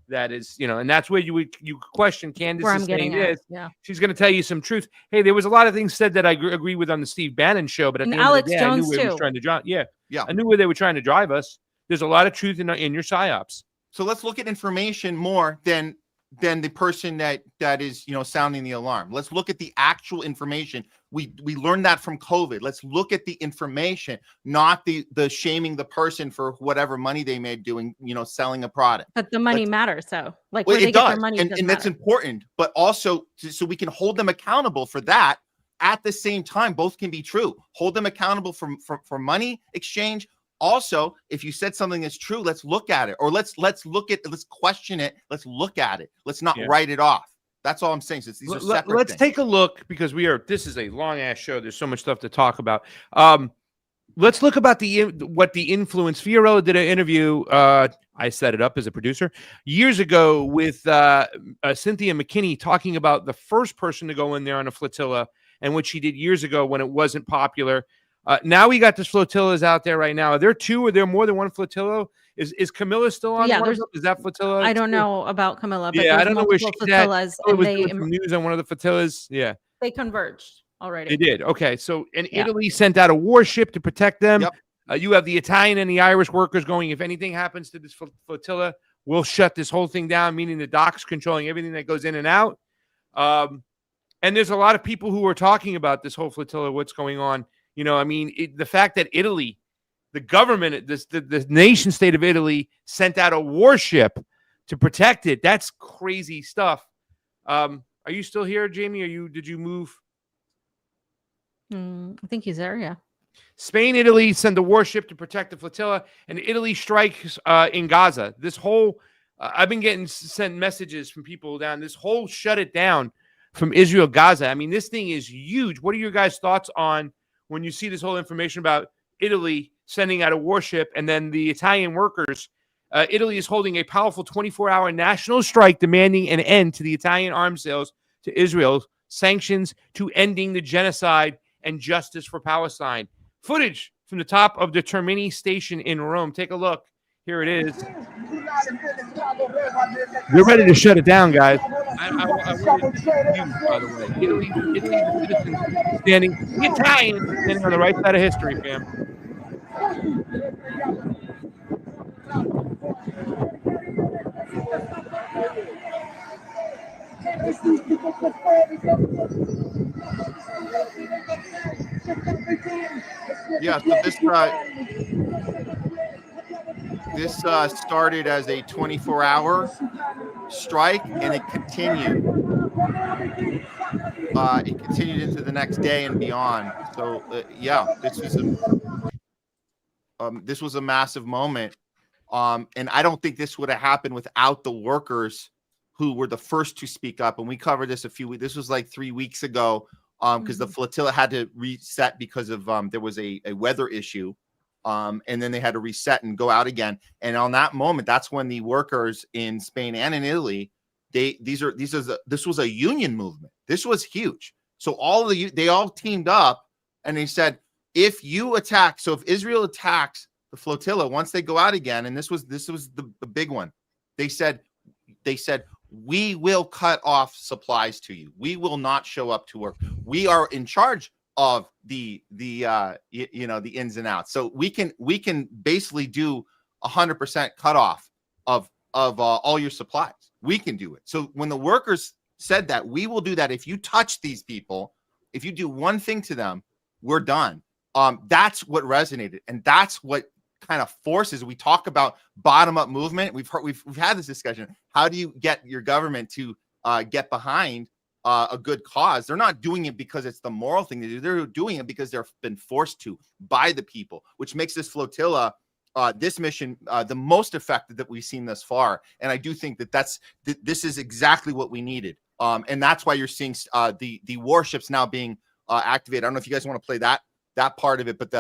that is, and that's where you question Candace Where is I'm saying getting at. this. Yeah. She's going to tell you some truth. Hey, there was a lot of things said that I agree with on the Steve Bannon show, but at And the end Alex of the day, I knew Jones, where it was too. trying to drive. Yeah, Yeah. I knew where they were trying to drive us. There's a lot of truth in your psyops. So let's look at information more than the person that is sounding the alarm. Let's look at the actual information. We learned that from COVID. Let's look at the information, not the shaming the person for whatever money they made doing selling a product. But the money matters, though. Like Well, where they it get does, their money, and that's important. But also, so we can hold them accountable for that. At the same time, both can be true. Hold them accountable for money exchange. Also, if you said something that's true, let's look at it, or let's question it. Let's look at it. Let's not write it off. That's all I'm saying. So these are separate Let's things. take a look, because this is a long ass show. There's so much stuff to talk about. Let's look about what the influence. Fiorella did an interview. I set it up as a producer years ago with Cynthia McKinney, talking about the first person to go in there on a flotilla and what she did years ago when it wasn't popular. Now we got this flotillas out there right now. Are there two? Are there more than one flotilla? Is Camilla still on? Yeah, Is that flotilla? I don't know about Camilla, but Yeah, I there's don't know where she's multiple at. flotillas, I and was doing some news on one of the flotillas. Yeah, they converged already. they did. Okay, so Italy sent out a warship to protect them. Yep. You have the Italian and the Irish workers going, if anything happens to this flotilla, we'll shut this whole thing down, meaning the docks controlling everything that goes in and out. And there's a lot of people who are talking about this whole flotilla, what's going on. The fact that Italy, the government, the nation state of Italy, sent out a warship to protect it. That's crazy stuff. Are you still here, Jayme? Did you move? I think he's there, yeah. Spain, Italy send a warship to protect the flotilla, and Italy strikes in Gaza. This whole, I've been getting sent messages from people down. This whole shut it down from Israel, Gaza. I mean, this thing is huge. What are your guys' thoughts on when you see this whole information about Italy sending out a warship and then the Italian workers? Italy is holding a powerful 24-hour national strike demanding an end to the Italian arms sales to Israel, sanctions to ending the genocide, and justice for Palestine. Footage from the top of the Termini station in Rome. Take a look. Here it is. They're ready to shut it down, guys. I wanted to, by the way. Italy, the citizens standing, the Italians standing on the right side of history, fam. Yeah, so this started as a 24-hour strike, and it continued. It continued into the next day and beyond. So this was a massive moment, and I don't think this would have happened without the workers who were the first to speak up. And we covered this this was like 3 weeks ago, because the flotilla had to reset because of there was a weather issue, and then they had to reset and go out again. And on that moment, that's when the workers in Spain and in Italy, this was a union movement. This was huge. So they all teamed up, and they said, if Israel attacks the flotilla once they go out again, and this was the big one, they said we will cut off supplies to you. We will not show up to work. We are in charge of the ins and outs. So we can basically do 100% cutoff of all your supplies. We can do it. So when the workers said that, we will do that. If you touch these people, if you do one thing to them, we're done. That's what resonated, and that's what kind of forces. We talk about bottom-up movement. We've had this discussion. How do you get your government to get behind a good cause? They're not doing it because it's the moral thing to do. They're doing it because they've been forced to by the people, which makes this flotilla, this mission, the most effective that we've seen thus far. And I do think that this is exactly what we needed. And that's why you're seeing the warships now being activated. I don't know if you guys want to play that part of it, but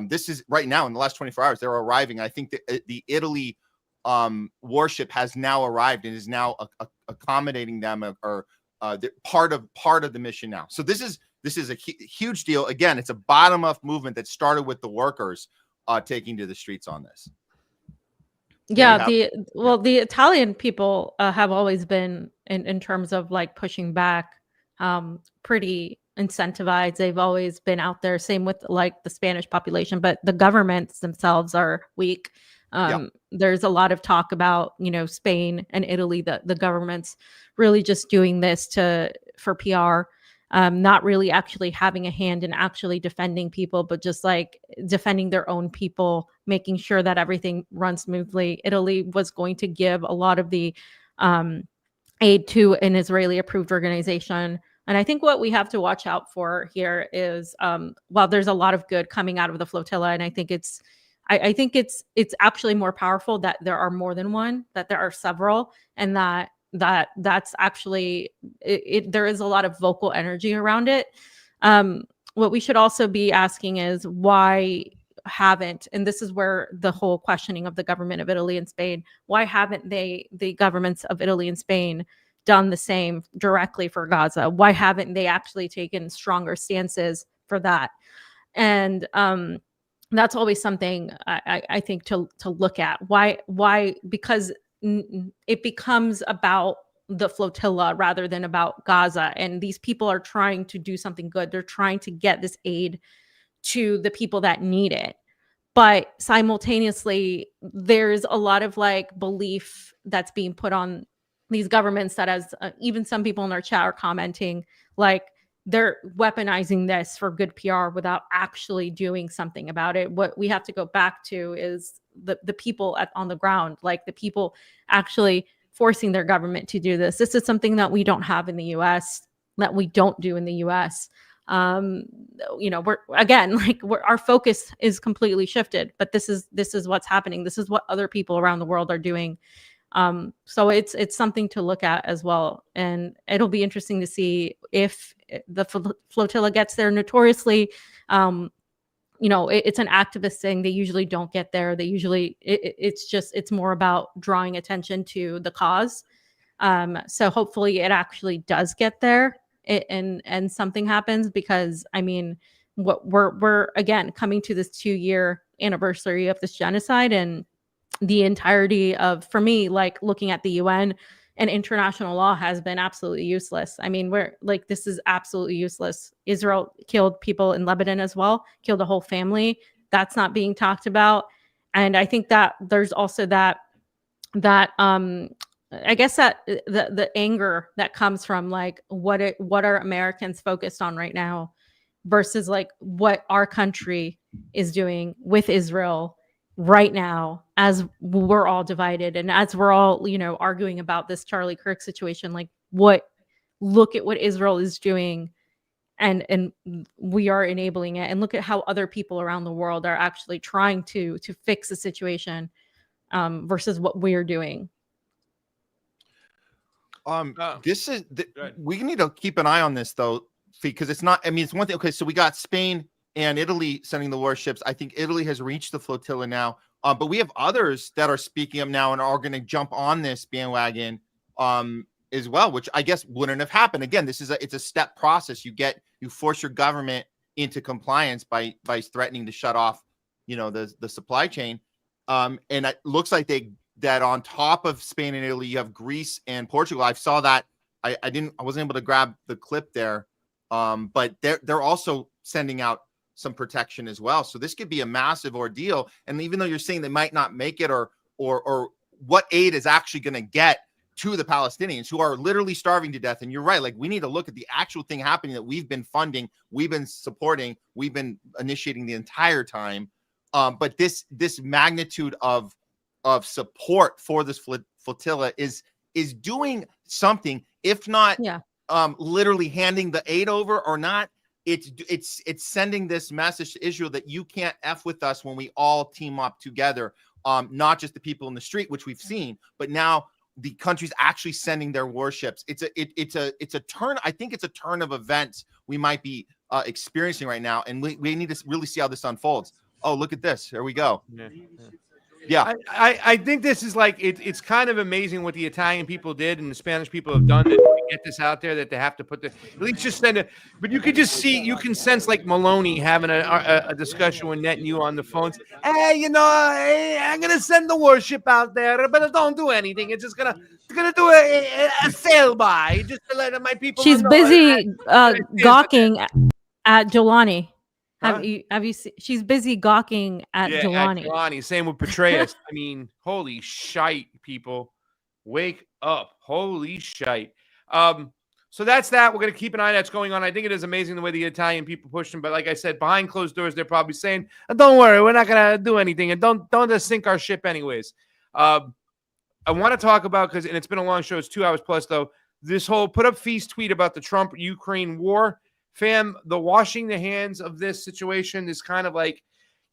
this is right now in the last 24 hours, they're arriving. I think that the Italy warship has now arrived and is now accommodating them, or part of the mission now. So this is a huge deal. Again, it's a bottom-up movement that started with the workers, taking to the streets on this. Yeah, the Italian people have always been in terms of like pushing back, pretty incentivized. They've always been out there. Same with like the Spanish population, but the governments themselves are weak. There's a lot of talk about, you know, Spain and Italy, the governments really just doing this for PR. Not really actually having a hand in actually defending people, but just like defending their own people, making sure that everything runs smoothly. Italy was going to give a lot of the aid to an Israeli approved organization. And I think what we have to watch out for here is, while there's a lot of good coming out of the flotilla, and I think it's actually more powerful that there are more than one, that there are several, and that's actually there is a lot of vocal energy around it. What we should also be asking is why haven't, and this is where the whole questioning of the government of Italy and Spain, why haven't the governments of Italy and Spain done the same directly for Gaza? Why haven't they actually taken stronger stances for that? And that's always something I think to look at. Why? Because it becomes about the flotilla rather than about Gaza. And these people are trying to do something good. They're trying to get this aid to the people that need it. But simultaneously, there's a lot of like belief that's being put on these governments that, as even some people in our chat are commenting, like they're weaponizing this for good PR without actually doing something about it. What we have to go back to is the people on the ground, like the people actually forcing their government to do this. This is something that we don't have in the US, that we don't do in the US. You know, our focus is completely shifted, but this is what's happening. This is what other people around the world are doing. So it's something to look at as well. And it'll be interesting to see if the flotilla gets there. Notoriously, you know, it's an activist thing. They usually don't get there. They usually, it's more about drawing attention to the cause. So hopefully it actually does get there and something happens, because I mean, what we're again coming to this 2-year anniversary of this genocide, and the entirety of, for me, like looking at the UN and international law has been absolutely useless. I mean, we're like, this is absolutely useless. Israel killed people in Lebanon as well, killed a whole family. That's not being talked about. And I think that there's also that I guess that the anger that comes from like what are Americans focused on right now versus like what our country is doing with Israel right now, as we're all divided and as we're all, you know, arguing about this Charlie Kirk situation. Like, look at what Israel is doing, and we are enabling it, and look at how other people around the world are actually trying to fix the situation, versus what we're doing. We need to keep an eye on this though, because it's not, I mean, it's one thing. Okay, so we got Spain and Italy sending the warships. I think Italy has reached the flotilla now, but we have others that are speaking up now and are going to jump on this bandwagon as well, which I guess wouldn't have happened. Again, it's a step process. You force your government into compliance by threatening to shut off, you know, the supply chain, and it looks like that on top of Spain and Italy, you have Greece and Portugal. I saw that. I wasn't able to grab the clip there, but they're also sending out some protection as well. So this could be a massive ordeal. And even though you're saying they might not make it, or what aid is actually going to get to the Palestinians who are literally starving to death. And you're right. Like, we need to look at the actual thing happening that we've been funding, we've been supporting, we've been initiating the entire time. But this magnitude of support for this flotilla is doing something, if not literally handing the aid over or not. It's sending this message to Israel that you can't F with us when we all team up together. Not just the people in the street, which we've seen, but now the country's actually sending their warships. It's a turn. I think it's a turn of events we might be experiencing right now, and we need to really see how this unfolds. Oh, look at this. Here we go. Yeah. I think this is like, it's kind of amazing what the Italian people did and the Spanish people have done to get this out there that they have to put at least just send it. But you could just see, you can sense like Maloney having a discussion with Netanyahu on the phones. Hey, I'm gonna send the warship out there, but it don't do anything. It's just gonna do a sail by just to let my people. She's know. busy gawking at Jelani. Huh? Have you seen? She's busy gawking at Jelani. Jelani. Same with Petraeus. I mean, holy shite, people. Wake up. Holy shite. So that's that. We're going to keep an eye on that's going on. I think it is amazing the way the Italian people push them. But like I said, behind closed doors, they're probably saying, don't worry, we're not going to do anything. And don't just sink our ship anyways. I want to talk about, and it's been a long show. It's 2 hours plus, though. This whole put up feast tweet about the Trump-Ukraine war. Fam, the washing the hands of this situation is kind of like,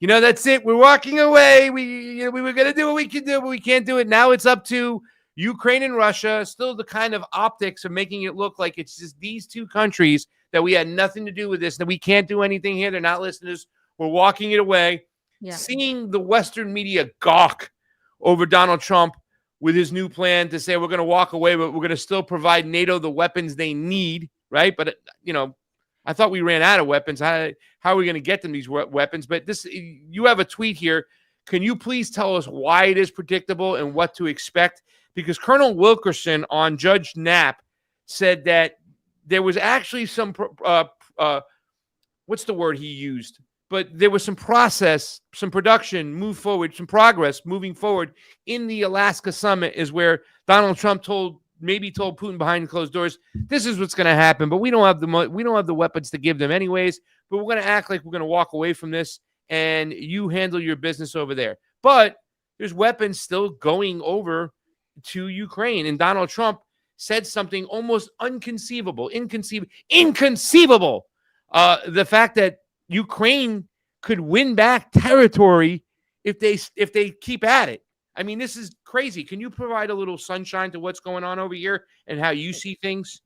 that's it. We're walking away. We were going to do what we can do, but we can't do it. Now it's up to Ukraine and Russia. Still the kind of optics of making it look like it's just these two countries, that we had nothing to do with this, that we can't do anything here. They're not listening to us. We're walking it away. Yeah. Seeing the Western media gawk over Donald Trump with his new plan to say we're going to walk away, but we're going to still provide NATO the weapons they need, right? But, I thought we ran out of weapons. How are we going to get them these weapons? But you have a tweet here. Can you please tell us why it is predictable and what to expect? Because Colonel Wilkerson on Judge Knapp said that there was actually some, what's the word he used? But there was some process, some production, progress moving forward in the Alaska summit is where Donald Trump told Putin behind closed doors, this is what's going to happen, but we don't have the weapons to give them anyways, but we're going to act like we're going to walk away from this and you handle your business over there. But there's weapons still going over to Ukraine. And Donald Trump said something almost inconceivable. The fact that Ukraine could win back territory if they keep at it. I mean, this is crazy. Can you provide a little sunshine to what's going on over here and how you see things?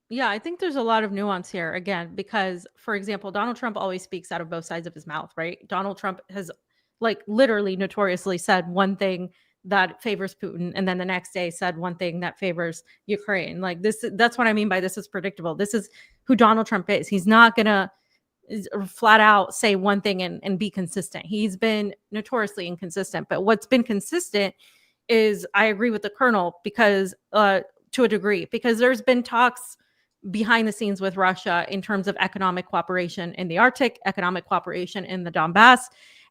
Yeah, I think there's a lot of nuance here, again, because, for example, Donald Trump always speaks out of both sides of his mouth, right? Donald Trump has literally notoriously said one thing that favors Putin, and then the next day said one thing that favors Ukraine. That's what I mean by this is predictable. This is who Donald Trump is. He's not going to flat out say one thing and be consistent. He's been notoriously inconsistent, but what's been consistent is, I agree with the Colonel, because to a degree, because there's been talks behind the scenes with Russia in terms of economic cooperation in the Arctic, economic cooperation in the Donbass,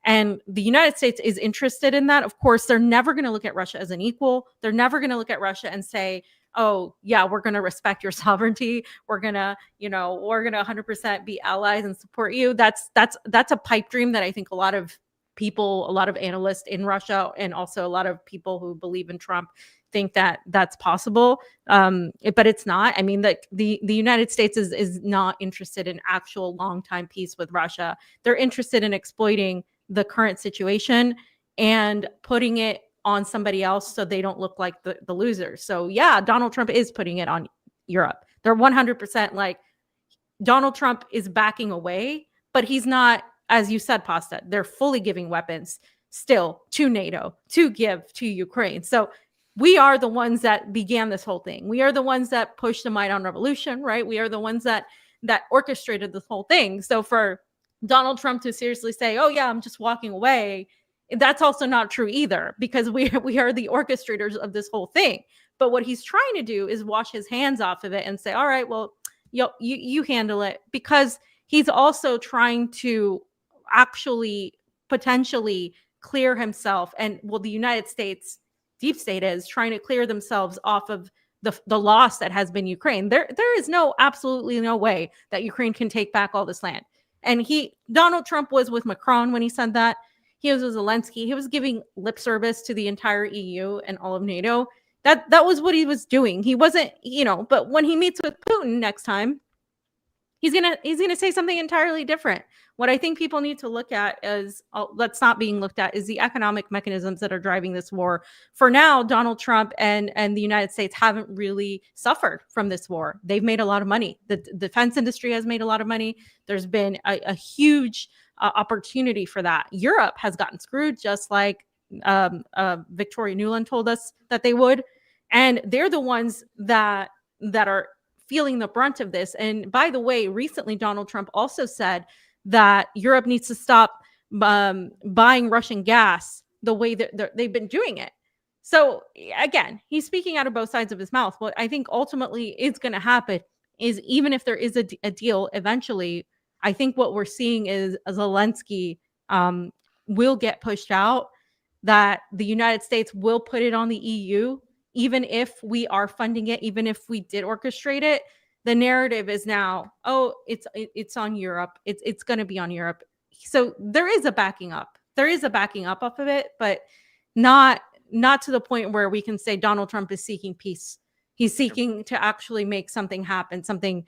and the United States is interested in that. Of course, they're never going to look at Russia as an equal. They're never going to look at Russia and say, oh yeah, we're going to respect your sovereignty. We're going to 100% be allies and support you. That's a pipe dream that I think a lot of people, a lot of analysts in Russia, and also a lot of people who believe in Trump think that that's possible. But it's not. I mean, the United States is not interested in actual long-time peace with Russia. They're interested in exploiting the current situation and putting it on somebody else so they don't look like the losers. So yeah, Donald Trump is putting it on Europe. They're 100% Donald Trump is backing away, but he's not, as you said, Pasta, they're fully giving weapons still to NATO to give to Ukraine. So we are the ones that began this whole thing. We are the ones that pushed the Maidan Revolution, right? We are the ones that orchestrated this whole thing. So for Donald Trump to seriously say, oh yeah, I'm just walking away, that's also not true either, because we are the orchestrators of this whole thing. But what he's trying to do is wash his hands off of it and say, all right, well, you handle it, because he's also trying to actually potentially clear himself. And the United States, deep state, is trying to clear themselves off of the loss that has been Ukraine. There is absolutely no way that Ukraine can take back all this land. And Donald Trump was with Macron when he said that. He was with Zelensky. He was giving lip service to the entire EU and all of NATO. That was what he was doing. He wasn't, but when he meets with Putin next time, he's gonna say something entirely different. What I think people need to look at is, that's not being looked at, is the economic mechanisms that are driving this war. For now, Donald Trump and the United States haven't really suffered from this war. They've made a lot of money. The defense industry has made a lot of money. There's been a huge opportunity for that. Europe has gotten screwed, just like Victoria Nuland told us that they would. And they're the ones that are feeling the brunt of this. And by the way, recently Donald Trump also said that Europe needs to stop buying Russian gas the way that they've been doing it. So again, he's speaking out of both sides of his mouth. What I think ultimately is going to happen is, even if there is a deal eventually, I think what we're seeing is Zelensky will get pushed out, that the United States will put it on the EU, even if we are funding it, even if we did orchestrate it. The narrative is now, oh, it's on Europe. It's going to be on Europe. So there is a backing up. There is a backing up of it, but not to the point where we can say Donald Trump is seeking peace. He's seeking to actually make something happen, something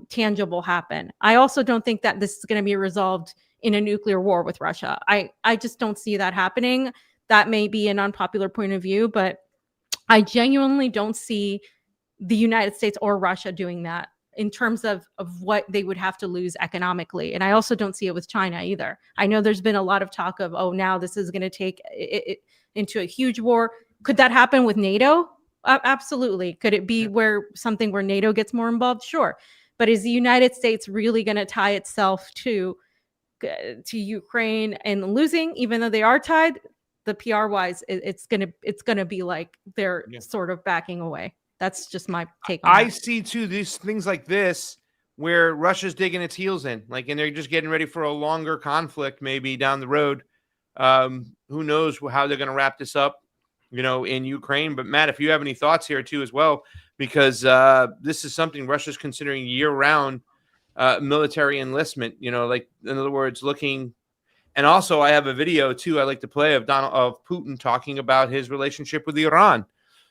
tangible happen. I also don't think that this is going to be resolved in a nuclear war with Russia. I just don't see that happening. That may be an unpopular point of view, but I genuinely don't see the United States or Russia doing that in terms of what they would have to lose economically. And I also don't see it with China either. I know there's been a lot of talk of, oh, now this is going to take it into a huge war. Could that happen with NATO? Absolutely. Could it be where NATO gets more involved? Sure. But is the United States really going to tie itself to Ukraine and losing, even though they are tied? The PR wise, it's gonna be like they're sort of backing away. That's just my take on I that. see too these things like this where Russia's digging its heels in, and they're just getting ready for a longer conflict maybe down the road. Who knows how they're going to wrap this up, in Ukraine. But Matt, if you have any thoughts here too as well, because this is something Russia's considering year-round military enlistment. In other words, looking. And also, I have a video too I like to play of Putin talking about his relationship with Iran.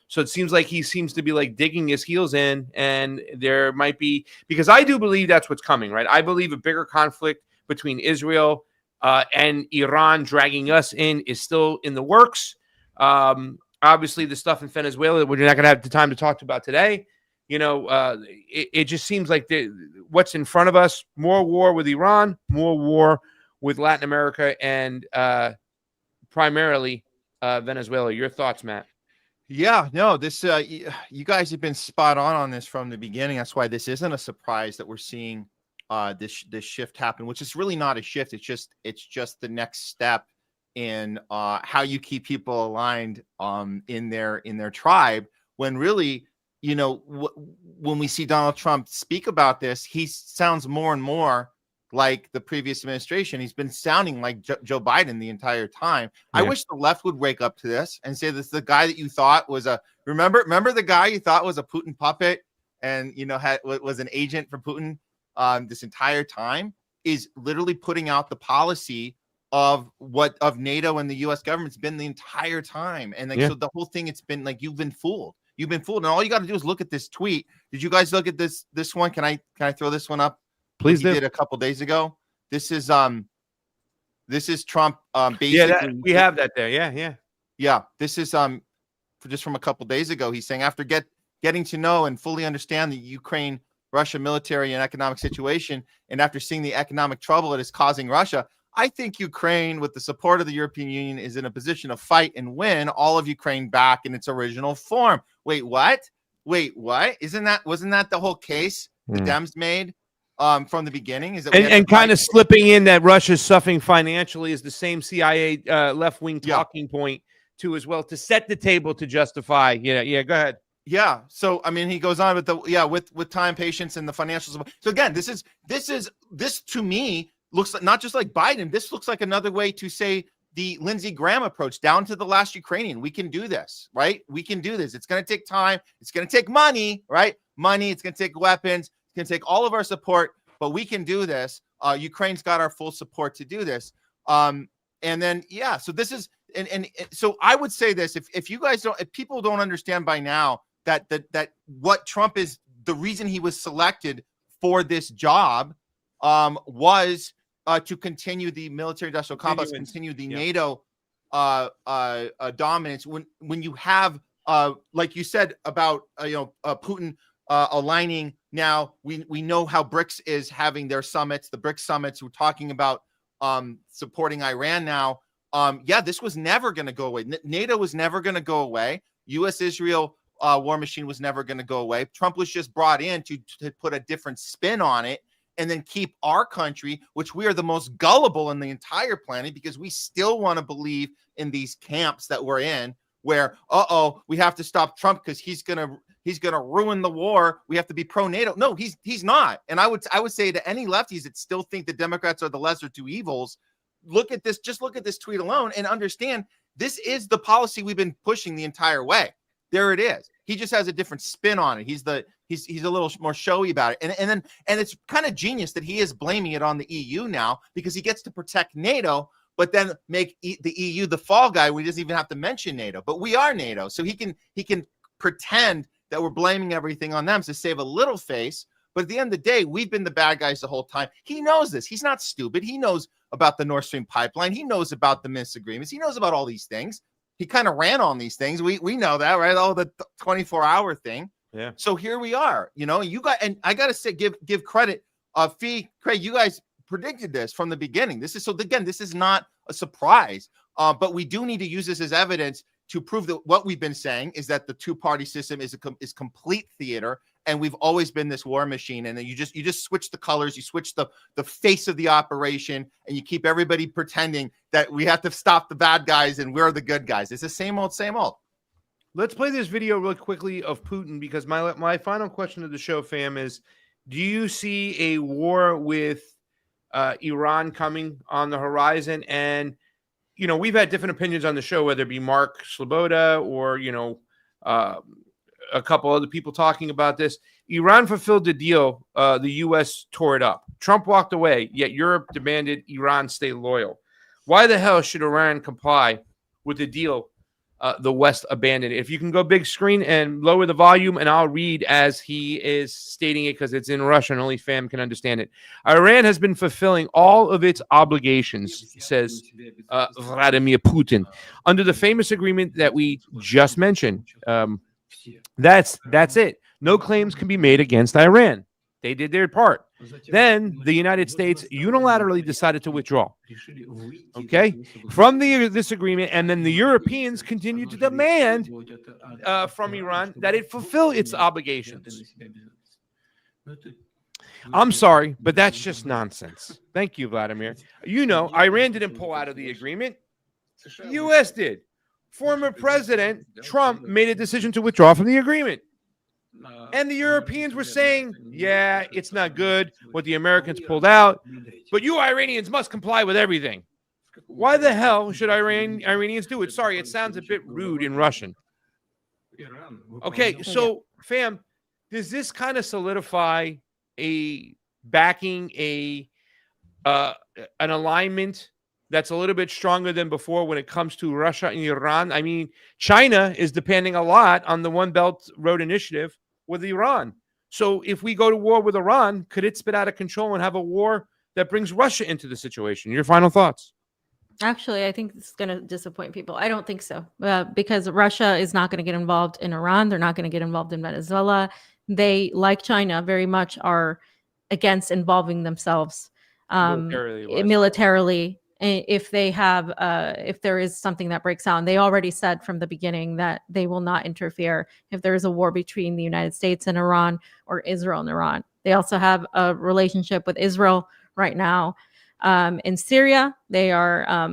So it seems like he seems to be digging his heels in, and there might be, because I do believe that's what's coming, right? I believe a bigger conflict between Israel and Iran dragging us in is still in the works. Obviously, the stuff in Venezuela, we're not going to have the time to talk about today. It just seems like what's in front of us: more war with Iran, more war with Latin America, and primarily Venezuela. Your thoughts, Matt? Yeah, no, this you guys have been spot on this from the beginning. That's why this isn't a surprise that we're seeing this shift happen, which is really not a shift. It's just the next step in how you keep people aligned in their tribe. When really, when we see Donald Trump speak about this, he sounds more and more like the previous administration. He's been sounding like Joe Biden the entire time. Yeah. I wish the left would wake up to this and say this: the guy that you thought was remember the guy you thought was a Putin puppet and was an agent for Putin this entire time is literally putting out the policy of NATO and the U.S. government's been the entire time. And so the whole thing, it's been you've been fooled. And all you got to do is look at this tweet. Did you guys look at this one? Can I throw this one up? Please do. Did a couple days ago. This is Trump. Basically, we have that there. Yeah. This is just from a couple days ago. He's saying, after getting to know and fully understand the Ukraine-Russia military and economic situation, and after seeing the economic trouble it is causing Russia, I think Ukraine, with the support of the European Union, is in a position to fight and win all of Ukraine back in its original form. Wait, what? Wasn't that the whole case the Dems made? From the beginning, is that and kind of slipping in that Russia's suffering financially is the same CIA left-wing talking point too, as well, to set the table to justify. Yeah. Go ahead. Yeah. So I mean, he goes on with with time, patience, and the financial support. So again, this to me looks like, not just like Biden. This looks like another way to say the Lindsey Graham approach, down to the last Ukrainian. We can do this, right? We can do this. It's going to take time. It's going to take money, right? Money. It's going to take weapons. Can take all of our support, but we can do this. Ukraine's got our full support to do this. And then, so this is, and so I would say this, if people don't understand by now that what Trump is, the reason he was selected for this job was to continue the military industrial complex, continue the NATO dominance. When you have, like you said about, Putin aligning. Now we know how BRICS is having their summits, the BRICS summits. We're talking about supporting Iran now. This was never going to go away. NATO was never going to go away. U.S. Israel war machine was never going to go away. Trump was just brought in to put a different spin on it and then keep our country, which we are the most gullible in the entire planet because we still want to believe in these camps that we're in where, we have to stop Trump because he's going to ruin the war. We have to be pro-NATO. No, he's not. And I would say to any lefties that still think the Democrats are the lesser two evils, look at this tweet alone and understand this is the policy we've been pushing the entire way. There it is. He just has a different spin on it. He's a little more showy about it. And it's kind of genius that he is blaming it on the EU now because he gets to protect NATO, but then make the EU the fall guy. We doesn't even have to mention NATO, but we are NATO. So he can pretend that we're blaming everything on them to save a little face. But at the end of the day, we've been the bad guys the whole time. He knows this. He's not stupid. He knows about the Nord Stream pipeline. He knows about the Minsk agreements. He knows about all these things. He kind of ran on these things. We know that, right? All the 24-hour thing. Yeah. So here we are, and I got to say, give credit. Craig, you guys predicted this from the beginning. This is not a surprise, but we do need to use this as evidence to prove that what we've been saying is that the two-party system is complete theater, and we've always been this war machine. And then you just switch the colors, you switch the face of the operation, and you keep everybody pretending that we have to stop the bad guys and we're the good guys. It's the same old, same old. Let's play this video really quickly of Putin because my final question to the show, fam, is: do you see a war with Iran coming on the horizon? And we've had different opinions on the show, whether it be Mark Sloboda or a couple other people talking about this. Iran fulfilled the deal. The U.S. tore it up. Trump walked away, yet Europe demanded Iran stay loyal. Why the hell should Iran comply with the deal the West abandoned? If you can go big screen and lower the volume, and I'll read as he is stating it because it's in Russian. Only fam can understand it. Iran has been fulfilling all of its obligations, says Vladimir Putin, under the famous agreement that we just mentioned. That's it. No claims can be made against Iran. They did their part. Then the United States unilaterally decided to withdraw, from this agreement, and then the Europeans continued to demand from Iran that it fulfill its obligations. I'm sorry, but that's just nonsense. Thank you, Vladimir. Iran didn't pull out of the agreement. The U.S. did. Former President Trump made a decision to withdraw from the agreement. And the Europeans were saying, yeah, it's not good what the Americans pulled out, but you Iranians must comply with everything. Why the hell should Iranians do it? Sorry, it sounds a bit rude in Russian. Okay, so, fam, does this kind of solidify an alignment that's a little bit stronger than before when it comes to Russia and Iran? I mean, China is depending a lot on the One Belt Road Initiative with Iran. So if we go to war with Iran, could it spit out of control and have a war that brings Russia into the situation? Your final thoughts? Actually, I think it's going to disappoint people. I don't think so, because Russia is not going to get involved in Iran. They're not going to get involved in Venezuela. They, like China, very much are against involving themselves militarily. If there is something that breaks out. And they already said from the beginning that they will not interfere if there is a war between the United States and Iran or Israel and Iran. They also have a relationship with Israel right now. In Syria, they are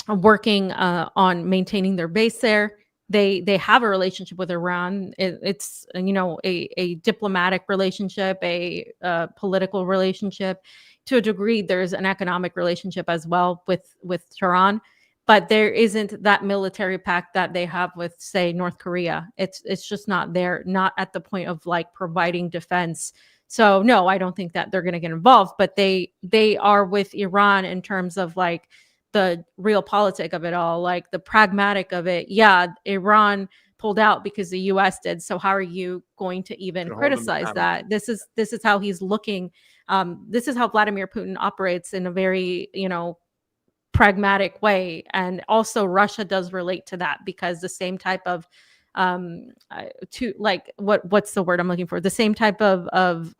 working on maintaining their base there. They have a relationship with Iran. It's a diplomatic relationship, a political relationship. To a degree, there's an economic relationship as well with Tehran, but there isn't that military pact that they have with, say, North Korea. It's just not there, not at the point of like providing defense. So no, I don't think that they're going to get involved, but they are with Iran in terms of like the real politic of it all, like the pragmatic of it. Yeah, Iran pulled out because the U.S. did. So how are you going to even criticize that? This is how he's looking. This is how Vladimir Putin operates in a very, pragmatic way. And also Russia does relate to that because the same type of what's the word I'm looking for? The same type of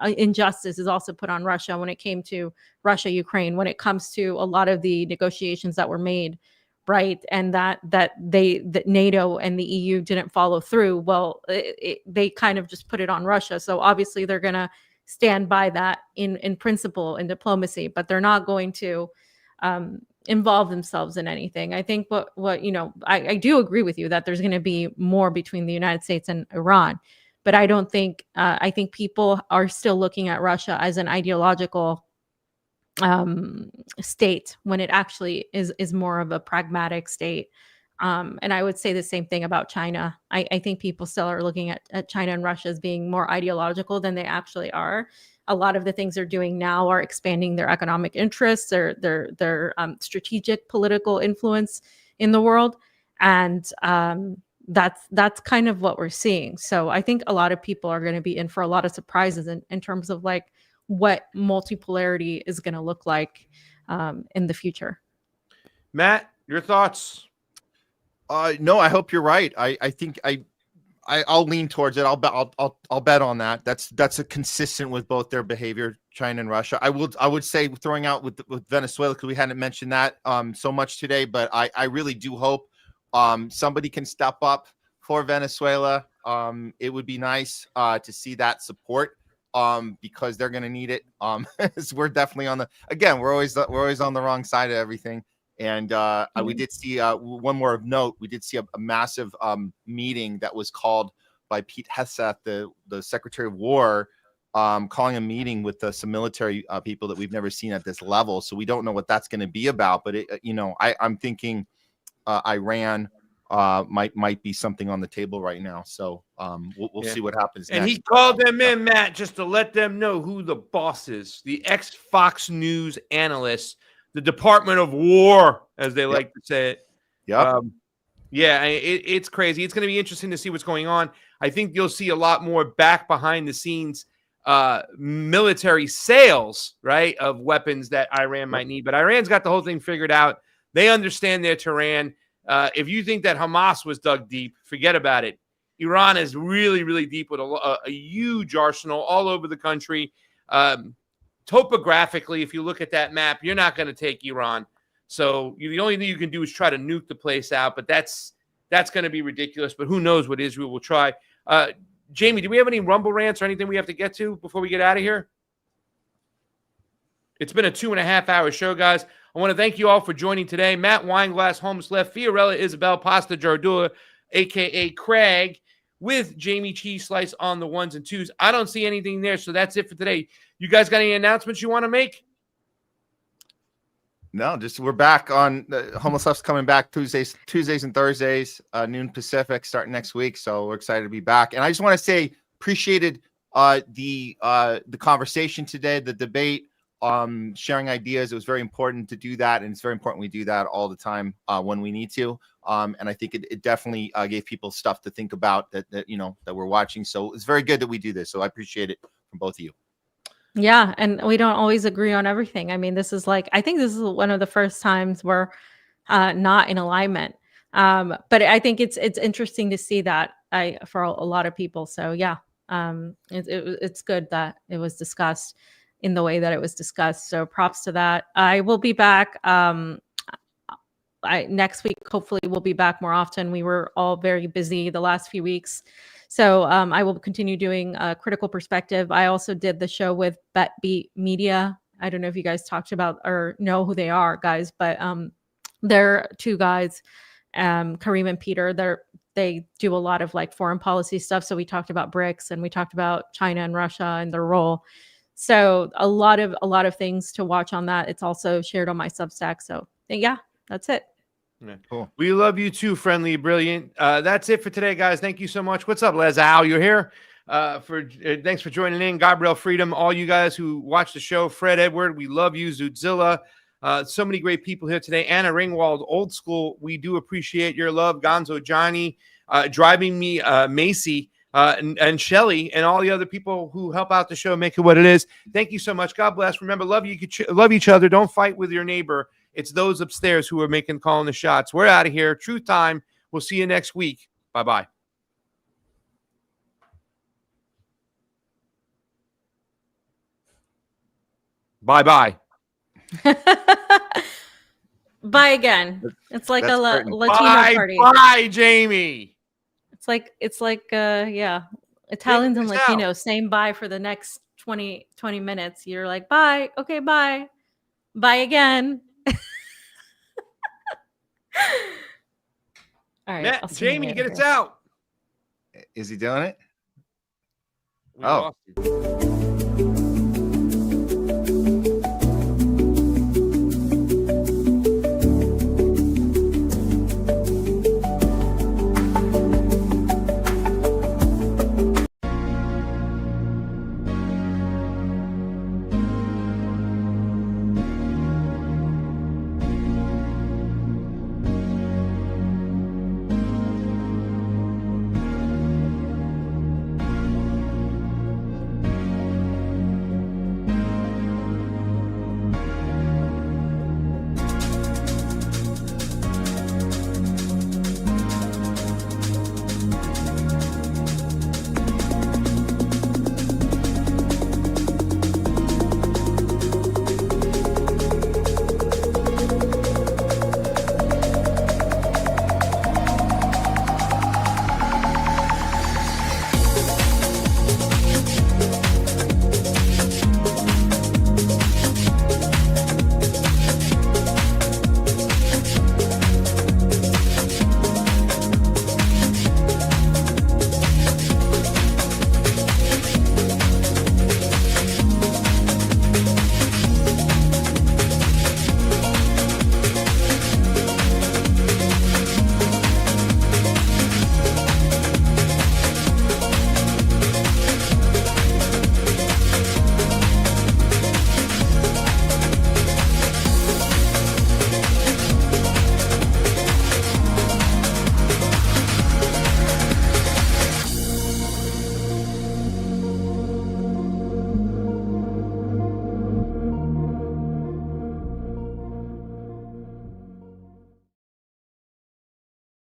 injustice is also put on Russia when it came to Russia, Ukraine, when it comes to a lot of the negotiations that were made right? And that NATO and the EU didn't follow through. Well, they kind of just put it on Russia. So obviously they're going to stand by that in principle in diplomacy, but they're not going to involve themselves in anything. I think what I do agree with you that there's going to be more between the United States and Iran, but I don't think I think people are still looking at Russia as an ideological state when it actually is more of a pragmatic state. And I would say the same thing about China. I think people still are looking at China and Russia as being more ideological than they actually are. A lot of the things they're doing now are expanding their economic interests, their strategic political influence in the world, and that's kind of what we're seeing. So I think a lot of people are going to be in for a lot of surprises in terms of like what multipolarity is going to look like in the future. Matt, your thoughts? No, I hope you're right. I think I'll lean towards it. I'll bet on that. That's a consistent with both their behavior, China and Russia. I would say throwing out with Venezuela, because we hadn't mentioned that so much today, but I really do hope somebody can step up for Venezuela. It would be nice to see that support because they're going to need it. We're definitely we're always on the wrong side of everything. And we did see one more of note. We did see a massive meeting that was called by Pete Hegseth, the Secretary of War, calling a meeting with some military people that we've never seen at this level. So we don't know what that's going to be about. But I'm thinking Iran might be something on the table right now. So we'll see what happens. And next. he called them in, Matt, just to let them know who the boss is. The ex-Fox News analyst. The Department of War, as they like to say it. Yeah. It's crazy. It's going to be interesting to see what's going on. I think you'll see a lot more back behind the scenes military sales, right, of weapons that Iran might need. But Iran's got the whole thing figured out. They understand their terrain. If you think that Hamas was dug deep, forget about it. Iran is really, really deep with a huge arsenal all over the country. Topographically, if you look at that map, you're not going to take Iran. So the only thing you can do is try to nuke the place out, but that's going to be ridiculous. But who knows what Israel will try. Jayme, do we have any rumble rants or anything we have to get to before we get out of here? It's been a 2.5-hour show, guys. I want to thank you all for joining today. Matt Weinglass, Homeless Left, Fiorella Isabel, Pasta Jardua, a.k.a. Craig, with Jayme CheeseSlice on the ones and twos. I don't see anything there, so that's it for today. You guys got any announcements you want to make? No, just we're back on Homeless Left's coming back Tuesdays and Thursdays, noon Pacific, starting next week. So we're excited to be back. And I just want to say, appreciated the conversation today, the debate, sharing ideas. It was very important to do that, and it's very important we do that all the time when we need to. And I think it definitely gave people stuff to think about that we're watching. So it's very good that we do this. So I appreciate it from both of you. Yeah, and we don't always agree on everything. I mean, I think this is one of the first times we're not in alignment. But I think it's interesting to see that for a lot of people. So yeah, it's good that it was discussed in the way that it was discussed. So props to that. I will be back next week. Hopefully we'll be back more often. We were all very busy the last few weeks. So I will continue doing a critical perspective. I also did the show with BetBeat Media. I don't know if you guys talked about or know who they are, guys, but they're two guys, Kareem and Peter. They do a lot of like foreign policy stuff. So we talked about BRICS and we talked about China and Russia and their role. So a lot of things to watch on that. It's also shared on my Substack. So yeah, that's it. Yeah. Cool. We love you too, friendly, brilliant. That's it for today, guys. Thank you so much. What's up, Les Al? You're here. Thanks for joining in. Gabrielle Freedom, all you guys who watch the show. Fred Edward, we love you. Zootzilla. So many great people here today. Anna Ringwald, old school. We do appreciate your love. Gonzo Johnny, driving me, Macy, and Shelly, and all the other people who help out the show, make it what it is. Thank you so much. God bless. Remember, love each other. Don't fight with your neighbor. It's those upstairs who are calling the shots. We're out of here. Truth time. We'll see you next week. Bye-bye. Bye-bye. Bye again. It's like a That's curtain. Latino Bye, party. bye, Jayme. It's like yeah. Italians and this out. Latinos, same bye for the next 20 minutes. You're like, bye. Okay, bye. Bye again. All right. Matt, I'll see you Jayme, later, get us guys. Is he doing it? We Oh. lost you.